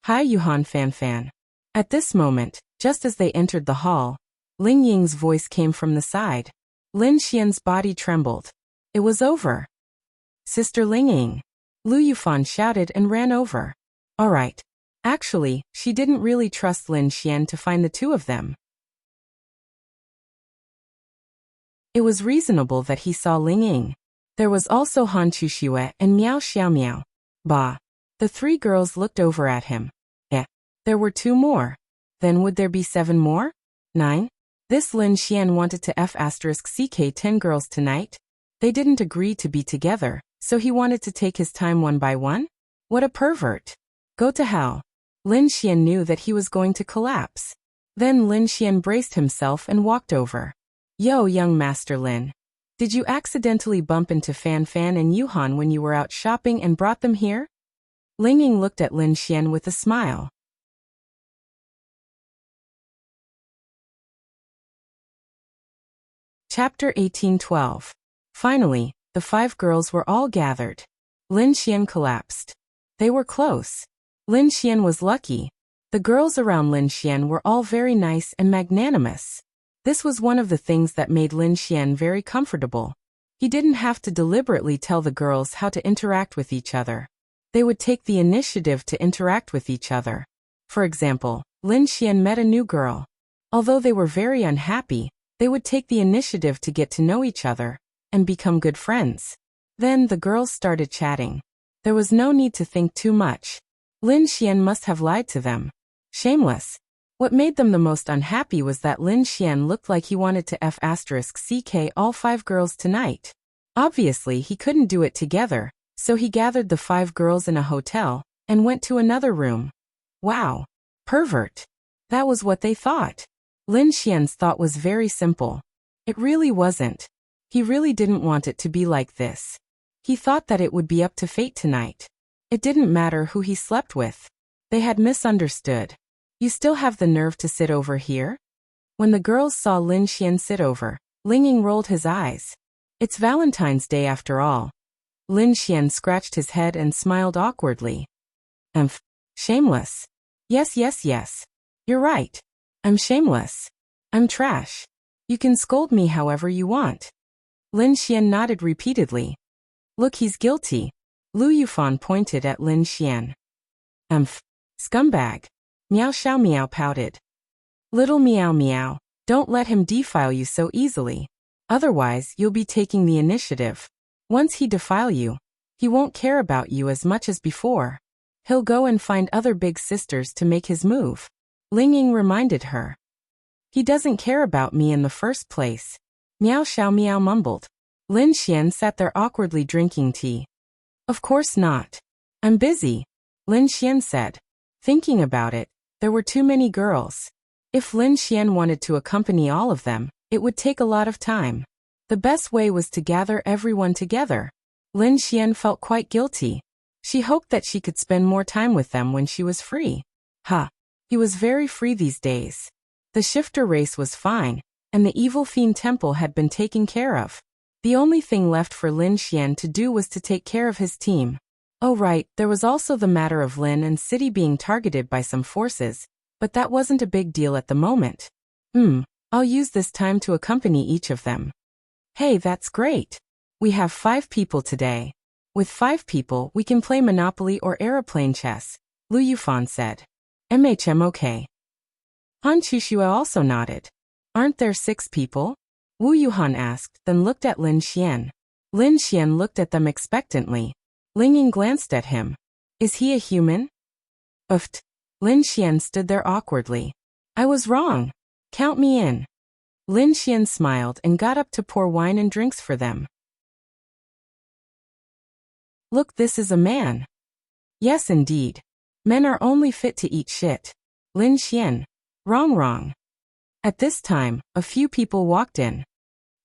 Hi Yuhan Fan. At this moment, just as they entered the hall, Ling Ying's voice came from the side. Lin Xian's body trembled. It was over. Sister Ling Ying. Lu Yufan shouted and ran over. All right. Actually, she didn't really trust Lin Xian to find the two of them. It was reasonable that he saw Ling Ying. There was also Han Chuxue and Miao Xiaomiao. Bah. The three girls looked over at him. There were 2 more. Then would there be 7 more? 9? This Lin Xian wanted to F***ck 10 girls tonight. They didn't agree to be together, so he wanted to take his time one by one? What a pervert. Go to hell. Lin Xian knew that he was going to collapse. Then Lin Xian braced himself and walked over. Yo, young Master Lin. Did you accidentally bump into Fan and Yuhan when you were out shopping and brought them here? Ling Ying looked at Lin Xian with a smile. Chapter 1812. Finally, the 5 girls were all gathered. Lin Xian collapsed. They were close. Lin Xian was lucky. The girls around Lin Xian were all very nice and magnanimous. This was one of the things that made Lin Xian very comfortable. He didn't have to deliberately tell the girls how to interact with each other. They would take the initiative to interact with each other. For example, Lin Xian met a new girl. Although they were very unhappy, they would take the initiative to get to know each other and become good friends. Then the girls started chatting. There was no need to think too much. Lin Xian must have lied to them. Shameless. What made them the most unhappy was that Lin Xian looked like he wanted to F***ck all 5 girls tonight. Obviously he couldn't do it together, so he gathered the 5 girls in a hotel and went to another room. Wow. Pervert. That was what they thought. Lin Xian's thought was very simple. It really wasn't. He really didn't want it to be like this. He thought that it would be up to fate tonight. It didn't matter who he slept with. They had misunderstood. You still have the nerve to sit over here? When the girls saw Lin Xian sit over, Ling Ying rolled his eyes. It's Valentine's Day after all. Lin Xian scratched his head and smiled awkwardly. Shameless. Yes. You're right. I'm shameless. I'm trash. You can scold me however you want. Lin Xian nodded repeatedly. Look, he's guilty. Lu Yufan pointed at Lin Xian. Scumbag. Miao Xiaomiao pouted. Little Miao, don't let him defile you so easily. Otherwise, you'll be taking the initiative. Once he defile you, he won't care about you as much as before. He'll go and find other big sisters to make his move. Ling Ying reminded her. He doesn't care about me in the first place. Miao Xiaomiao mumbled. Lin Xian sat there awkwardly drinking tea. Of course not. I'm busy, Lin Xian said. Thinking about it, there were too many girls. If Lin Xian wanted to accompany all of them, it would take a lot of time. The best way was to gather everyone together. Lin Xian felt quite guilty. She hoped that she could spend more time with them when she was free. He was very free these days. The shifter race was fine, and the evil fiend temple had been taken care of. The only thing left for Lin Xian to do was to take care of his team. Oh right, there was also the matter of Lin and City being targeted by some forces, but that wasn't a big deal at the moment. I'll use this time to accompany each of them. Hey, that's great. We have 5 people today. With 5 people, we can play Monopoly or aeroplane chess, Lu Yufan said. Okay. Han Chuxue also nodded. Aren't there 6 people? Wu Yuhan asked, then looked at Lin Xian. Lin Xian looked at them expectantly. Ling Ying glanced at him. Is he a human? Lin Xian stood there awkwardly. I was wrong. Count me in. Lin Xian smiled and got up to pour wine and drinks for them. Look, this is a man. Yes, indeed. Men are only fit to eat shit. Lin Xian. Wrong. At this time, a few people walked in.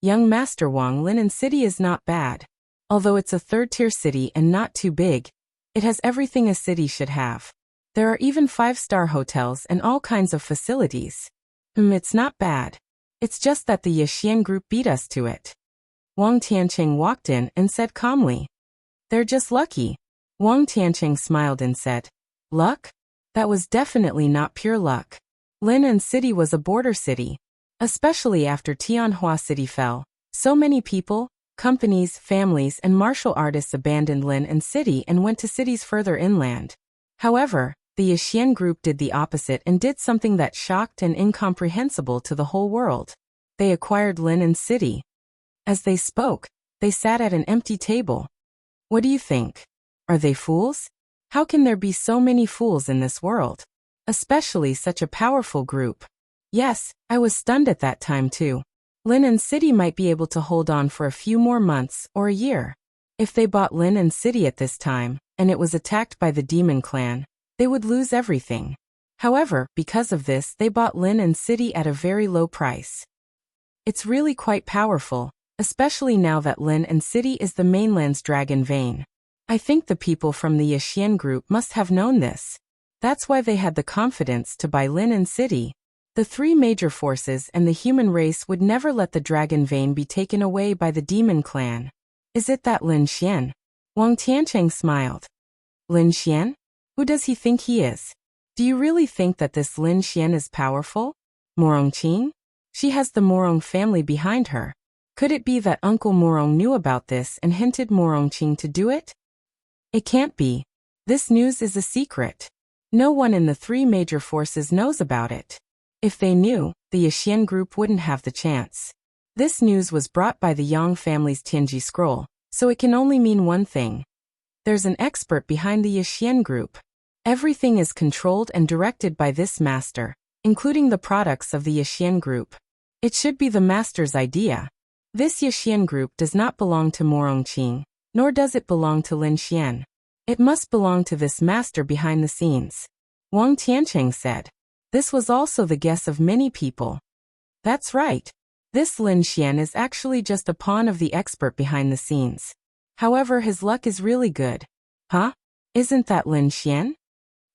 Young Master Wang Lin and City is not bad. Although it's a third-tier city and not too big, it has everything a city should have. There are even 5-star hotels and all kinds of facilities. It's not bad. It's just that the Yixian group beat us to it. Wang Tianqing walked in and said calmly. They're just lucky. Wang Tianqing smiled and said, luck? That was definitely not pure luck. Lin'an City was a border city. Especially after Tianhua City fell, so many people, companies, families, and martial artists abandoned Lin'an City and went to cities further inland. However, the Yixian group did the opposite and did something that shocked and incomprehensible to the whole world. They acquired Lin'an City. As they spoke, they sat at an empty table. What do you think? Are they fools? How can there be so many fools in this world? Especially such a powerful group. Yes, I was stunned at that time too. Lin'an City might be able to hold on for a few more months or a year. If they bought Lin'an City at this time, and it was attacked by the demon clan, they would lose everything. However, because of this, they bought Lin'an City at a very low price. It's really quite powerful, especially now that Lin'an City is the mainland's dragon vein. I think the people from the Yixian group must have known this. That's why they had the confidence to buy Lin'an City. The 3 major forces and the human race would never let the dragon vein be taken away by the demon clan. Is it that Lin Xian? Wang Tianqing smiled. Lin Xian? Who does he think he is? Do you really think that this Lin Xian is powerful? Morongqing? She has the Morong family behind her. Could it be that Uncle Morong knew about this and hinted Morongqing to do it? It can't be. This news is a secret. No one in the 3 major forces knows about it. If they knew, the Yixian group wouldn't have the chance. This news was brought by the Yang family's Tianji scroll, so it can only mean one thing. There's an expert behind the Yixian group. Everything is controlled and directed by this master, including the products of the Yixian group. It should be the master's idea. This Yixian group does not belong to Morongqing, nor does it belong to Lin Xian. It must belong to this master behind the scenes. Wang Tianqing said. This was also the guess of many people. That's right. This Lin Xian is actually just a pawn of the expert behind the scenes. However, his luck is really good. Huh? Isn't that Lin Xian?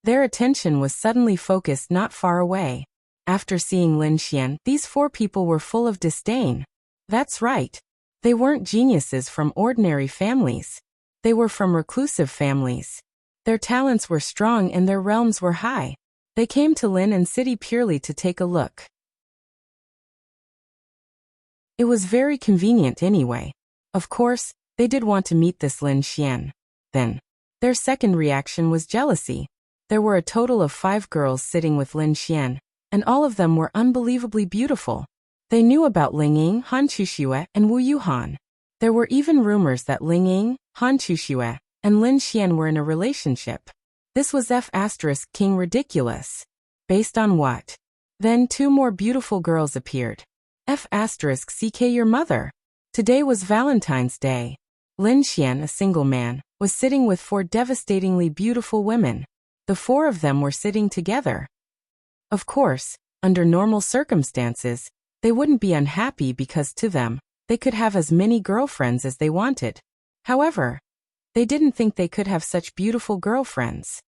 Their attention was suddenly focused not far away. After seeing Lin Xian, these 4 people were full of disdain. That's right. They weren't geniuses from ordinary families. They were from reclusive families. Their talents were strong and their realms were high. They came to Lin'an City purely to take a look. It was very convenient anyway. Of course, they did want to meet this Lin Xian. Then, their second reaction was jealousy. There were a total of 5 girls sitting with Lin Xian, and all of them were unbelievably beautiful. They knew about Ling Ying, Han Chuxue, and Wu Yuhan. There were even rumors that Ling Ying, Han Chuxue, and Lin Xian were in a relationship. This was King ridiculous. Based on what? Then 2 more beautiful girls appeared. CK your mother. Today was Valentine's Day. Lin Xian, a single man, was sitting with 4 devastatingly beautiful women. The 4 of them were sitting together. Of course, under normal circumstances, they wouldn't be unhappy because to them, they could have as many girlfriends as they wanted. However, they didn't think they could have such beautiful girlfriends.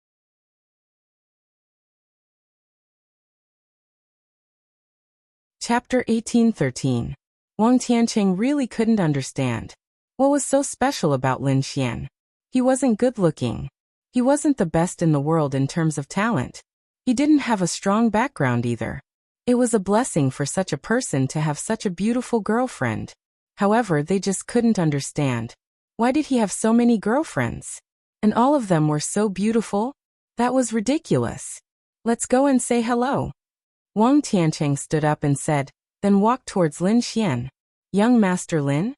Chapter 1813. Wang Tianqing really couldn't understand. What was so special about Lin Xian? He wasn't good-looking. He wasn't the best in the world in terms of talent. He didn't have a strong background either. It was a blessing for such a person to have such a beautiful girlfriend. However, they just couldn't understand. Why did he have so many girlfriends? And all of them were so beautiful? That was ridiculous. Let's go and say hello. Wang Tianqing stood up and said, then walked towards Lin Xian. Young Master Lin?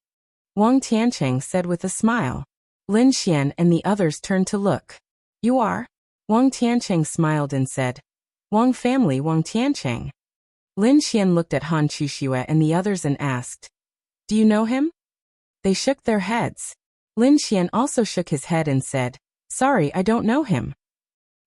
Wang Tianqing said with a smile. Lin Xian and the others turned to look. You are? Wang Tianqing smiled and said, Wang family Wang Tianqing. Lin Xian looked at Han Chuxue and the others and asked, do you know him? They shook their heads. Lin Xian also shook his head and said, sorry, I don't know him.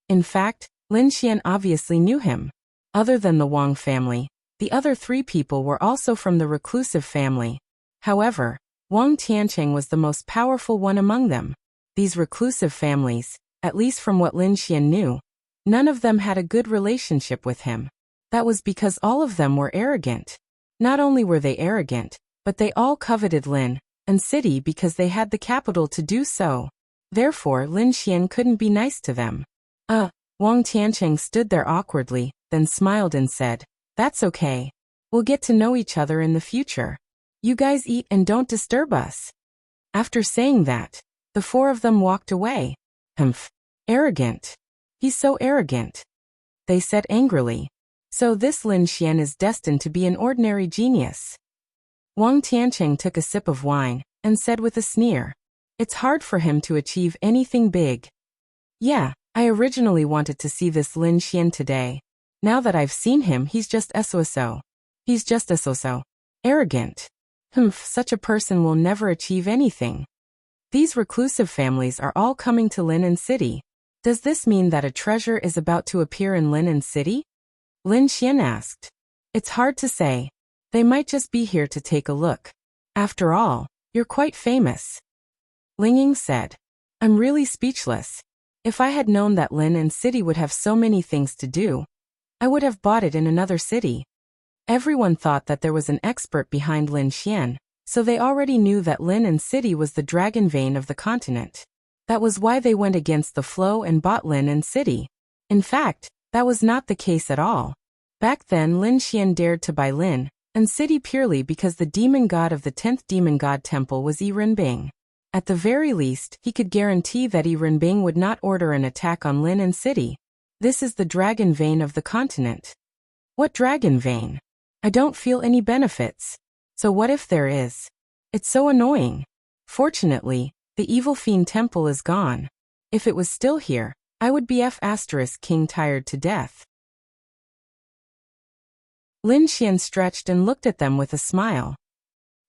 In fact, Lin Xian obviously knew him. Other than the Wang family, the other 3 people were also from the reclusive family. However, Wang Tiancheng was the most powerful one among them. These reclusive families, at least from what Lin Xian knew, none of them had a good relationship with him. That was because all of them were arrogant. Not only were they arrogant, but they all coveted Lin and city because they had the capital to do so. Therefore, Lin Xian couldn't be nice to them. Wang Tiancheng stood there awkwardly, then smiled and said, "That's okay. We'll get to know each other in the future. You guys eat and don't disturb us." After saying that, the four of them walked away. Humph. Arrogant. He's so arrogant, they said angrily. So this Lin Xian is destined to be an ordinary genius. Wang Tiancheng took a sip of wine and said with a sneer, "It's hard for him to achieve anything big." Yeah, I originally wanted to see this Lin Xian today. Now that I've seen him, he's just so. He's just so. Arrogant. Humph, such a person will never achieve anything. These reclusive families are all coming to Lin City. Does this mean that a treasure is about to appear in Lin City? Lin Xian asked. It's hard to say. They might just be here to take a look. After all, you're quite famous. Ling Ying said. I'm really speechless. If I had known that Lin City would have so many things to do, I would have bought it in another city. Everyone thought that there was an expert behind Lin Xian, so they already knew that Lin City was the dragon vein of the continent. That was why they went against the flow and bought Lin City. In fact, that was not the case at all. Back then, Lin Xian dared to buy Lin City purely because the demon god of the 10th demon god temple was Yi Renbing. At the very least, he could guarantee that Yi Renbing would not order an attack on Lin City. This is the dragon vein of the continent. What dragon vein? I don't feel any benefits. So what if there is? It's so annoying. Fortunately, the evil fiend temple is gone. If it was still here, I would be King tired to death. Lin Xian stretched and looked at them with a smile.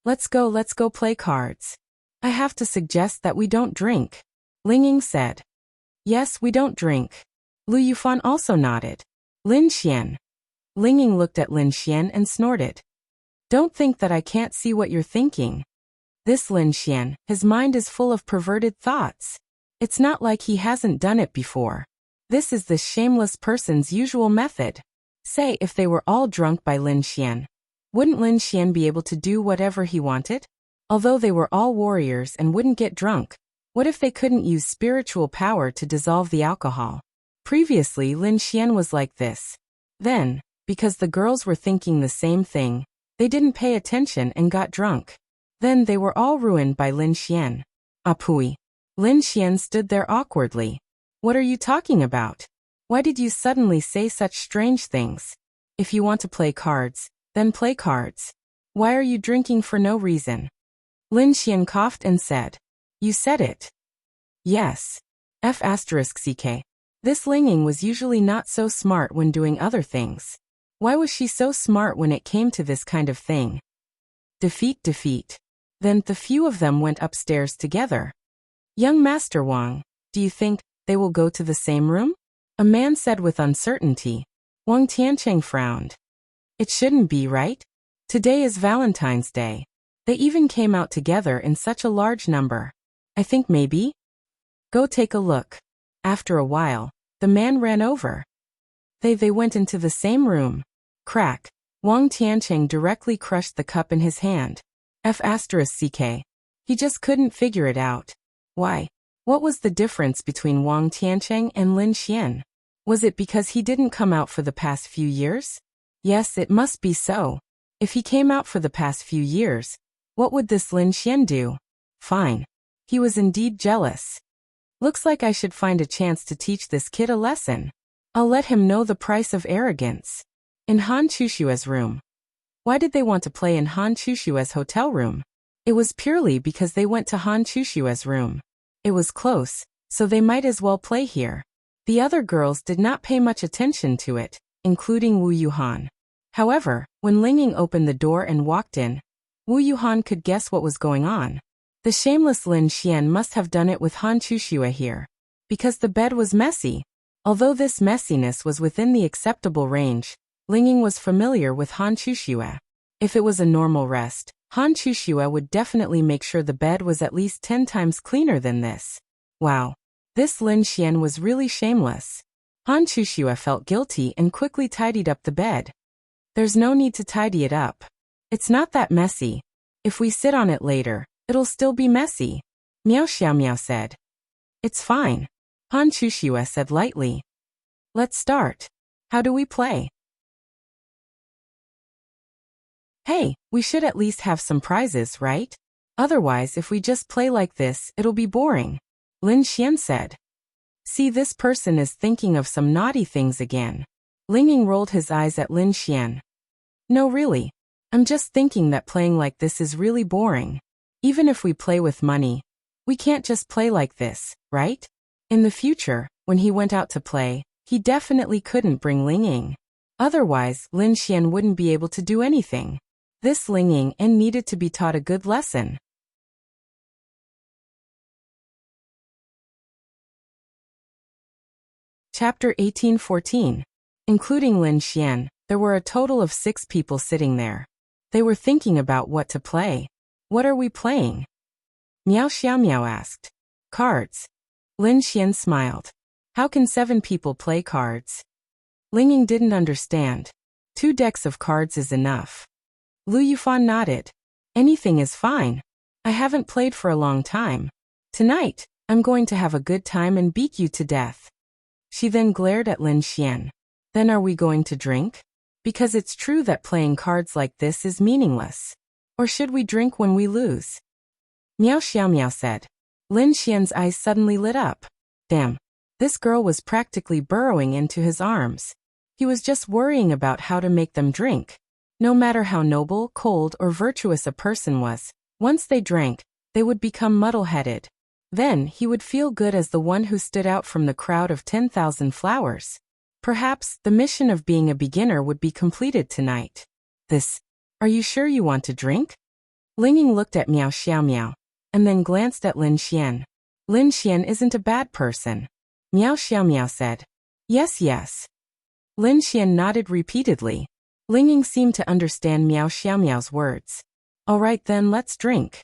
Let's go play cards. I have to suggest that we don't drink. Ling Ying said. Yes, we don't drink. Lu Yufan also nodded. Lin Xian. Ling Ying looked at Lin Xian and snorted. Don't think that I can't see what you're thinking. This Lin Xian, his mind is full of perverted thoughts. It's not like he hasn't done it before. This is this shameless person's usual method. Say if they were all drunk by Lin Xian, wouldn't Lin Xian be able to do whatever he wanted? Although they were all warriors and wouldn't get drunk, what if they couldn't use spiritual power to dissolve the alcohol? Previously, Lin Xian was like this. Then, because the girls were thinking the same thing, they didn't pay attention and got drunk. Then they were all ruined by Lin Xian. Apui. Lin Xian stood there awkwardly. What are you talking about? Why did you suddenly say such strange things? If you want to play cards, then play cards. Why are you drinking for no reason? Lin Xian coughed and said. You said it. Yes. F***ck. This Ling Ying was usually not so smart when doing other things. Why was she so smart when it came to this kind of thing? Defeat. Then the few of them went upstairs together. Young Master Wang, do you think they will go to the same room? A man said with uncertainty. Wang Tiancheng frowned. It shouldn't be, right? Today is Valentine's Day. They even came out together in such a large number. I think maybe. Go take a look. After a while, the man ran over. They went into the same room. Crack. Wang Tiancheng directly crushed the cup in his hand. F***ck. He just couldn't figure it out. Why? What was the difference between Wang Tiancheng and Lin Xian? Was it because he didn't come out for the past few years? Yes, it must be so. If he came out for the past few years, what would this Lin Xian do? Fine. He was indeed jealous. Looks like I should find a chance to teach this kid a lesson. I'll let him know the price of arrogance. In Han Chushue's room. Why did they want to play in Han Chushue's hotel room? It was purely because they went to Han Chushue's room. It was close, so they might as well play here. The other girls did not pay much attention to it, including Wu Yuhan. However, when Ling Ying opened the door and walked in, Wu Yuhan could guess what was going on. The shameless Lin Xian must have done it with Han Chushue here. Because the bed was messy. Although this messiness was within the acceptable range, Ling Ying was familiar with Han Chushue. If it was a normal rest, Han Chuxue would definitely make sure the bed was at least 10 times cleaner than this. Wow. This Lin Xian was really shameless. Han Chuxue felt guilty and quickly tidied up the bed. There's no need to tidy it up. It's not that messy. If we sit on it later, it'll still be messy. Miao Xiaomiao said. It's fine. Han Chuxue said lightly. Let's start. How do we play? Hey, we should at least have some prizes, right? Otherwise, if we just play like this, it'll be boring. Lin Xian said. See, this person is thinking of some naughty things again. Linging rolled his eyes at Lin Xian. No, really. I'm just thinking that playing like this is really boring. Even if we play with money, we can't just play like this, right? In the future, when he went out to play, he definitely couldn't bring Linging. Otherwise, Lin Xian wouldn't be able to do anything. This Linging needed to be taught a good lesson. Chapter 1814. Including Lin Xian, there were a total of 6 people sitting there. They were thinking about what to play. What are we playing? Miao Xiaomiao asked. Cards. Lin Xian smiled. How can 7 people play cards? Linging didn't understand. 2 decks of cards is enough. Lu Yufan nodded. Anything is fine. I haven't played for a long time. Tonight, I'm going to have a good time and beat you to death. She then glared at Lin Xian. Then are we going to drink? Because it's true that playing cards like this is meaningless. Or should we drink when we lose? Miao Xiaomiao said. Lin Xian's eyes suddenly lit up. Damn. This girl was practically burrowing into his arms. He was just worrying about how to make them drink. No matter how noble, cold, or virtuous a person was, once they drank, they would become muddle-headed. Then he would feel good as the one who stood out from the crowd of 10,000 flowers. Perhaps the mission of being a beginner would be completed tonight. Are you sure you want to drink? Linging looked at Miao Xiaomiao, and then glanced at Lin Xian. Lin Xian isn't a bad person. Miao Xiaomiao said. Yes, yes. Lin Xian nodded repeatedly. Linging seemed to understand Miao Xiaomiao's words. All right then, let's drink.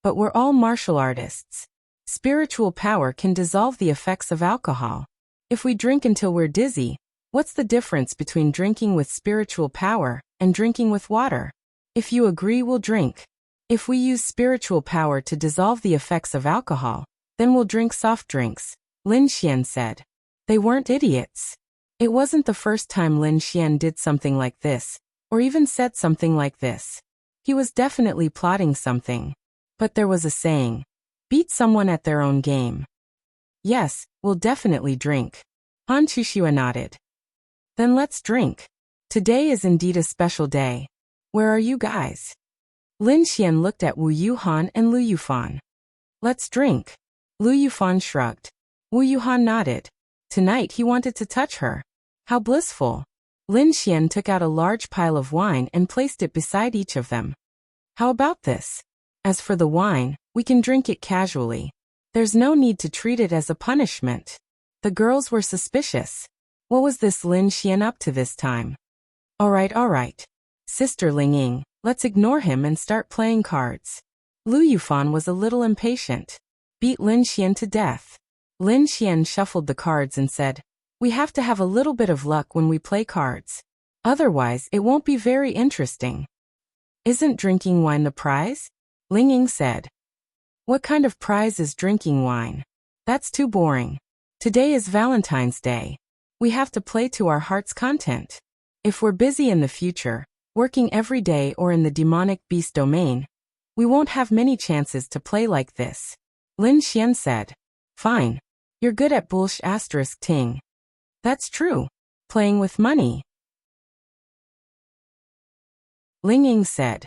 But we're all martial artists. Spiritual power can dissolve the effects of alcohol. If we drink until we're dizzy, what's the difference between drinking with spiritual power and drinking with water? If you agree, we'll drink. If we use spiritual power to dissolve the effects of alcohol, then we'll drink soft drinks, Lin Xian said. They weren't idiots. It wasn't the first time Lin Xian did something like this, or even said something like this. He was definitely plotting something. But there was a saying, beat someone at their own game. Yes, we'll definitely drink. Han Chuxue nodded. Then let's drink. Today is indeed a special day. Where are you guys? Lin Xian looked at Wu Yuhan and Lu Yufan. Let's drink. Lu Yufan shrugged. Wu Yuhan nodded. Tonight he wanted to touch her. How blissful. Lin Xian took out a large pile of wine and placed it beside each of them. How about this? As for the wine, we can drink it casually. There's no need to treat it as a punishment. The girls were suspicious. What was this Lin Xian up to this time? All right. Sister Linging, let's ignore him and start playing cards. Lu Yufan was a little impatient. Beat Lin Xian to death. Lin Xian shuffled the cards and said, we have to have a little bit of luck when we play cards. Otherwise, it won't be very interesting. Isn't drinking wine the prize? Linging said. What kind of prize is drinking wine? That's too boring. Today is Valentine's Day. We have to play to our heart's content. If we're busy in the future, working every day or in the demonic beast domain, we won't have many chances to play like this. Lin Xian said. Fine. You're good at bullsh** ting. That's true. Playing with money. Linging said.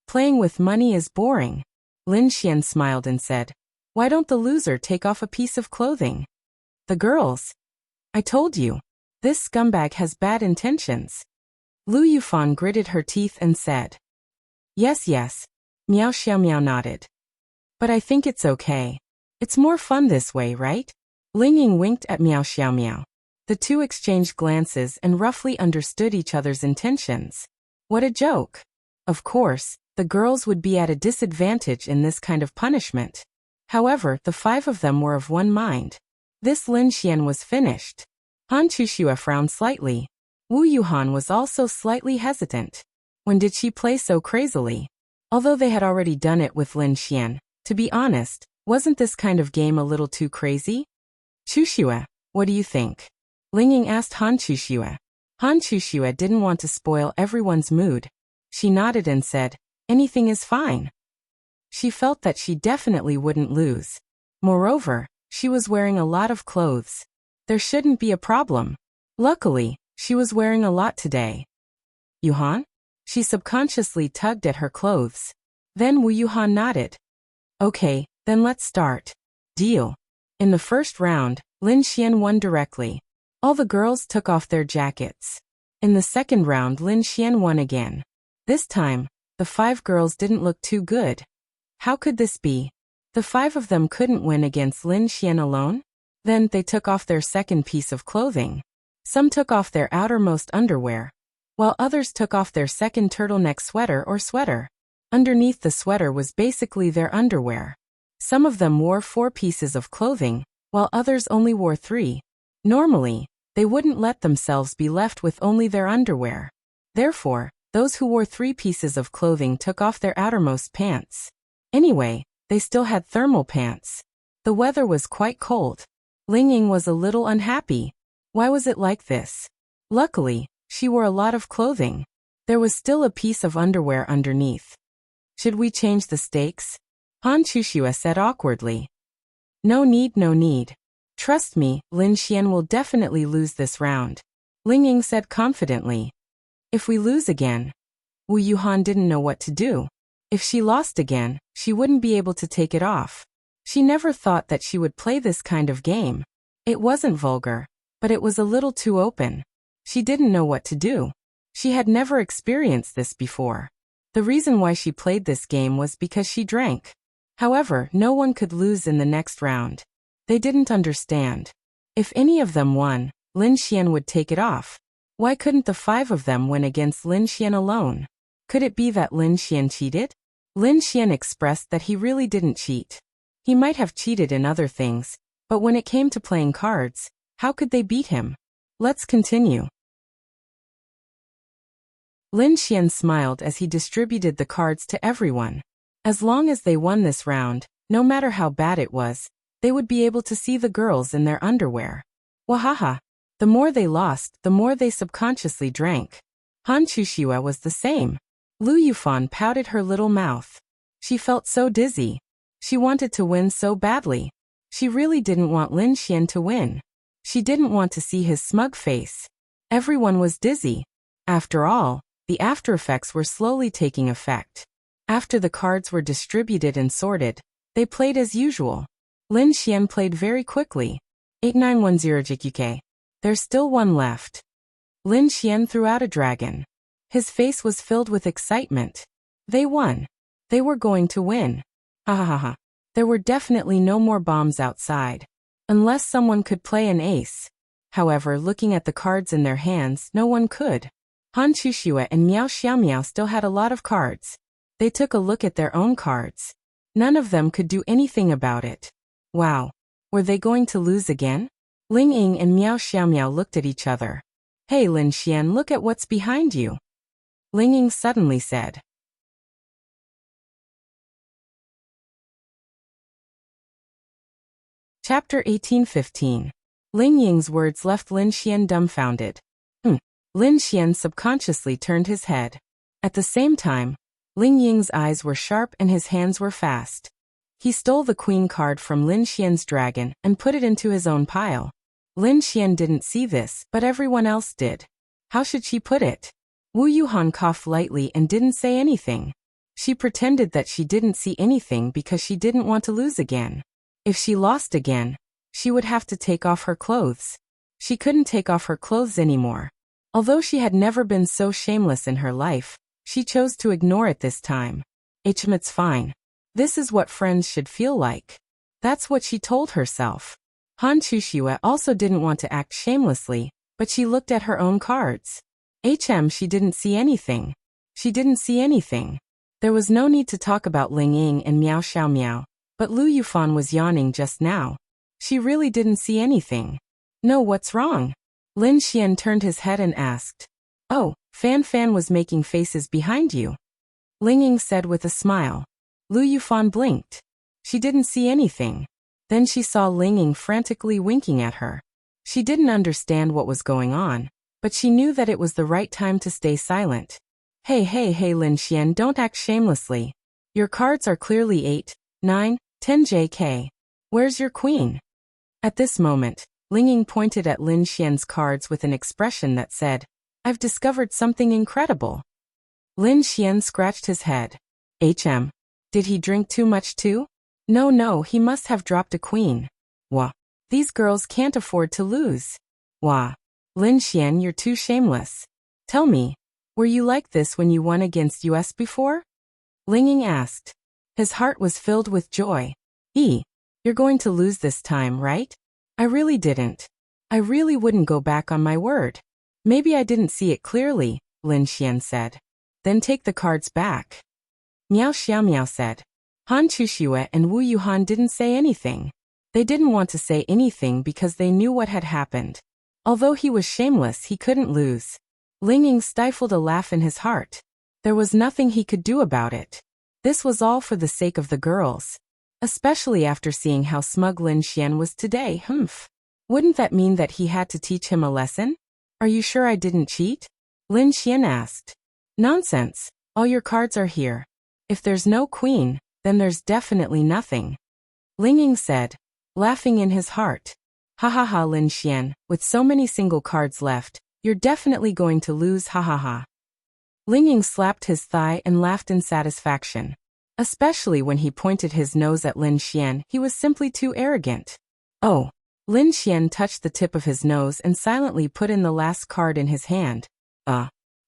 Playing with money is boring. Lin Xian smiled and said, why don't the loser take off a piece of clothing? The girls. I told you. This scumbag has bad intentions. Lu Yufan gritted her teeth and said. Yes. Miao Xiaomiao nodded. But I think it's okay. It's more fun this way, right? Linging winked at Miao Xiaomiao. The two exchanged glances and roughly understood each other's intentions. What a joke. Of course, The girls would be at a disadvantage in this kind of punishment. However, the 5 of them were of one mind. This Lin Xian was finished. Han Chuxue frowned slightly. Wu Yuhan was also slightly hesitant. When did she play so crazily? Although they had already done it with Lin Xian, to be honest, wasn't this kind of game a little too crazy? Chuxue, what do you think? Ling Ying asked Han Chuxue. Han Chuxue didn't want to spoil everyone's mood. She nodded and said, anything is fine. She felt that she definitely wouldn't lose. Moreover, she was wearing a lot of clothes. There shouldn't be a problem. Luckily, she was wearing a lot today. Yuhan? She subconsciously tugged at her clothes. Then Wu Yuhan nodded. Okay, then let's start. Deal. In the first round, Lin Xian won directly. All the girls took off their jackets. In the second round, Lin Xian won again. This time, the 5 girls didn't look too good. How could this be? The 5 of them couldn't win against Lin Xian alone? Then they took off their second piece of clothing. Some took off their outermost underwear, while others took off their second turtleneck sweater or sweater. Underneath the sweater was basically their underwear. Some of them wore 4 pieces of clothing, while others only wore 3. Normally, they wouldn't let themselves be left with only their underwear. Therefore, those who wore 3 pieces of clothing took off their outermost pants. Anyway, they still had thermal pants. The weather was quite cold. Ling Ying was a little unhappy. Why was it like this? Luckily, she wore a lot of clothing. There was still a piece of underwear underneath. Should we change the stakes? Han Chuxue said awkwardly. No need, no need. Trust me, Lin Xian will definitely lose this round. Ling Ying said confidently. If we lose again? Wu Yuhan didn't know what to do. If she lost again, she wouldn't be able to take it off. She never thought that she would play this kind of game. It wasn't vulgar, but it was a little too open. She didn't know what to do. She had never experienced this before. The reason why she played this game was because she drank. However, no one could lose in the next round. They didn't understand. If any of them won, Lin Xian would take it off. Why couldn't the 5 of them win against Lin Xian alone? Could it be that Lin Xian cheated? Lin Xian expressed that he really didn't cheat. He might have cheated in other things, but when it came to playing cards, how could they beat him? Let's continue. Lin Xian smiled as he distributed the cards to everyone. As long as they won this round, no matter how bad it was, they would be able to see the girls in their underwear. Wahaha! The more they lost, the more they subconsciously drank. Han Chuxue was the same. Lu Yufan pouted her little mouth. She felt so dizzy. She wanted to win so badly. She really didn't want Lin Xian to win. She didn't want to see his smug face. Everyone was dizzy. After all, the after effects were slowly taking effect. After the cards were distributed and sorted, they played as usual. Lin Xian played very quickly. 8910 JQK. There's still one left. Lin Xian threw out a dragon. His face was filled with excitement. They won. They were going to win. Ha ha ha ha. There were definitely no more bombs outside. Unless someone could play an ace. However, looking at the cards in their hands, no one could. Han Chuxue and Miao Xiaomiao still had a lot of cards. They took a look at their own cards. None of them could do anything about it. Wow. Were they going to lose again? Ling Ying and Miao Xiaomiao looked at each other. Hey Lin Xian, look at what's behind you. Ling Ying suddenly said. Chapter 1815. Ling Ying's words left Lin Xian dumbfounded. Lin Xian subconsciously turned his head. At the same time, Ling Ying's eyes were sharp and his hands were fast. He stole the queen card from Lin Xian's dragon and put it into his own pile. Lin Xian didn't see this, but everyone else did. How should she put it? Wu Yuhan coughed lightly and didn't say anything. She pretended that she didn't see anything because she didn't want to lose again. If she lost again, she would have to take off her clothes. She couldn't take off her clothes anymore. Although she had never been so shameless in her life, she chose to ignore it this time. It's fine. This is what friends should feel like. That's what she told herself. Han Chuxue also didn't want to act shamelessly, but she looked at her own cards. She didn't see anything. She didn't see anything. There was no need to talk about Ling Ying and Miao Xiao Miao, but Lu Yufan was yawning just now. She really didn't see anything. No, what's wrong? Lin Xian turned his head and asked. Oh, Fan Fan was making faces behind you. Ling Ying said with a smile. Lu Yufan blinked. She didn't see anything. Then she saw Ling Ying frantically winking at her. She didn't understand what was going on, but she knew that it was the right time to stay silent. Hey Lin Xian, don't act shamelessly. Your cards are clearly 8, 9, 10 JK. Where's your queen? At this moment, Ling Ying pointed at Lin Xian's cards with an expression that said, I've discovered something incredible. Lin Xian scratched his head. Did he drink too much too? No, he must have dropped a queen. Wah. These girls can't afford to lose. Wah. Lin Xian, you're too shameless. Tell me, were you like this when you won against US before? Ling Ying asked. His heart was filled with joy. You're going to lose this time, right? I really didn't. I really wouldn't go back on my word. Maybe I didn't see it clearly, Lin Xian said. Then take the cards back. Miao Xiao Miao said. Han Chuxue and Wu Yuhan didn't say anything. They didn't want to say anything because they knew what had happened. Although he was shameless, he couldn't lose. Ling Ying stifled a laugh in his heart. There was nothing he could do about it. This was all for the sake of the girls. Especially after seeing how smug Lin Xian was today, Wouldn't that mean that he had to teach him a lesson? Are you sure I didn't cheat? Lin Xian asked. Nonsense, all your cards are here. If there's no queen, then there's definitely nothing. Ling Ying said, laughing in his heart. Ha, Lin Xian, with so many single cards left, you're definitely going to lose, ha. Ling Ying slapped his thigh and laughed in satisfaction. Especially when he pointed his nose at Lin Xian, he was simply too arrogant. Oh. Lin Xian touched the tip of his nose and silently put in the last card in his hand.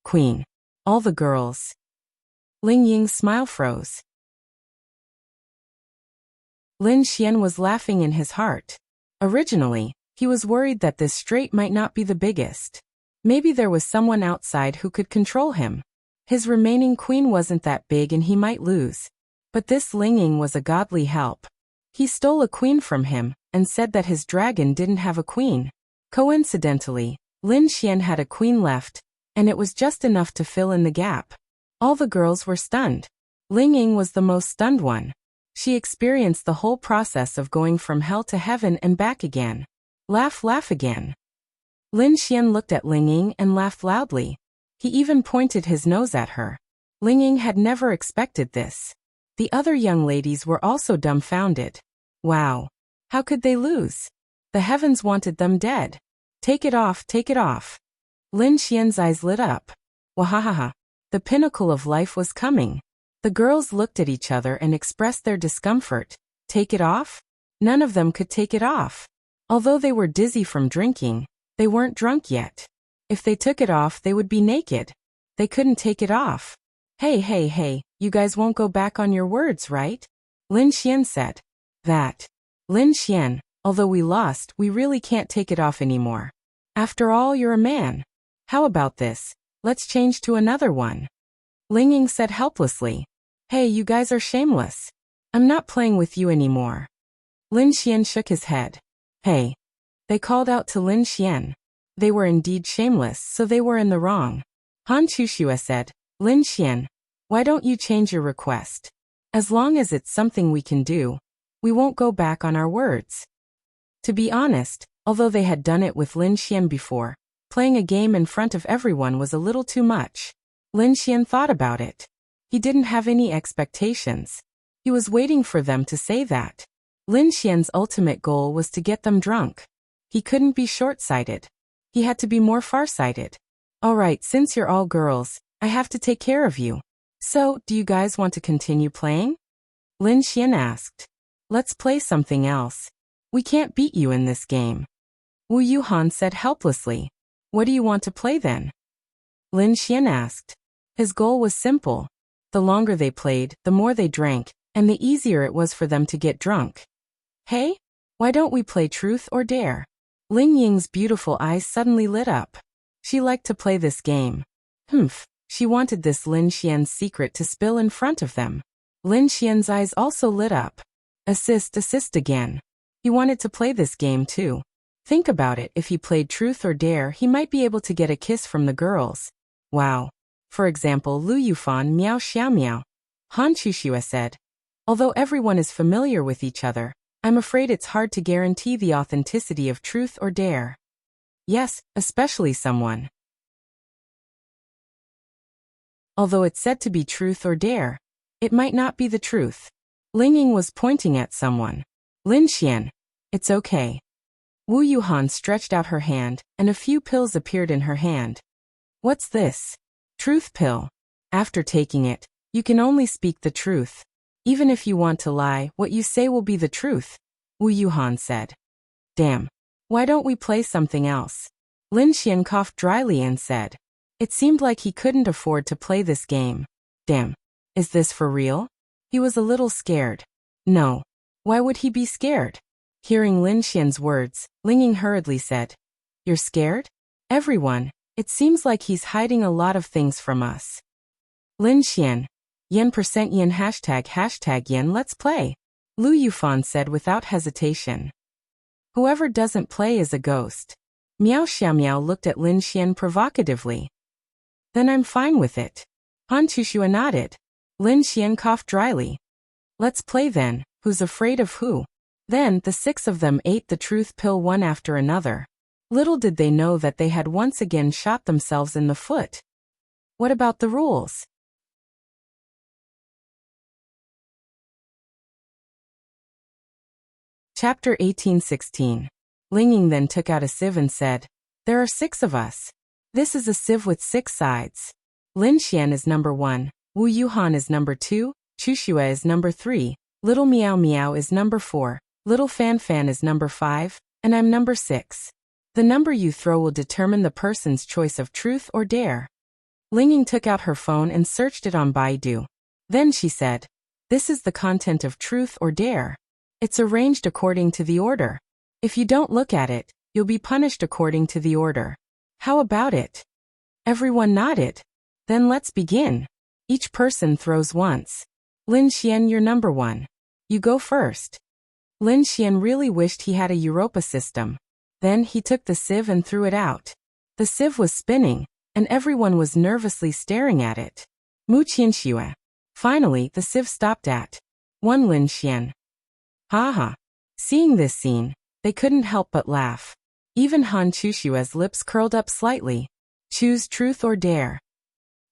Queen. All the girls. Ling Ying's smile froze. Lin Xian was laughing in his heart. Originally, he was worried that this straight might not be the biggest. Maybe there was someone outside who could control him. His remaining queen wasn't that big and he might lose. But this Ling Ying was a godly help. He stole a queen from him and said that his dragon didn't have a queen. Coincidentally, Lin Xian had a queen left, and it was just enough to fill in the gap. All the girls were stunned. Ling Ying was the most stunned one. She experienced the whole process of going from hell to heaven and back again. Laugh again. Lin Xian looked at Ling Ying and laughed loudly. He even pointed his nose at her. Ling Ying had never expected this. The other young ladies were also dumbfounded. Wow. How could they lose? The heavens wanted them dead. Take it off. Lin Xian's eyes lit up. Wahahaha. The pinnacle of life was coming. The girls looked at each other and expressed their discomfort. Take it off? None of them could take it off. Although they were dizzy from drinking, they weren't drunk yet. If they took it off, they would be naked. They couldn't take it off. Hey, you guys won't go back on your words, right? Lin Xian said. That. Lin Xian, although we lost, we really can't take it off anymore. After all, you're a man. How about this? Let's change to another one. Ling Ying said helplessly. Hey, you guys are shameless. I'm not playing with you anymore. Lin Xian shook his head. Hey. They called out to Lin Xian. They were indeed shameless, so they were in the wrong. Han Chuxue said, Lin Xian, why don't you change your request? As long as it's something we can do, we won't go back on our words. To be honest, although they had done it with Lin Xian before, playing a game in front of everyone was a little too much. Lin Xian thought about it. He didn't have any expectations. He was waiting for them to say that. Lin Xian's ultimate goal was to get them drunk. He couldn't be short-sighted. He had to be more far-sighted. Alright, since you're all girls, I have to take care of you. So, do you guys want to continue playing? Lin Xian asked. Let's play something else. We can't beat you in this game. Wu Yuhan said helplessly. What do you want to play then? Lin Xian asked. His goal was simple. The longer they played, the more they drank, and the easier it was for them to get drunk. Hey? Why don't we play Truth or Dare? Ling Ying's beautiful eyes suddenly lit up. She liked to play this game. She wanted this Lin Xian's secret to spill in front of them. Lin Xian's eyes also lit up. Assist again. He wanted to play this game too. Think about it, if he played Truth or Dare, he might be able to get a kiss from the girls. Wow. For example, Lu Yufan Miao Xiao Miao. Han Chuxue said. Although everyone is familiar with each other, I'm afraid it's hard to guarantee the authenticity of Truth or Dare. Yes, especially someone. Although it's said to be Truth or Dare, it might not be the truth. Ling Ying was pointing at someone. Lin Xian. It's okay. Wu Yuhan stretched out her hand, and a few pills appeared in her hand. What's this? Truth pill. After taking it, you can only speak the truth. Even if you want to lie, what you say will be the truth, Wu Yuhan said. Damn. Why don't we play something else? Lin Xian coughed dryly and said. It seemed like he couldn't afford to play this game. Damn. Is this for real? He was a little scared. No. Why would he be scared? Hearing Lin Xian's words, Ling Ying hurriedly said. You're scared? Everyone, it seems like he's hiding a lot of things from us. Lin Xian. yen% hashtag yen, let's play. Lu Yufan said without hesitation. Whoever doesn't play is a ghost. Miao Xiaomiao looked at Lin Xian provocatively. Then I'm fine with it. Han Chuxue nodded. Lin Xian coughed dryly. Let's play then, who's afraid of who? Then the 6 of them ate the truth pill one after another. Little did they know that they had once again shot themselves in the foot. What about the rules? Chapter 18:16. Ling Ying then took out a sieve and said, There are 6 of us. This is a sieve with 6 sides. Lin Xian is number 1, Wu Yuhan is number 2, Chuxue is number 3, Little Miao Miao is number 4, Little Fan Fan is number 5, and I'm number 6. The number you throw will determine the person's choice of truth or dare. Ling Ying took out her phone and searched it on Baidu. Then she said, This is the content of truth or dare. It's arranged according to the order. If you don't look at it, you'll be punished according to the order. How about it? Everyone nodded. Then let's begin. Each person throws once. Lin Xian, you're number 1. You go first. Lin Xian really wished he had a Europa system. Then he took the sieve and threw it out. The sieve was spinning, and everyone was nervously staring at it. Mu Qianxue. Finally, the sieve stopped at 1 Lin Xian. Haha. Seeing this scene, they couldn't help but laugh. Even Han Chuxue's lips curled up slightly. Choose truth or dare.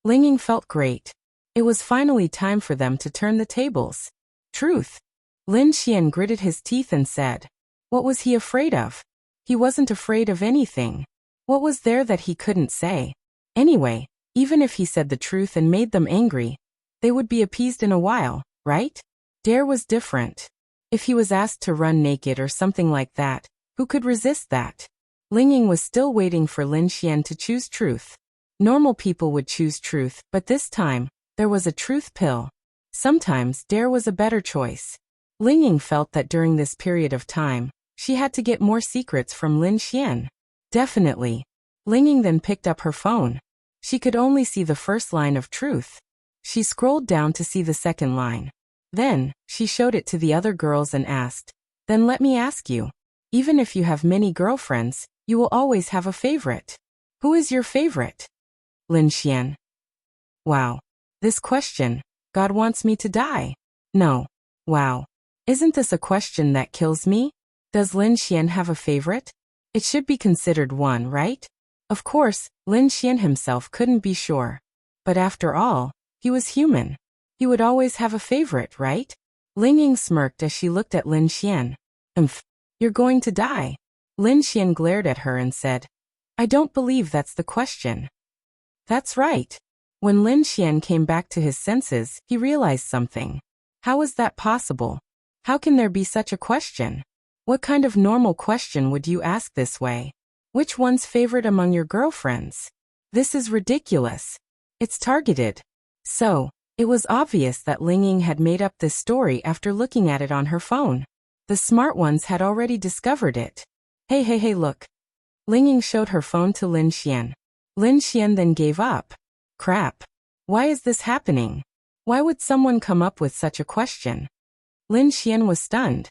Ling Ying felt great. It was finally time for them to turn the tables. Truth. Lin Xian gritted his teeth and said. What was he afraid of? He wasn't afraid of anything. What was there that he couldn't say? Anyway, even if he said the truth and made them angry, they would be appeased in a while, right? Dare was different. If he was asked to run naked or something like that, who could resist that? Ling Ying was still waiting for Lin Xian to choose truth. Normal people would choose truth, but this time, there was a truth pill. Sometimes dare was a better choice. Ling Ying felt that during this period of time, she had to get more secrets from Lin Xian. Definitely. Ling Ying then picked up her phone. She could only see the first line of truth. She scrolled down to see the second line. Then, she showed it to the other girls and asked, Then let me ask you. Even if you have many girlfriends, you will always have a favorite. Who is your favorite? Lin Xian. Wow. This question, God wants me to die. No. Wow. Isn't this a question that kills me? Does Lin Xian have a favorite? It should be considered one, right? Of course, Lin Xian himself couldn't be sure. But after all, he was human. He would always have a favorite, right? Ling Ying smirked as she looked at Lin Xian. You're going to die. Lin Xian glared at her and said, I don't believe that's the question. That's right. When Lin Xian came back to his senses, he realized something. How is that possible? How can there be such a question? What kind of normal question would you ask this way? Which one's favorite among your girlfriends? This is ridiculous. It's targeted. So, it was obvious that Ling Ying had made up this story after looking at it on her phone. The smart ones had already discovered it. Hey, look. Ling Ying showed her phone to Lin Xian. Lin Xian then gave up. Crap. Why is this happening? Why would someone come up with such a question? Lin Xian was stunned.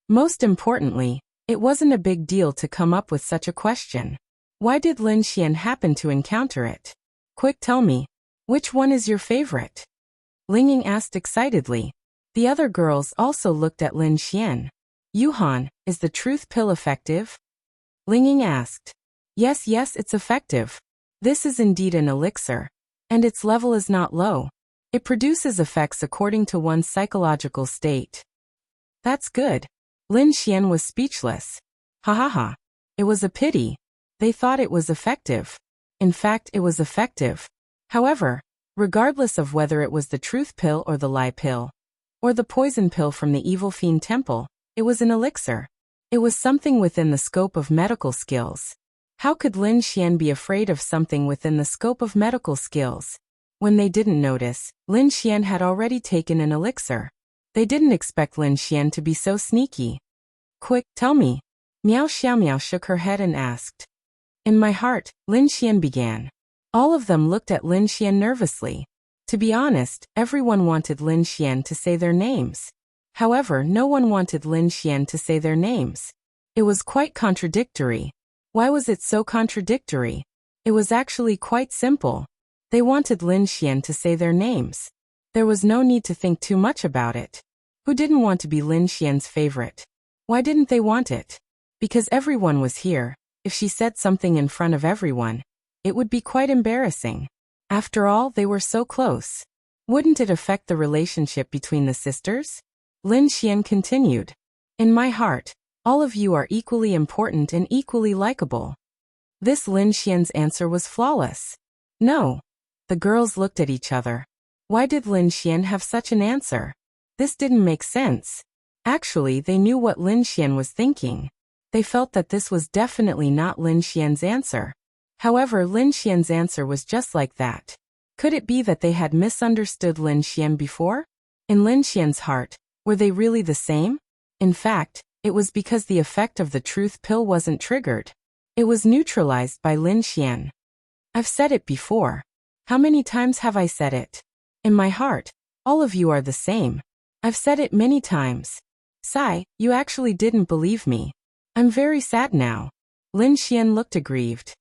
Most importantly, it wasn't a big deal to come up with such a question. Why did Lin Xian happen to encounter it? Quick, tell me, which one is your favorite? Ling Ying asked excitedly. The other girls also looked at Lin Xian. Yuhan, is the truth pill effective? Ling Ying asked. Yes, it's effective. This is indeed an elixir. And its level is not low. It produces effects according to one's psychological state. That's good. Lin Xian was speechless. Ha ha ha. It was a pity. They thought it was effective. In fact, it was effective. However, regardless of whether it was the truth pill or the lie pill, or the poison pill from the evil fiend temple, it was an elixir. It was something within the scope of medical skills. How could Lin Xian be afraid of something within the scope of medical skills? When they didn't notice, Lin Xian had already taken an elixir. They didn't expect Lin Xian to be so sneaky. Quick, tell me. Miao Xiaomiao shook her head and asked. In my heart, Lin Xian began. All of them looked at Lin Xian nervously. To be honest, everyone wanted Lin Xian to say their names. However, no one wanted Lin Xian to say their names. It was quite contradictory. Why was it so contradictory? It was actually quite simple. They wanted Lin Xian to say their names. There was no need to think too much about it. Who didn't want to be Lin Xian's favorite? Why didn't they want it? Because everyone was here. If she said something in front of everyone, it would be quite embarrassing. After all, they were so close. Wouldn't it affect the relationship between the sisters? Lin Xian continued. In my heart, all of you are equally important and equally likable. This Lin Xian's answer was flawless. No. The girls looked at each other. Why did Lin Xian have such an answer? This didn't make sense. Actually, they knew what Lin Xian was thinking. They felt that this was definitely not Lin Xian's answer. However, Lin Xian's answer was just like that. Could it be that they had misunderstood Lin Xian before? In Lin Xian's heart, were they really the same? In fact, it was because the effect of the truth pill wasn't triggered. It was neutralized by Lin Xian. I've said it before. How many times have I said it? In my heart, all of you are the same. I've said it many times. Sigh, you actually didn't believe me. I'm very sad now. Lin Xian looked aggrieved.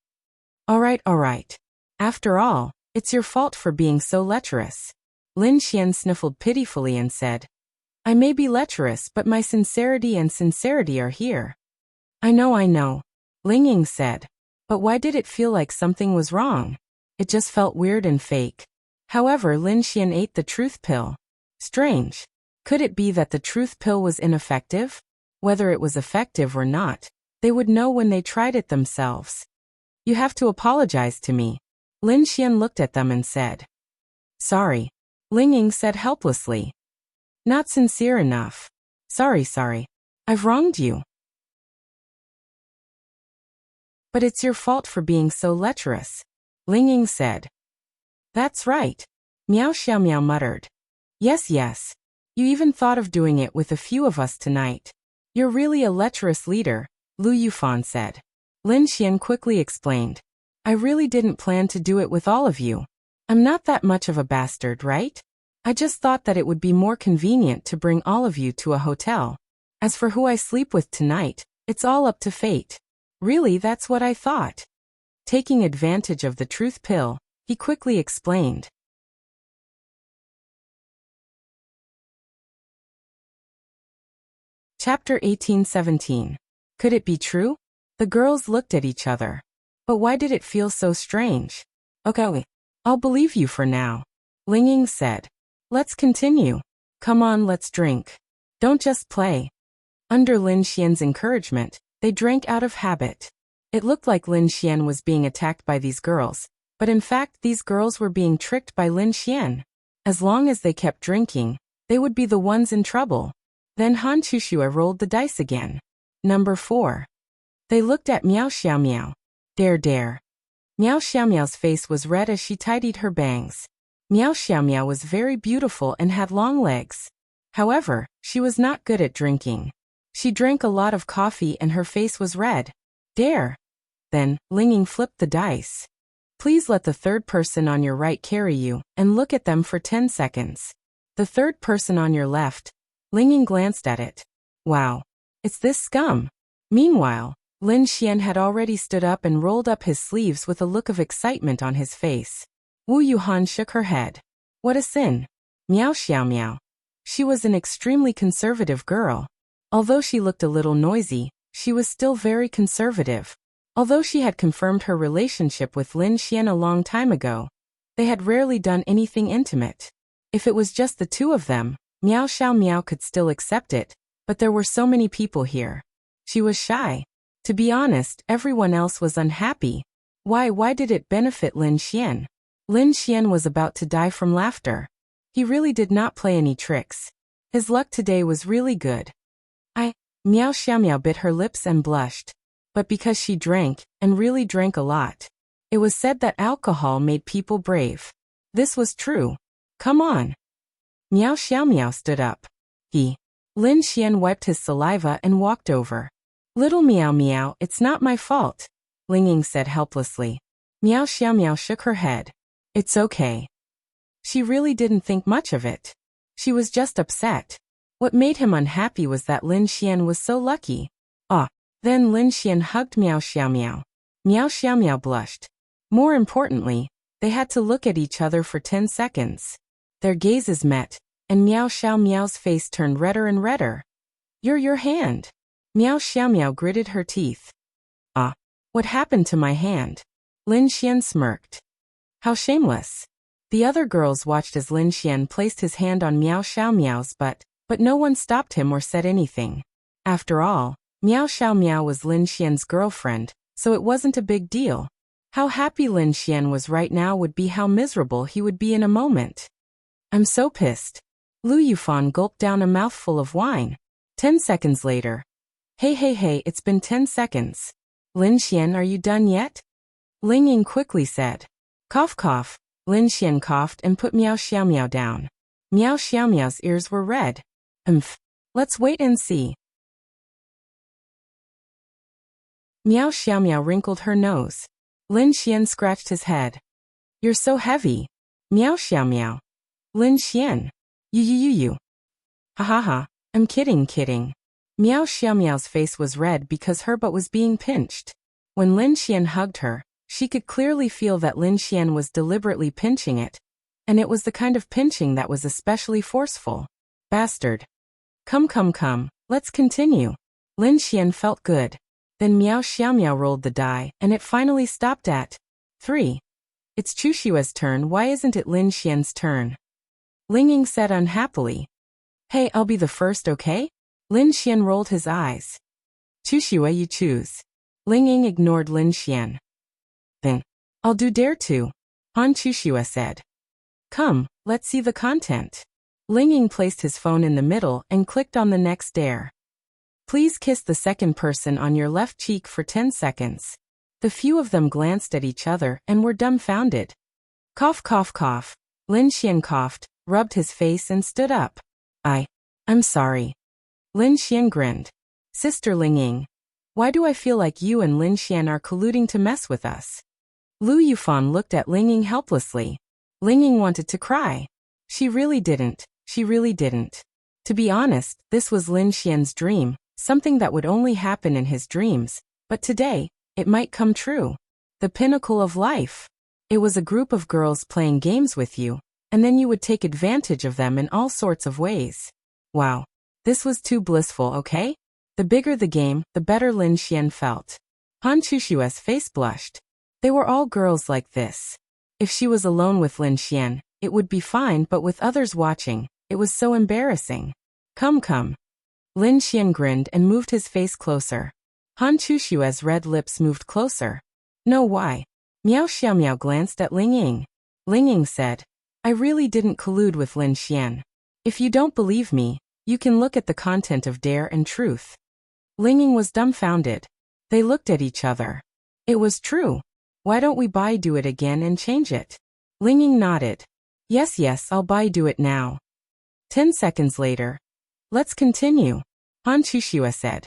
All right. After all, it's your fault for being so lecherous. Lin Xian sniffled pitifully and said, I may be lecherous, but my sincerity are here. I know, Ling Ying said. But why did it feel like something was wrong? It just felt weird and fake. However, Lin Xian ate the truth pill. Strange. Could it be that the truth pill was ineffective? Whether it was effective or not, they would know when they tried it themselves. You have to apologize to me. Lin Xian looked at them and said. Sorry. Ling Ying said helplessly. Not sincere enough. Sorry. I've wronged you. But it's your fault for being so lecherous. Ling Ying said. That's right. Miao Xiaomiao muttered. Yes. You even thought of doing it with a few of us tonight. You're really a lecherous leader, Lu Yufan said. Lin Xian quickly explained. I really didn't plan to do it with all of you. I'm not that much of a bastard, right? I just thought that it would be more convenient to bring all of you to a hotel. As for who I sleep with tonight, it's all up to fate. Really, that's what I thought. Taking advantage of the truth pill, he quickly explained. Chapter 18-17. Could it be true? The girls looked at each other. But why did it feel so strange? Okay, I'll believe you for now. Ling Ying said. Let's continue. Come on, let's drink. Don't just play. Under Lin Xian's encouragement, they drank out of habit. It looked like Lin Xian was being attacked by these girls, but in fact these girls were being tricked by Lin Xian. As long as they kept drinking, they would be the ones in trouble. Then Han Chushua rolled the dice again. Number 4. They looked at Miao Xiaomiao. Dare. Miao Xiaomiao's face was red as she tidied her bangs. Miao Xiaomiao was very beautiful and had long legs. However, she was not good at drinking. She drank a lot of coffee and her face was red. Dare. Then, Ling Ying flipped the dice. Please let the third person on your right carry you, and look at them for 10 seconds. The third person on your left. Lingying glanced at it. Wow. It's this scum. Meanwhile, Lin Xian had already stood up and rolled up his sleeves with a look of excitement on his face. Wu Yuhan shook her head. What a sin. Miao xiao miao. She was an extremely conservative girl. Although she looked a little noisy, she was still very conservative. Although she had confirmed her relationship with Lin Xian a long time ago, they had rarely done anything intimate. If it was just the two of them, Miao xiao miao could still accept it, but there were so many people here. She was shy. To be honest, everyone else was unhappy. Why did it benefit Lin Xian? Lin Xian was about to die from laughter. He really did not play any tricks. His luck today was really good. Miao Xiaomiao bit her lips and blushed. But because she drank, and really drank a lot. It was said that alcohol made people brave. This was true. Come on. Miao Xiaomiao stood up. Lin Xian wiped his saliva and walked over. Little Miao Miao, it's not my fault, Lingying said helplessly. Miao Xiaomiao shook her head. It's okay. She really didn't think much of it. She was just upset. What made him unhappy was that Lin Xian was so lucky. Then Lin Xian hugged Miao Xiaomiao. Miao Xiaomiao blushed. More importantly, they had to look at each other for 10 seconds. Their gazes met, and Miao Xiaomiao's face turned redder and redder. Your hand. Miao Xiaomiao gritted her teeth. What happened to my hand? Lin Xian smirked. How shameless. The other girls watched as Lin Xian placed his hand on Miao Xiaomiao's butt, but no one stopped him or said anything. After all, Miao Xiaomiao was Lin Xian's girlfriend, so it wasn't a big deal. How happy Lin Xian was right now would be how miserable he would be in a moment. I'm so pissed. Lu Yufan gulped down a mouthful of wine. 10 seconds later. Hey, it's been 10 seconds. Lin Xian, are you done yet? Lingying quickly said. Cough cough. Lin Xian coughed and put Miao Xiaomiao down. Miao Xiaomiao's ears were red. Let's wait and see. Miao Xiaomiao wrinkled her nose. Lin Xian scratched his head. You're so heavy. Miao Xiaomiao. Lin Xian. You. Ha. I'm kidding. Miao Xiaomiao's face was red because her butt was being pinched. When Lin Xian hugged her, she could clearly feel that Lin Xian was deliberately pinching it. And it was the kind of pinching that was especially forceful. Bastard. Come. Let's continue. Lin Xian felt good. Then Miao Xiaomiao rolled the die, and it finally stopped at 3. It's Chushua's turn. Why isn't it Lin Xian's turn? Lingying said unhappily. Hey, I'll be the first, okay? Lin Xian rolled his eyes. Chushua, you choose. Lingying ignored Lin Xian. Then, I'll do dare to. Han Chushua said. Come, let's see the content. Lingying placed his phone in the middle and clicked on the next dare. Please kiss the second person on your left cheek for 10 seconds. The few of them glanced at each other and were dumbfounded. Cough. Lin Xian coughed, rubbed his face and stood up. I'm sorry. Lin Xian grinned. Sister Lingying. Why do I feel like you and Lin Xian are colluding to mess with us? Lu Yufan looked at Lingying helplessly. Lingying wanted to cry. She really didn't. To be honest, this was Lin Xian's dream, something that would only happen in his dreams, but today, it might come true. The pinnacle of life. It was a group of girls playing games with you, and then you would take advantage of them in all sorts of ways. Wow. This was too blissful, okay? The bigger the game, the better Lin Xian felt. Han Chushua's face blushed. They were all girls like this. If she was alone with Lin Xian, it would be fine, but with others watching, it was so embarrassing. Come. Lin Xian grinned and moved his face closer. Han Chushua's red lips moved closer. No, why? Miao Xiaomiao glanced at Lingying. Lingying said, I really didn't collude with Lin Xian. If you don't believe me, you can look at the content of Dare and Truth. Lingying was dumbfounded. They looked at each other. It was true. Why don't we do it again and change it? Lingying nodded. Yes, I'll do it now. 10 seconds later. Let's continue. Han Chushua said.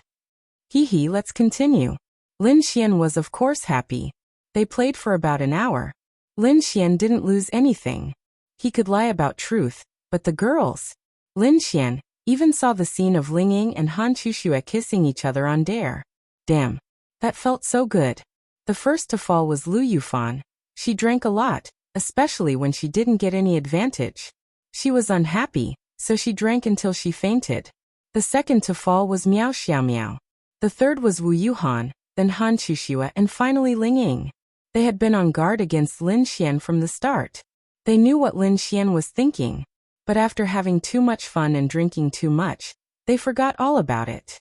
Let's continue. Lin Xian was of course happy. They played for about an hour. Lin Xian didn't lose anything. He could lie about truth, but the girls. Lin Xian even saw the scene of Ling Ying and Han Chuxue kissing each other on Dare. Damn. That felt so good. The first to fall was Lu Yufan. She drank a lot, especially when she didn't get any advantage. She was unhappy, so she drank until she fainted. The second to fall was Miao Xiaomiao. The third was Wu Yuhan, then Han Chuxue, and finally Ling Ying. They had been on guard against Lin Xian from the start. They knew what Lin Xian was thinking, but after having too much fun and drinking too much, they forgot all about it.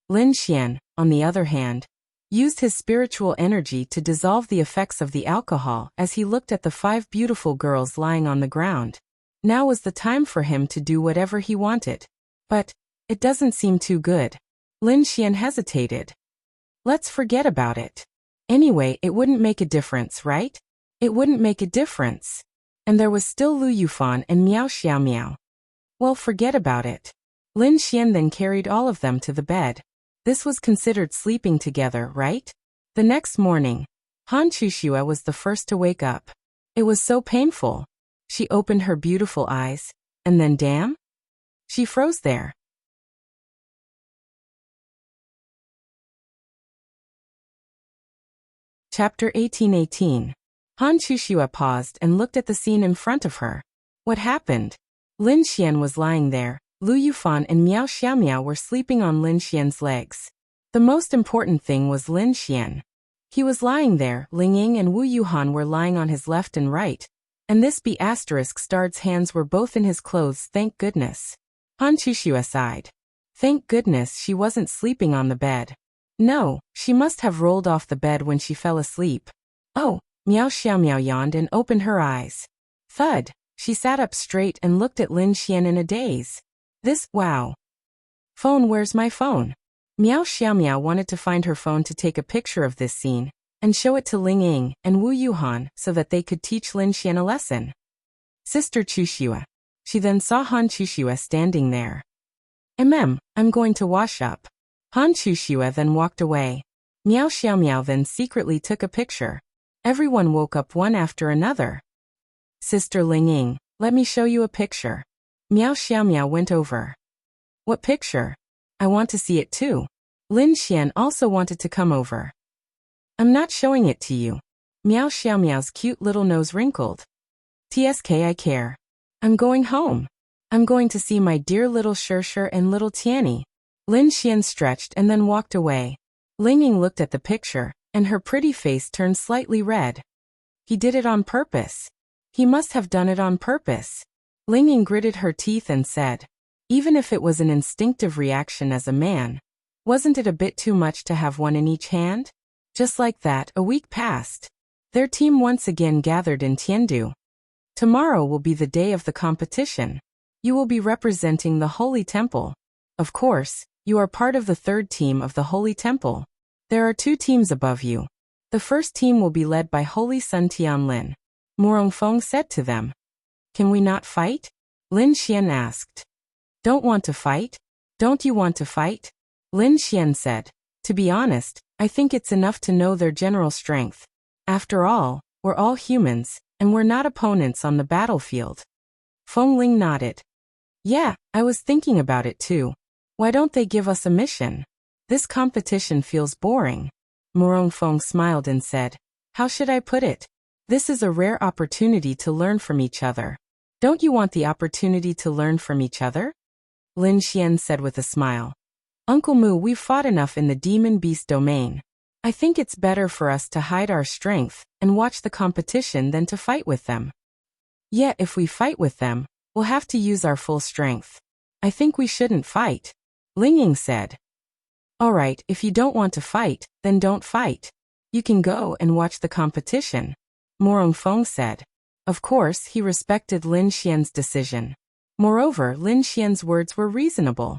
Lin Xian, on the other hand, used his spiritual energy to dissolve the effects of the alcohol as he looked at the 5 beautiful girls lying on the ground. Now was the time for him to do whatever he wanted. But it doesn't seem too good. Lin Xian hesitated. Let's forget about it. Anyway, it wouldn't make a difference, right? It wouldn't make a difference. And there was still Lu Yufan and Miao Xiaomiao. Well, forget about it. Lin Xian then carried all of them to the bed. This was considered sleeping together, right? The next morning, Han Chuxue was the first to wake up. It was so painful. She opened her beautiful eyes, and then damn! She froze there. Chapter 1818. Han Chuxue paused and looked at the scene in front of her. What happened? Lin Xian was lying there. Lu Yufan and Miao Xiaomiao were sleeping on Lin Xian's legs. The most important thing was Lin Xian. He was lying there, Ling Ying and Wu Yuhan were lying on his left and right, and this B******'s hands were both in his clothes, thank goodness. Han Chuxue sighed. Thank goodness she wasn't sleeping on the bed. No, she must have rolled off the bed when she fell asleep. Oh, Miao Xiaomiao yawned and opened her eyes. Thud. She sat up straight and looked at Lin Xian in a daze. Wow. Phone, where's my phone? Miao Xiaomiao wanted to find her phone to take a picture of this scene and show it to Ling Ying and Wu Yuhan so that they could teach Lin Xian a lesson. Sister Chuxue. She then saw Han Chuxue standing there. I'm going to wash up. Han Chuxue then walked away. Miao Xiaomiao then secretly took a picture. Everyone woke up one after another. Sister Ling Ying, let me show you a picture. Miao Xiaomiao went over. What picture? I want to see it too. Lin Xian also wanted to come over. I'm not showing it to you. Miao Xiaomiao's cute little nose wrinkled. TSK, I care. I'm going home. I'm going to see my dear little Shirshir and little Tianny. Lin Xian stretched and then walked away. Ling Ying looked at the picture, and her pretty face turned slightly red. He did it on purpose. He must have done it on purpose. Ling Ying gritted her teeth and said, even if it was an instinctive reaction as a man, wasn't it a bit too much to have one in each hand? Just like that, a week passed. Their team once again gathered in Tiandu. Tomorrow will be the day of the competition. You will be representing the Holy Temple. Of course, you are part of the 3rd team of the Holy Temple. There are 2 teams above you. The first team will be led by Holy Sun Tianlin. Morongfeng said to them. Can we not fight? Lin Xian asked. Don't want to fight? Don't you want to fight? Lin Xian said. To be honest, I think it's enough to know their general strength. After all, we're all humans, and we're not opponents on the battlefield. Feng Ling nodded. Yeah, I was thinking about it too. Why don't they give us a mission? This competition feels boring. Morongfeng smiled and said, how should I put it? This is a rare opportunity to learn from each other. Don't you want the opportunity to learn from each other? Lin Xian said with a smile. Uncle Mu, we've fought enough in the demon beast domain. I think it's better for us to hide our strength and watch the competition than to fight with them. Yet if we fight with them, we'll have to use our full strength. I think we shouldn't fight. Ling Ying said. Alright, if you don't want to fight, then don't fight. You can go and watch the competition. Morongfeng said. Of course, he respected Lin Xian's decision. Moreover, Lin Xian's words were reasonable.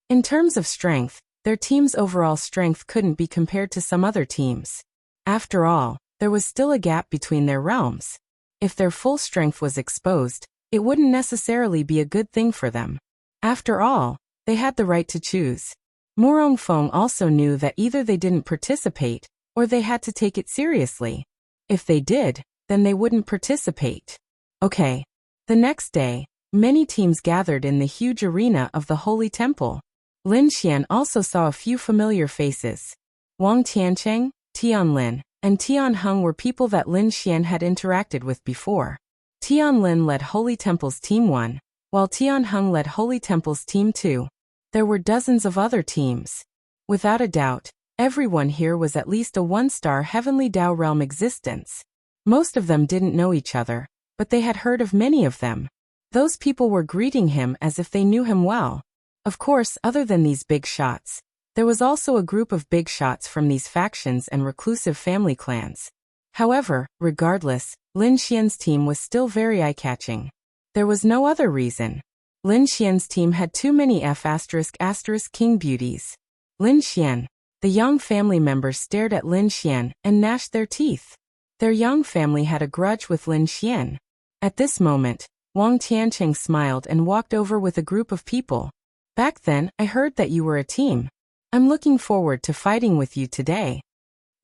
In terms of strength, their team's overall strength couldn't be compared to some other teams. After all, there was still a gap between their realms. If their full strength was exposed, it wouldn't necessarily be a good thing for them. After all, they had the right to choose. Morong Fong also knew that either they didn't participate, or they had to take it seriously. If they did, then they wouldn't participate. Okay. The next day, many teams gathered in the huge arena of the Holy Temple. Lin Xian also saw a few familiar faces. Wang Tiancheng, Tian Lin, and Tian Heng were people that Lin Xian had interacted with before. Tian Lin led Holy Temple's Team 1, while Tian Heng led Holy Temple's Team 2. There were dozens of other teams. Without a doubt, everyone here was at least a one-star Heavenly Dao Realm existence. Most of them didn't know each other, but they had heard of many of them. Those people were greeting him as if they knew him well. Of course, other than these big shots, there was also a group of big shots from these factions and reclusive family clans. However, regardless, Lin Xian's team was still very eye-catching. There was no other reason. Lin Xian's team had too many King beauties. Lin Xian. The Yang family members stared at Lin Xian and gnashed their teeth. Their Yang family had a grudge with Lin Xian. At this moment, Wang Tiancheng smiled and walked over with a group of people. Back then, I heard that you were a team. I'm looking forward to fighting with you today.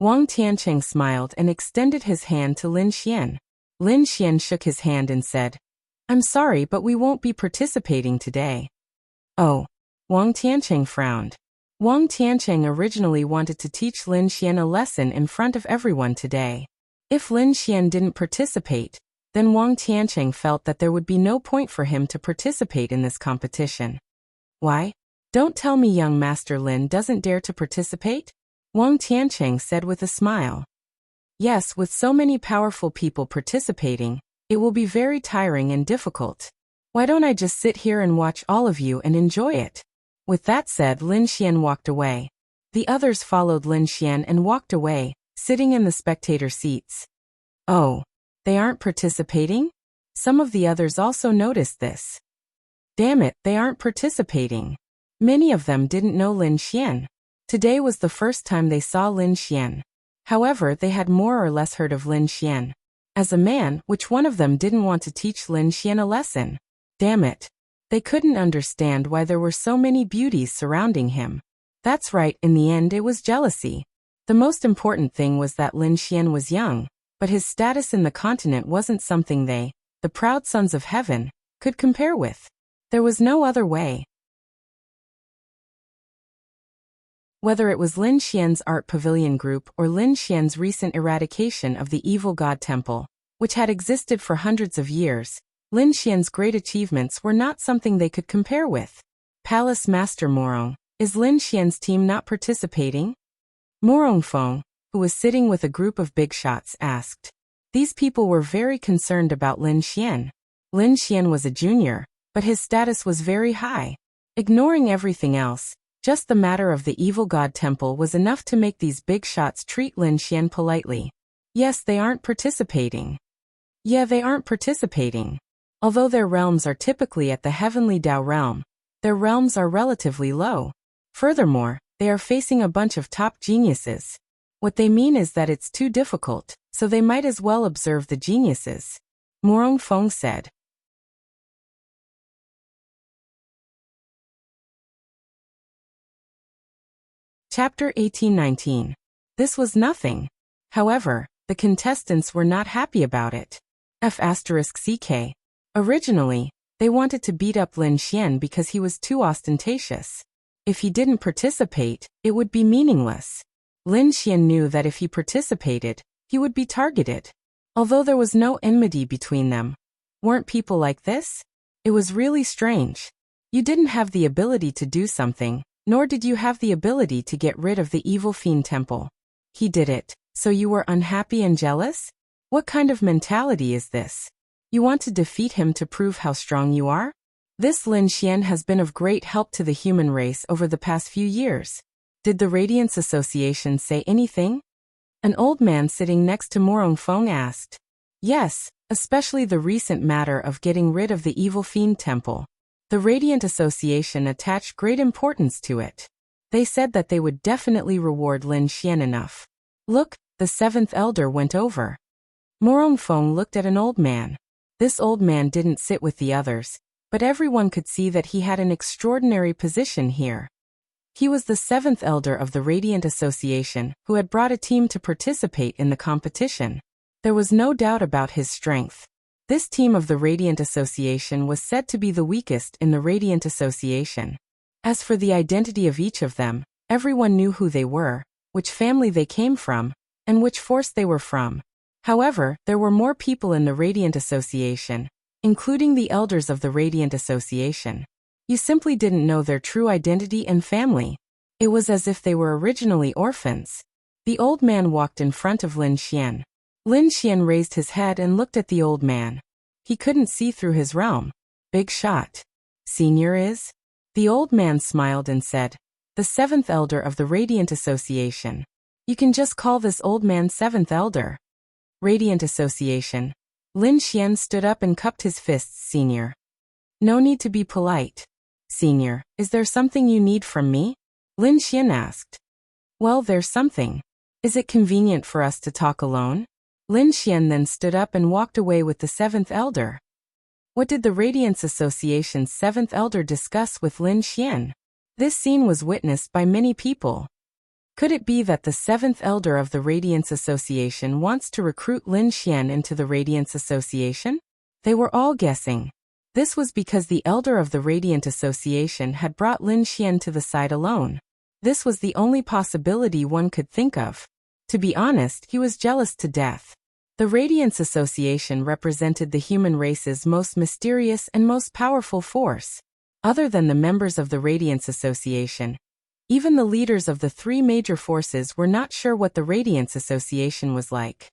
Wang Tiancheng smiled and extended his hand to Lin Xian. Lin Xian shook his hand and said, I'm sorry, but we won't be participating today. Oh. Wang Tiancheng frowned. Wang Tiancheng originally wanted to teach Lin Xian a lesson in front of everyone today. If Lin Xian didn't participate, then Wang Tiancheng felt that there would be no point for him to participate in this competition. Why? Don't tell me young Master Lin doesn't dare to participate? Wang Tiancheng said with a smile. Yes, with so many powerful people participating, it will be very tiring and difficult. Why don't I just sit here and watch all of you and enjoy it? With that said, Lin Xian walked away. The others followed Lin Xian and walked away, sitting in the spectator seats. Oh, they aren't participating? Some of the others also noticed this. Damn it, they aren't participating. Many of them didn't know Lin Xian. Today was the first time they saw Lin Xian. However, they had more or less heard of Lin Xian. As a man, which one of them didn't want to teach Lin Xian a lesson? Damn it. They couldn't understand why there were so many beauties surrounding him. That's right, in the end it was jealousy. The most important thing was that Lin Xian was young, but his status in the continent wasn't something they, the proud sons of heaven, could compare with. There was no other way. Whether it was Lin Xian's art pavilion group or Lin Xian's recent eradication of the evil god temple, which had existed for hundreds of years, Lin Xian's great achievements were not something they could compare with. Palace Master Morong, is Lin Xian's team not participating? Morong Fong, who was sitting with a group of big shots, asked. These people were very concerned about Lin Xian. Lin Xian was a junior, but his status was very high. Ignoring everything else, just the matter of the evil god temple was enough to make these big shots treat Lin Xian politely. Yes, they aren't participating. Yeah, they aren't participating. Although their realms are typically at the Heavenly Dao realm, their realms are relatively low. Furthermore, they are facing a bunch of top geniuses. What they mean is that it's too difficult, so they might as well observe the geniuses. Morong Fong said. Chapter 18-19. This was nothing. However, the contestants were not happy about it. F***CK. Originally, they wanted to beat up Lin Xian because he was too ostentatious. If he didn't participate, it would be meaningless. Lin Xian knew that if he participated, he would be targeted. Although there was no enmity between them. Weren't people like this? It was really strange. You didn't have the ability to do something, nor did you have the ability to get rid of the evil fiend temple. He did it, so you were unhappy and jealous? What kind of mentality is this? You want to defeat him to prove how strong you are? This Lin Xian has been of great help to the human race over the past few years. Did the Radiance Association say anything? An old man sitting next to Morong Fong asked. Yes, especially the recent matter of getting rid of the evil fiend temple. The Radiant Association attached great importance to it. They said that they would definitely reward Lin Xian enough. Look, the seventh elder went over. Morong Fong looked at an old man. This old man didn't sit with the others, but everyone could see that he had an extraordinary position here. He was the seventh elder of the Radiant Association, who had brought a team to participate in the competition. There was no doubt about his strength. This team of the Radiant Association was said to be the weakest in the Radiant Association. As for the identity of each of them, everyone knew who they were, which family they came from, and which force they were from. However, there were more people in the Radiant Association, including the elders of the Radiant Association. You simply didn't know their true identity and family. It was as if they were originally orphans. The old man walked in front of Lin Xian. Lin Xian raised his head and looked at the old man. He couldn't see through his realm. Big shot. Senior is? The old man smiled and said, the seventh elder of the Radiant Association. You can just call this old man seventh elder. Radiant Association. Lin Xian stood up and cupped his fists. Senior. No need to be polite. Senior, is there something you need from me? Lin Xian asked. Well, there's something. Is it convenient for us to talk alone? Lin Xian then stood up and walked away with the seventh elder. What did the Radiance Association's seventh elder discuss with Lin Xian? This scene was witnessed by many people. Could it be that the seventh elder of the Radiance Association wants to recruit Lin Xian into the Radiance Association? They were all guessing. This was because the elder of the Radiant Association had brought Lin Xian to the side alone. This was the only possibility one could think of. To be honest, he was jealous to death. The Radiance Association represented the human race's most mysterious and most powerful force. Other than the members of the Radiance Association, even the leaders of the three major forces were not sure what the Radiance Association was like.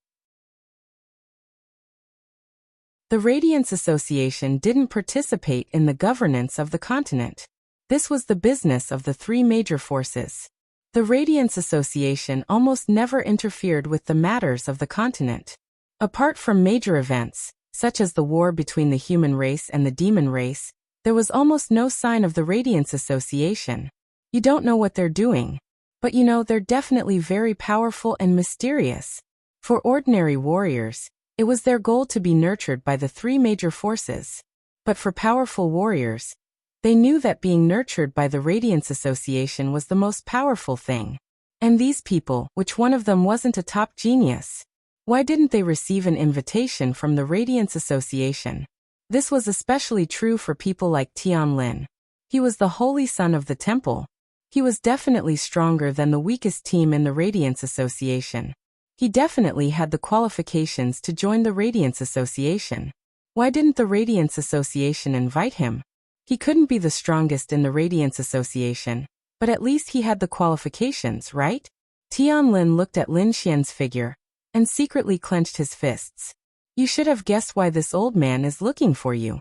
The Radiance Association didn't participate in the governance of the continent. This was the business of the three major forces. The Radiance Association almost never interfered with the matters of the continent. Apart from major events, such as the war between the human race and the demon race, there was almost no sign of the Radiance Association. You don't know what they're doing. But you know they're definitely very powerful and mysterious. For ordinary warriors, it was their goal to be nurtured by the three major forces. But for powerful warriors, they knew that being nurtured by the Radiance Association was the most powerful thing. And these people, which one of them wasn't a top genius? Why didn't they receive an invitation from the Radiance Association? This was especially true for people like Tian Lin. He was the holy son of the temple. He was definitely stronger than the weakest team in the Radiance Association. He definitely had the qualifications to join the Radiance Association. Why didn't the Radiance Association invite him? He couldn't be the strongest in the Radiance Association, but at least he had the qualifications, right? Tian Lin looked at Lin Xian's figure and secretly clenched his fists. You should have guessed why this old man is looking for you.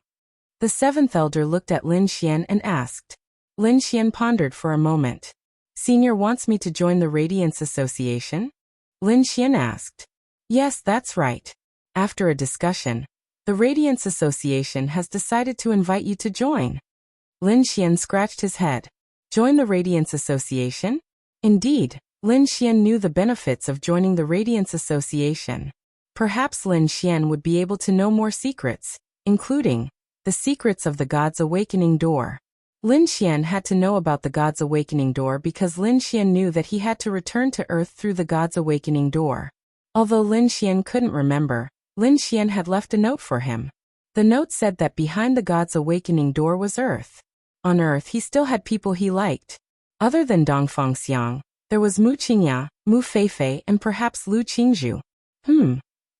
The seventh elder looked at Lin Xian and asked. Lin Xian pondered for a moment. Senior wants me to join the Radiance Association? Lin Xian asked. Yes, that's right. After a discussion, the Radiance Association has decided to invite you to join. Lin Xian scratched his head. Join the Radiance Association? Indeed, Lin Xian knew the benefits of joining the Radiance Association. Perhaps Lin Xian would be able to know more secrets, including the secrets of the God's Awakening Door. Lin Xian had to know about the God's Awakening Door because Lin Xian knew that he had to return to Earth through the God's Awakening Door. Although Lin Xian couldn't remember, Lin Xian had left a note for him. The note said that behind the God's Awakening Door was Earth. On Earth he still had people he liked. Other than Dong Fengxiang, there was Mu Qingya, Mu Feifei and perhaps Lu Qingzhu.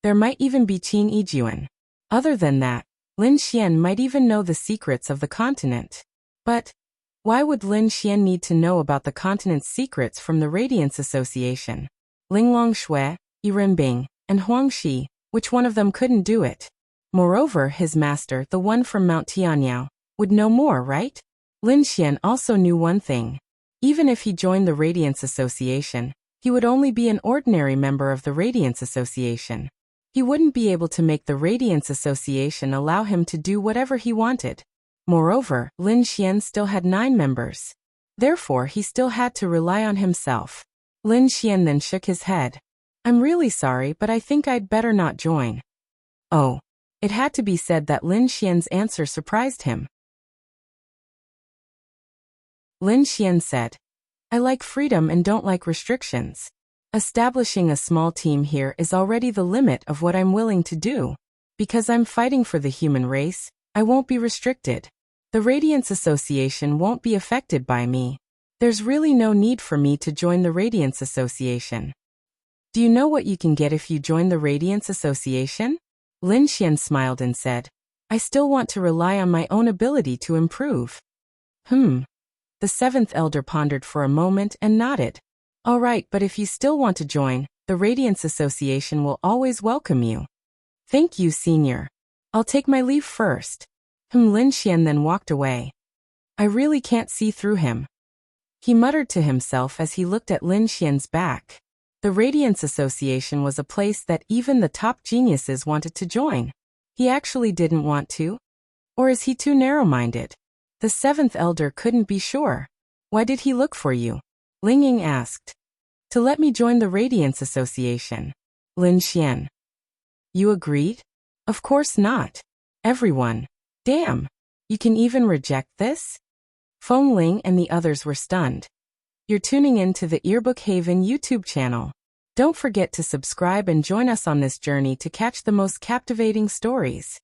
There might even be Qin Yijuan. Other than that, Lin Xian might even know the secrets of the continent. But why would Lin Xian need to know about the continent's secrets from the Radiance Association? Linglong Shui, Yiren Bing, and Huang Shi, which one of them couldn't do it? Moreover, his master, the one from Mount Tianyao, would know more, right? Lin Xian also knew one thing. Even if he joined the Radiance Association, he would only be an ordinary member of the Radiance Association. He wouldn't be able to make the Radiance Association allow him to do whatever he wanted. Moreover, Lin Xian still had 9 members. Therefore, he still had to rely on himself. Lin Xian then shook his head. I'm really sorry, but I think I'd better not join. Oh. It had to be said that Lin Xian's answer surprised him. Lin Xian said, I like freedom and don't like restrictions. Establishing a small team here is already the limit of what I'm willing to do. Because I'm fighting for the human race, I won't be restricted. The Radiance Association won't be affected by me. There's really no need for me to join the Radiance Association. Do you know what you can get if you join the Radiance Association? Lin Xian smiled and said, I still want to rely on my own ability to improve. The seventh elder pondered for a moment and nodded. All right, but if you still want to join, the Radiance Association will always welcome you. Thank you, Senior. I'll take my leave first. Lin Xian then walked away. I really can't see through him. He muttered to himself as he looked at Lin Xian's back. The Radiance Association was a place that even the top geniuses wanted to join. He actually didn't want to? Or is he too narrow-minded? The seventh elder couldn't be sure. Why did he look for you? Ling Ying asked. To let me join the Radiance Association. Lin Xian. You agreed? Of course not. Everyone. Damn. You can even reject this? Feng Ling and the others were stunned. You're tuning in to the Earbook Haven YouTube channel. Don't forget to subscribe and join us on this journey to catch the most captivating stories.